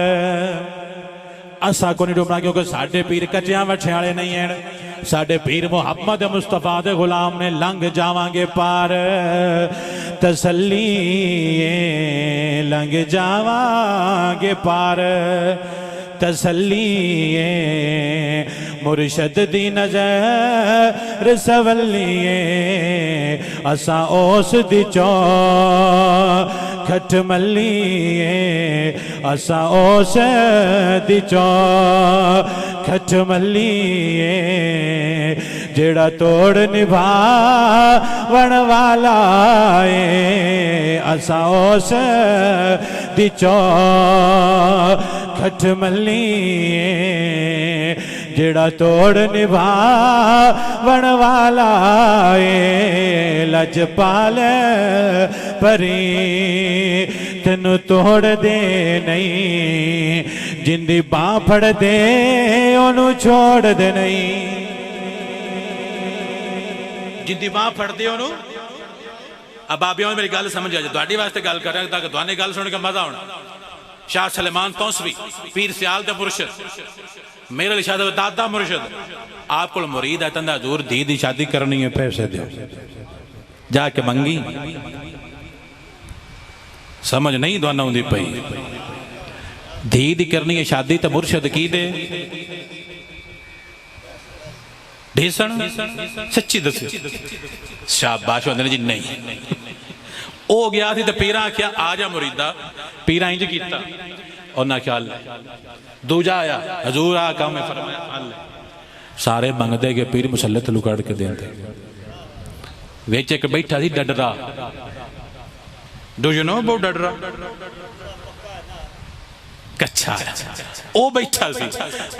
असा को नहीं डुबना क्योंकि साडे पीर कच्चियां वठियां वाले नहीं हैं। साडे पीर मुहम्मद मुस्तफा दे गुलाम ने लंघ जावांगे पार तसल्ली लंघ जावांगे पार तसल्ली मुर्शद दी नजर सवल्लिए असा ओस दी चौ खट मल्लिए असा ओस दी चौ खट मल्लिए जेड़ा तोड़ निभावण वाला है असा ओस दी चौ खट मल्लिए जेड़ा तोड़ निभावण वाला है लजपाल परी तेनू तोड़ दे नहीं जिंदी बां फड़ दे ओनू छोड़ दे नहीं जिंदी बां फड़ दे ओनू। अब बाबियों मेरी गल समझ आ जाए, तुहाडी वास्ते गल कर रहा ताकि तुहाने गल सुन के मजा आना। शाह सलेमान तौसवी पीर सियाल दे मुर्शद मेरे लिए शादी दादा मुर्शद आप को मुरीद है तंदा हजूर धी दी शादी करनी है पैसे दो जाके मंगी समझ नहीं दोनों दी पई धी दी करनी है शादी तो मुर्शद की दे ढीसन सच्ची दस शाबाश होंदे ने जी नहीं ओ गया थी तो पीरा आख्या आ जा मुरीदा पीरा इंज कीता उन्हें ख्याल दूजा आया हजूर आ काम है फरमाया हल सारे मंगते गए पीर मुसल्ले तलू कड़ के देंदे विच एक बैठा सी डडरा डू यू नो अबाउट डडरा कच्चा ओ बैठा सी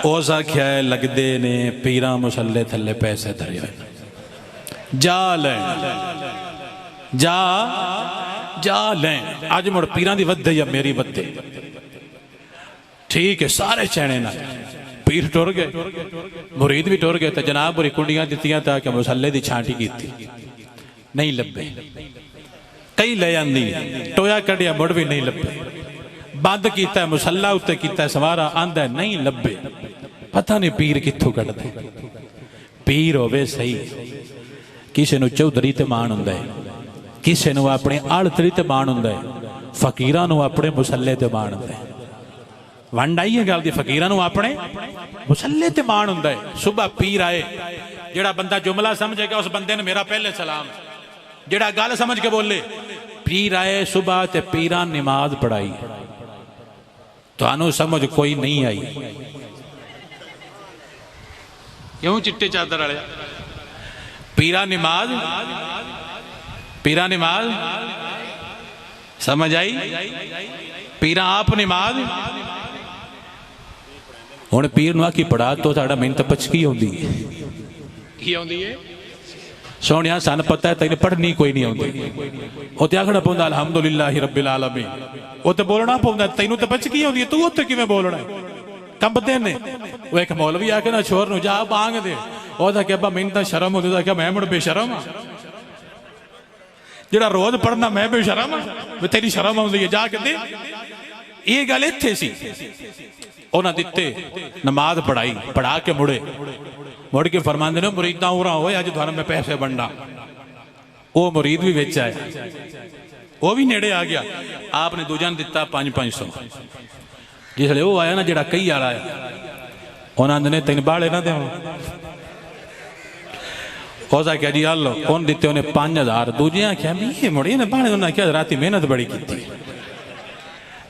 उस आख्या लगदे ने पीरा मुसल्ले थले पैसे धरे हुए जा ले जा जा ले अज मुड़ पीरां दी वधे या मेरी वधे ठीक है सारे चैने ना पीर टुर गए मुरीद भी टुर गए तो जनाब बुरी कुंडियां दित्तियां ताकि मुसल्ले दी छांटी की नहीं लभे कई ले आंदी टोया कढ़िया मुड़ भी नहीं लभे बंद किया मुसल्ला उत्ते किया सवारा आंदा नहीं लभे पता नहीं पीर कित्थों कढ़दे पीर होवे सही किसी नूं चौधरी ते मान हुंदा है किसी नूं अपने आड़तरी ते मान हुंदा है फकीरां नूं अपने मुसल्ले ते मान हुंदा है वंड आई है गल दी फकीरां नूं अपने मुसल्ले ते मान हुंदा है। सुबह पीर आए जेड़ा बंदा जुमला समझेगा उस बंदे ने मेरा पहले सलाम जेड़ा गल समझ के बोले पीर आए सुबह ते पीरां नमाज पढ़ाई तुहानू समझ कोई नहीं आई क्यों चिट्टे चादर वाले पीरा नमाज समझ आई पीरा आप नमाज हुण पीर नूं आखी पढ़ा तो साडा मिन्नत पचकी आउंदी है सोनिया सन पता है तेन पढ़नी कोई नहीं आती उत्ते आखना पौंदा अलहमदुलिल्लाहि रब्बिल आलमीन उत्ते बोलना पौंदा तेनू तो पचकी आउंदी है तू उत्ते किवें बोलना कंबदे ने वो एक मौलवी आके ना छोर नूं जा बांग दे ओदा कि अब्बा मैनूं तां शर्म आउंदी कि मैं मुड़ बेशरम हां जेड़ा रोज पढ़ना मैं बेशरम हां तेरी शर्म आउंदी है जा के दे ये गल इत्थे सी उन्हां दित्ते नमाज पढ़ाई पढ़ा के मुड़े मुड़ के फरमांदे ने मुरीदा उरा होए अज तुहानू मैं पैसे वंडा वो मुरीद भी विच आया वो भी नेड़े आ गया आपने दूजा ने दिता 500 जिसले वो आया ना जेड़ा कई वाला है उन्होंने ने तीन बाले ना दे उसका क्या जी हल उन्हें दिते उन्हें 5000 दूजे आख्या ये मुड़े ने बाले उन्हें आख्या राती मेहनत बड़ी की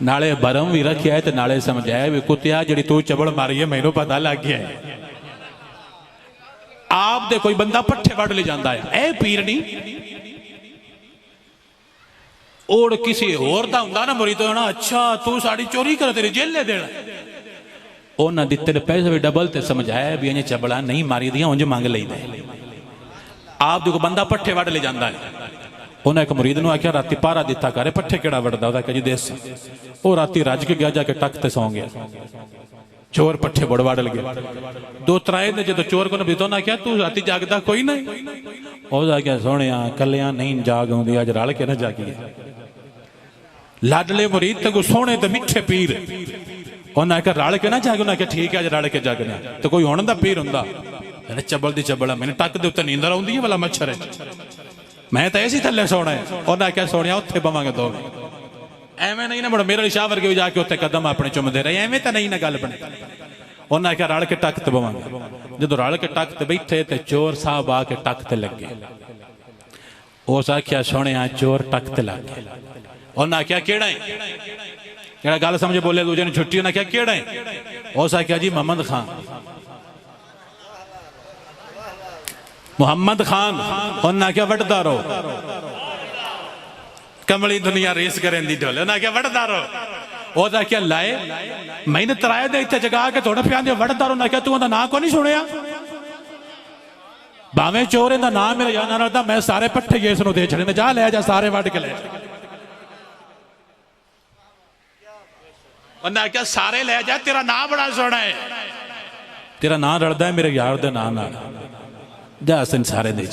नाले बरम भी रखिया है नाले समझाया भी कुत्तिया जी तू चबड़ मारी है मैनू पता लग गया है आप दे कोई बंदा पट्ठे वड़ ले जाता है ए पीर नहीं ओड़ किसी होर दा हुंदा ना मुरीद होना, अच्छा तू साड़ी चोरी कर तेरी जेले देना। उन्हें दिते पैसे भी डबल ते समझाया भी इन्हें चबड़ा नहीं मारी दियां उंज मंग लईदा। आप जो बंदा पट्ठे वड़ ले जाता है, उन्हें एक मुरीद ने आख्या राती पारा दिता करे पट्ठे केड़ा वड़दा, उसने कहा जी देस। वो राती रज के गया जाके टक ते सौ गया, चोर पट्ठे बड़ वड़ गया। दो त्राए ने जो चोर को भी तो ना क्या तू राती जागदा कोई नहीं, उसने आख्या सोने कलिया नहीं जाग आउंदी अज रल के ना जागिए। लाडले मुरीद ते सोने ते मिठे पीर, उन्हें आख्या रल के ना जाग, उन्हें आख्या ठीक है अज रल के जागना। तो कोई हुण दा पीर हुंदा चबल दी चबल मैंने टक दे उत्ते नींदर आउंदी है वाला मच्छर है, मैं तो ऐसी थले सोना है। उन्हें आख्या सोने उत्थे बवांगे दो, एवें नहीं ना मुड़ मेरे शाह वर्गे भी जाके उत्ते कदम अपने चुमदे रहे, एवें तो नहीं ना गल बनी। उन्हें आख्या रल के टक ते बवांगे। जो रल के टक ते बैठे तो चोर साहब आके टक ते लगे। उस आख्या सोने चोर टक ते लग गए। उन्हें आख्या केड़ा है, केड़ा गल समझे बोले दूजे ने छुट्टी। उन्हें आख्या केड़ा है, उस आख्या जी मोहम्मद खान। मुहम्मद खान। उन्हें आख्या वटदा रहो, कमली दुनिया रेस करें दी ढोले। उन्हें आख्या वटदा रहो। उसने आख्या लाए मैंने तराए दे इत्थे जगा के थोड़ा प्यार वटदा रहो। उन्हें आख्या तू उहदा नाम को नहीं सुनिया, भावें चोर इहदा नाम मेरा याद ना रखदा, मैं सारे पट्ठे इस नूं दे छड़े ने, जा ले जा सारे वट के ले। उन्हें आख्या सारे ले जा, तेरा नाम बड़ा सोहना है, तेरा नाम रलदा है मेरे यार दे नाम नाल, जा असन सारे दे।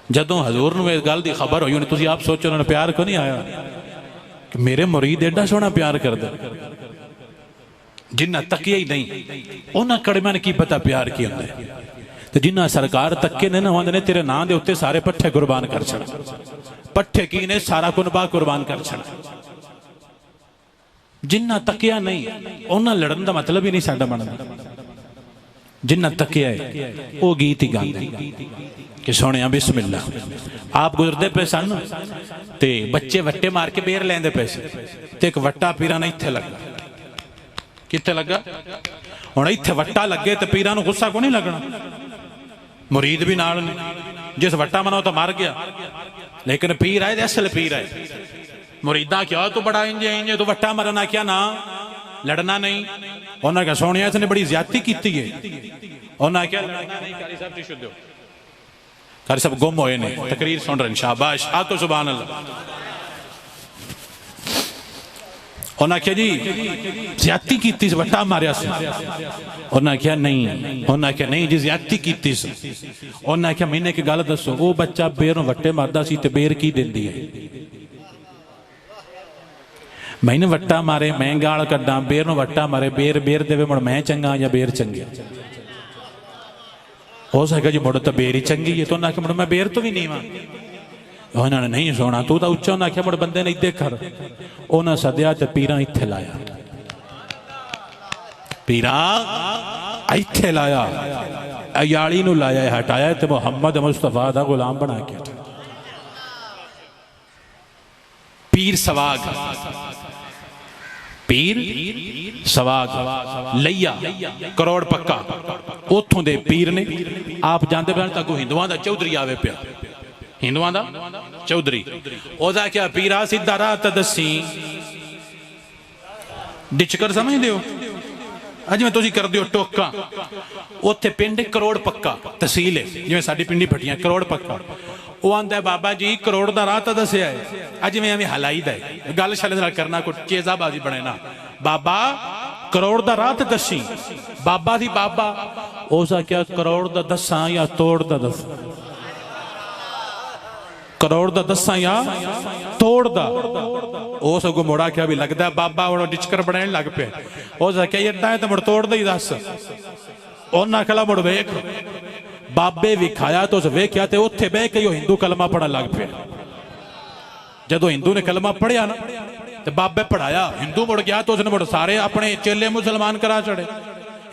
जदों हजूर नूं इस गल दी खबर हुई, तुसीं आप सोचो उन्होंने प्यार क्यों नहीं आया कि मेरे मुरीद एडा सोहना प्यार करदा। जिन्ना तकिया ही नहीं उन्हां कड़मियां ने की पता प्यार की हुंदा है, ते जिन्ना सरकार तक्के ने ना उहदे ने तेरे नाम दे उत्ते सारे पट्ठे कुर्बान कर छड़। पट्ठे की ने सारा कुनबा कुर्बान कर छड़। जिन्ना तकिया नहीं उन्हां लड़न दा मतलब ही नहीं साडा बनदा। जिन्ना तकिया है वो गीत ही गाते कि सोने बिस्मिल्ला। आप गुजरते पे सन ते बच्चे वट्टे मार के बेर लेंदे पे सी, ते एक वट्टा पीरा ने इत्थे लगा। कित्थे लगा? हुण इत्थे वट्टा लगे तो पीरा नूं गुस्सा को नहीं लगना, मुरीद भी नाल ने। जिस वट्टा मनो तो मर गया, लेकिन पीर आए असल पीर आए। मुरीदा क्या तू बड़ा इंजे इंजे तू वट्टा मरना, क्या ना लड़ना नहीं। उन्हें क्या सोनिया इसने बड़ी ज्यादती की है। उन्हें क्या लड़ना नहीं। कारी साहब टिशू दो, कारी साहब गुम होए ने, तकरीर सुन रहे शाबाश आ तो सुभान अल्लाह। उन्हें क्या जी ज्यादती की वट्टा मारिया से। उन्हें क्या नहीं, उन्हें क्या नहीं जी ज्यादती की। उन्हें क्या मैंने एक गल दसो, वो बच्चा बेर नूं वट्टे मारदा सी ते बेर की दिंदी है? मैंने वट्टा मारे मैं गाल कड्डा, बेर नूं वट्टा मारे बेर बेर देवे, मुड़ मैं चंगा या बेर चंगी? हो सकेगा जी मुड़ तो बेर ही चंगी है। तो उन्हें आख्या मुड़ मैं बेर तो भी नहीं वा। उन्होंने नहीं सोना तू तो उच्चा। उन्हें आख्या मुड़ बंदे ने इदे कर। उन्हें सद्या ते पीरा इत्थे लाया, पीरा इत्थे लाया, अयाली नूं लाया, हटाया ते मुहम्मद मुस्तफा दा गुलाम बना के। पीर सवाग, पीर सवाग लैया करोड़ पक्का उथों दे पीर ने। आप जानते पे तक हिंदुआं दा चौधरी आवे पिया, हिंदुआं दा चौधरी। ओदा क्या पीरा सीधा राह ते दसी डिचकर समझदे हो? अज मैं तुसीं करदे हो टोका। उत्थे पिंड करोड़ पक्का तहसील है, जिवें साडी पिंडी फटियां करोड़ पक्का। वो आंदा बाबा जी करोड़ का राह तो दसिया है, अज मैं एवं हलाई दा है गल शल करना कोई चेजाबाजी बने ना। बाबा करोड़ का राह तो दसी। बाबा दी बाबा उस क्या करोड़ का दसा या तोड़ का दसा? करोड़ का दसा या तोड़ का? उस अगो मुड़ा क्या भी लगता बाबा हम डिचकर बनाने लग पे। उस क्या एडा है तो मुड़ तोड़ दा ही दस। उन्हें आखला मुड़ वेख बाबे विखाया तो उस वेख्या तो उत्थे बह के हिंदू कलमा पढ़न लग पे। जदों हिंदू ने कलमा पढ़िया ना तो बाबे पढ़ाया, हिंदू मुड़ गया तो उसने मुड़ सारे अपने चेले मुसलमान करा चढ़े।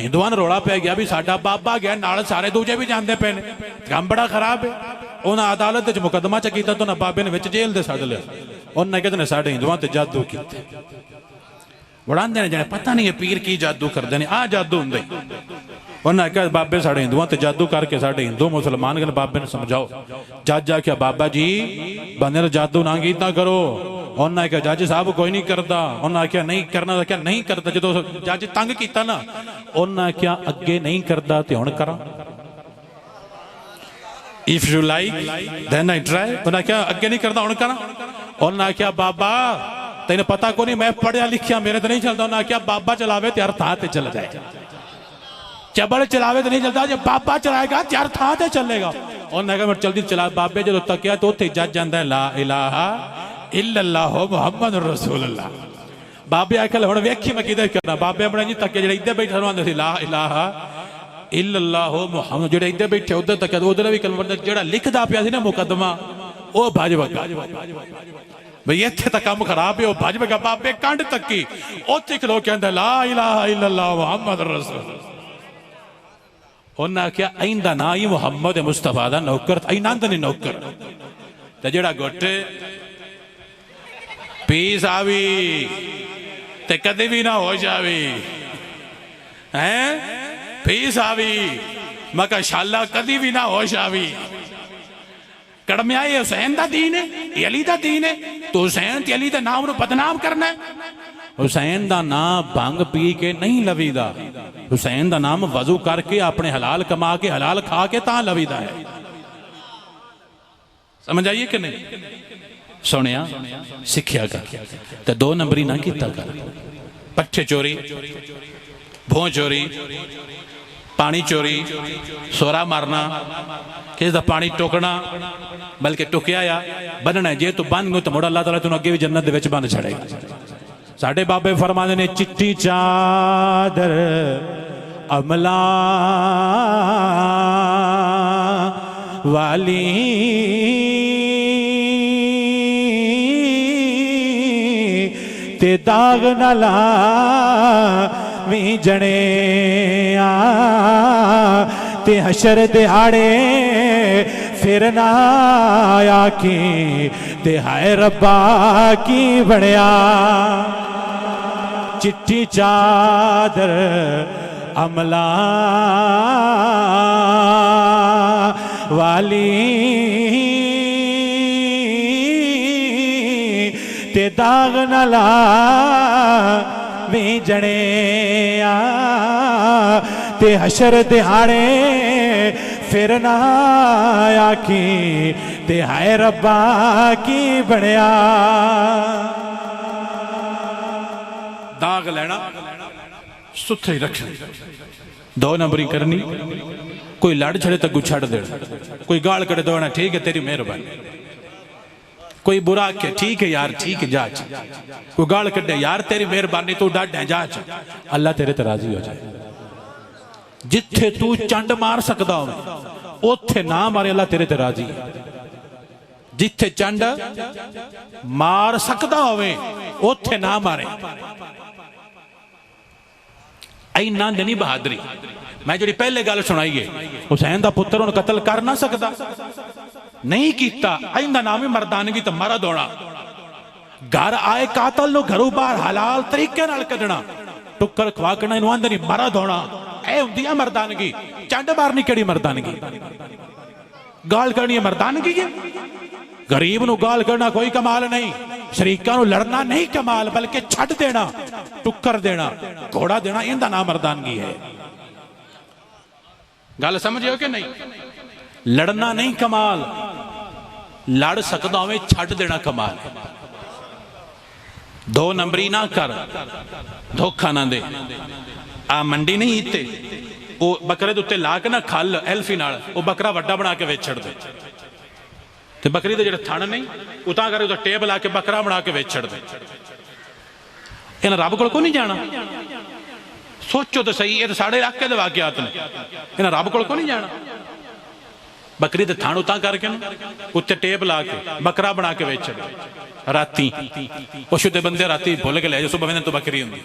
हिंदुआं नूं रौला पै गया भी साडा बाबा गया नाल सारे दूजे भी जाते पे ने, काम बड़ा खराब है। उन्हें अदालत च मुकदमा च कीता तो उन्हें बाबे ने विच जेल दे सद लिया। उन्हें कहते ने साडे हिंदुआं ते जादू कीते। उड़ाते हैं जाने पता नहीं है पीर की जादू करते हैं, आ जादू होंगे। उन्हें आख्या बाबे साढ़े हिंदुओं ते जादू करके साढ़े हिंदू मुसलमान गए, बाबे ने समझाओ। जज आख्या बाबा जी बंदे ने जादू ना कीता करो। उन्हें आख्या जज साहब कोई नहीं करता। उन्हें आख्या नहीं करना, क्या नहीं करता। जो जज तंग किया ना, उन्हें आख्या अगे नहीं करता तो हुण करा, if you like then I try. उन्हें आख्या अगे नहीं करता हुण करा। उन्हें आख्या बाबा तेन पता को नहीं, मैं पढ़िया लिखिया, मेरे तो नहीं चलता। उन्हें आख्या बाबा चलावे तो हर थां ते चल जाए, चबड़ चलावे तो नहीं चलता, जो बाबा चलाएगा हर थां ते चलेगा। उन्हें कहा जल्दी चला। बाबे जो तकिया तो उत्थे जज जाता है ला इलाहा इल्लल्लाह मुहम्मद रसूलुल्लाह। बाबे आखिर हुण वेखी मैं किधर करना। बाबे अपने जी तकिया जो इधर बैठे आते थे ला इलाहा इल्लल्लाह मुहम्मद, जो इधर बैठे उधर तकिया उधर भी कलम जो लिखता पिया सी ना मुकदमा वह भज वगा भाई इत्थे तो काम खराब है, वह भज वगा। बाबे कंड तकी उत्थे खलो कहंदा ला इलाहा इल्लल्लाह मुहम्मद रसूलुल्लाह। उन्हें आख्या इंदा ना ही मुहम्मद मुस्तफा दा नौकर, नंद नहीं नौकर। तो जेड़ा गुट पीस आवी ते कदे भी ना हो जावी है, पीस आवी मका शाला कदी भी ना हो जावी। कड़मिया ये हुसैन दा दीन है, ये अली दा दीन है, तो हुसैन ते अली दा नाम नु बदनाम करना है। हुसैन दा नाम भंग पी के नहीं लवीदा, हुसैन दा नाम वजू करके अपने हलाल कमा के हलाल खा के ता लवीदा है। समझ आइए कि नहीं? सुनिया सिखिया कर ते 2 नंबरी ना कीता कर। पट्ठे चोरी, भों चोरी, पानी चोरी, सोरा मारना, किसी का पानी टोकना, बल्कि टुकिया या बनना जे तू बन गो तो मुड़ा अल्लाह ताला तैनूं अगे भी जन्नत दे विच बन छड़ेगा। साडे बाबे फरमाते ने चिट्टी चादर अमला वाली ते दाग न लावी जने ते हशर दिहाड़े फिर ना आखी ते हाय रब्बा की बनया। चिट्ठी चादर अमला वाली ते दाग न लावी जने ते हशर दिहाड़े फिर ना आखी ते हाय रब्बा की बनया। दाग लेना सुथरी रखनी, 2 नंबरी करनी। कोई लड़ छड़े तो छड़ देना, कोई गाल कड़े तो ठीक है तेरी मेहरबानी, कोई बुरा के ठीक है यार ठीक है जाच, कोई गाल कड़े यार तेरी मेहरबानी तू डाढ़ है जाच, अल्लाह तेरे ते राजी हो जाए। जिथे तू चंड मार सकता हो उथे ना मारे, अल्लाह तेरे ते राजी है। जिथे चंड मार सकता होवे उथे ना मारे। इन्ना नहीं बहादुरी। मैं जी पहले गल सुनाई है, हुसैन का पुत्र उन्हें कतल कर ना सकता, नहीं किया। इंदा नाम ही मर्दानगी तो मरद होना। घर आए कातल नो घरों बाहर हलाल तरीके नाल कढना, टुक्कर खवा के इन्हू आंदे नहीं मरद होना। यह होंदी है मर्दानगी। चंड मारनी केड़ी मर्दानगी? गाल करनी है मर्दानगी है। गरीब नू गाल करना कोई कमाल नहीं, शरीका नू लड़ना नहीं कमाल, बल्कि छड़ देना, टुक्कर देना, घोड़ा देना, इनका नाम मर्दानगी है। गल समझे हो कि नहीं? लड़ना नहीं कमाल, लड़ सकता हो छड़ देना कमाल। 2 नंबरी ना कर, धोखा ना दे। आ मंडी नहीं इत्ते वो बकरे दे उत्ते ला के ना खल एल्फी नाल वो बकरा वड्डा बना के वेच छड़ दे, ते बकरी दे जेड़े थण नहीं उता करे उदा टेप ला के बकरा बना के वेच छड़ दे। इन्हां रब कोल को नहीं जाना। सोचो तो सही, ये तो साढ़े इलाके दे वाकियात ने। इन्हां रब कोल को नहीं जाना। बकरी दे थण उता करके उत्ते टेप ला के बकरा बना के वेच छड़। राती पशु दे बंदे राती भुल के ले जाओ, सुबह तो बकरी होंदी।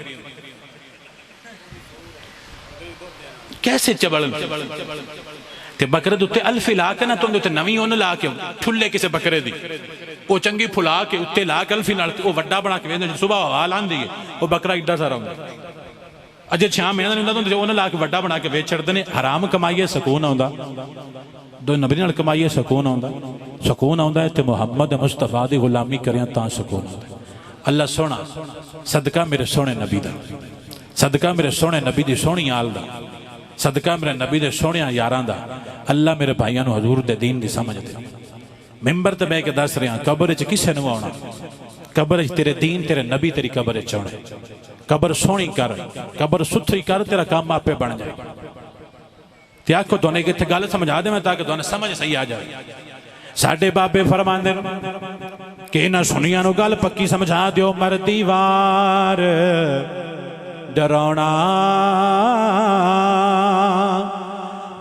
कैसे चबल ते बकरे दे उत्ते अल्फी ला के ना तुम उत्ते नवीं उन ला के ठुल्ले किसी बकरे दी वो चंगी फुला के उत्ते ला के अल्फी नाल वो वड्डा बना के वेंदे सुबह हवा लांदी है वो बकरा एड्डा सारा हुंदा अजे 6 महीने नहीं होंदा उन ला के वड्डा बना के वेच छड़दे ने हराम कमाईए सकून आउंदा दो नबी नाल कमाईए सकून आउंदा है ते मुहम्मद मुस्तफा दी गुलामी करिया तां सकून आउंदा अल्लाह सोना सदका मेरे सोने नबी दा सदका मेरे सोने नबी दी सोहनी आल दा सदका मेरे नबी दे सोहने यारां दा अल्लाह मेरे भाइयों नूं हजूर दे दीन दी समझ दे मिंबर ते बैठ के दस रहा कबर च किसे नूं आउणा कबर च तेरे दीन तेरे नबी तेरी कबर च आउणा कबर सोहनी कर कबर सुथरी कर तेरा काम आपे बन जाए ते आखो तुहानू कित्थे गल समझा देवां ताकि तुहानू समझ सही आ जाए साडे बाबे फरमांदे ने कि इन्हां सुनियां नूं गल पक्की समझा दिओ मरदी वार डराउणा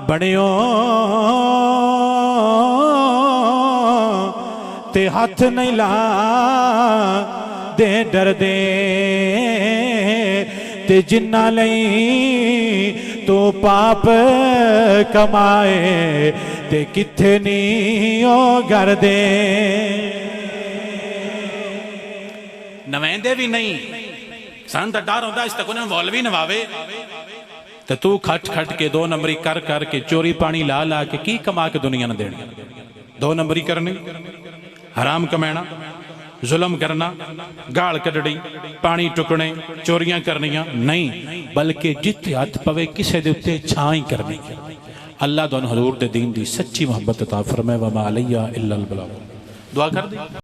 बणियो ते हथ नहीं ला दे डर दे ते जिन्ना लई तू पाप कमाए ते किथे नहीं ओ घर दे नवेंदे भी नहीं सन तो डर होता इस तक उन्हें मौलवी नवावे तो तू खट खट के 2 नंबरी कर कर के चोरी पानी ला ला के की कमा के दुनिया ने देनी 2 नंबरी करनी हराम कमाना जुल्म करना गाल कढ़ड़ी पानी टुकने चोरियां करनियां नहीं बल्कि जिथे हथ पवे किसी दे उत्ते छां ही करनी अल्लाह तुहानू हजूर दे दीन दी सच्ची मोहब्बत अता फरमाए व मा अलैया इल्लल बलाग दुआ कर दी।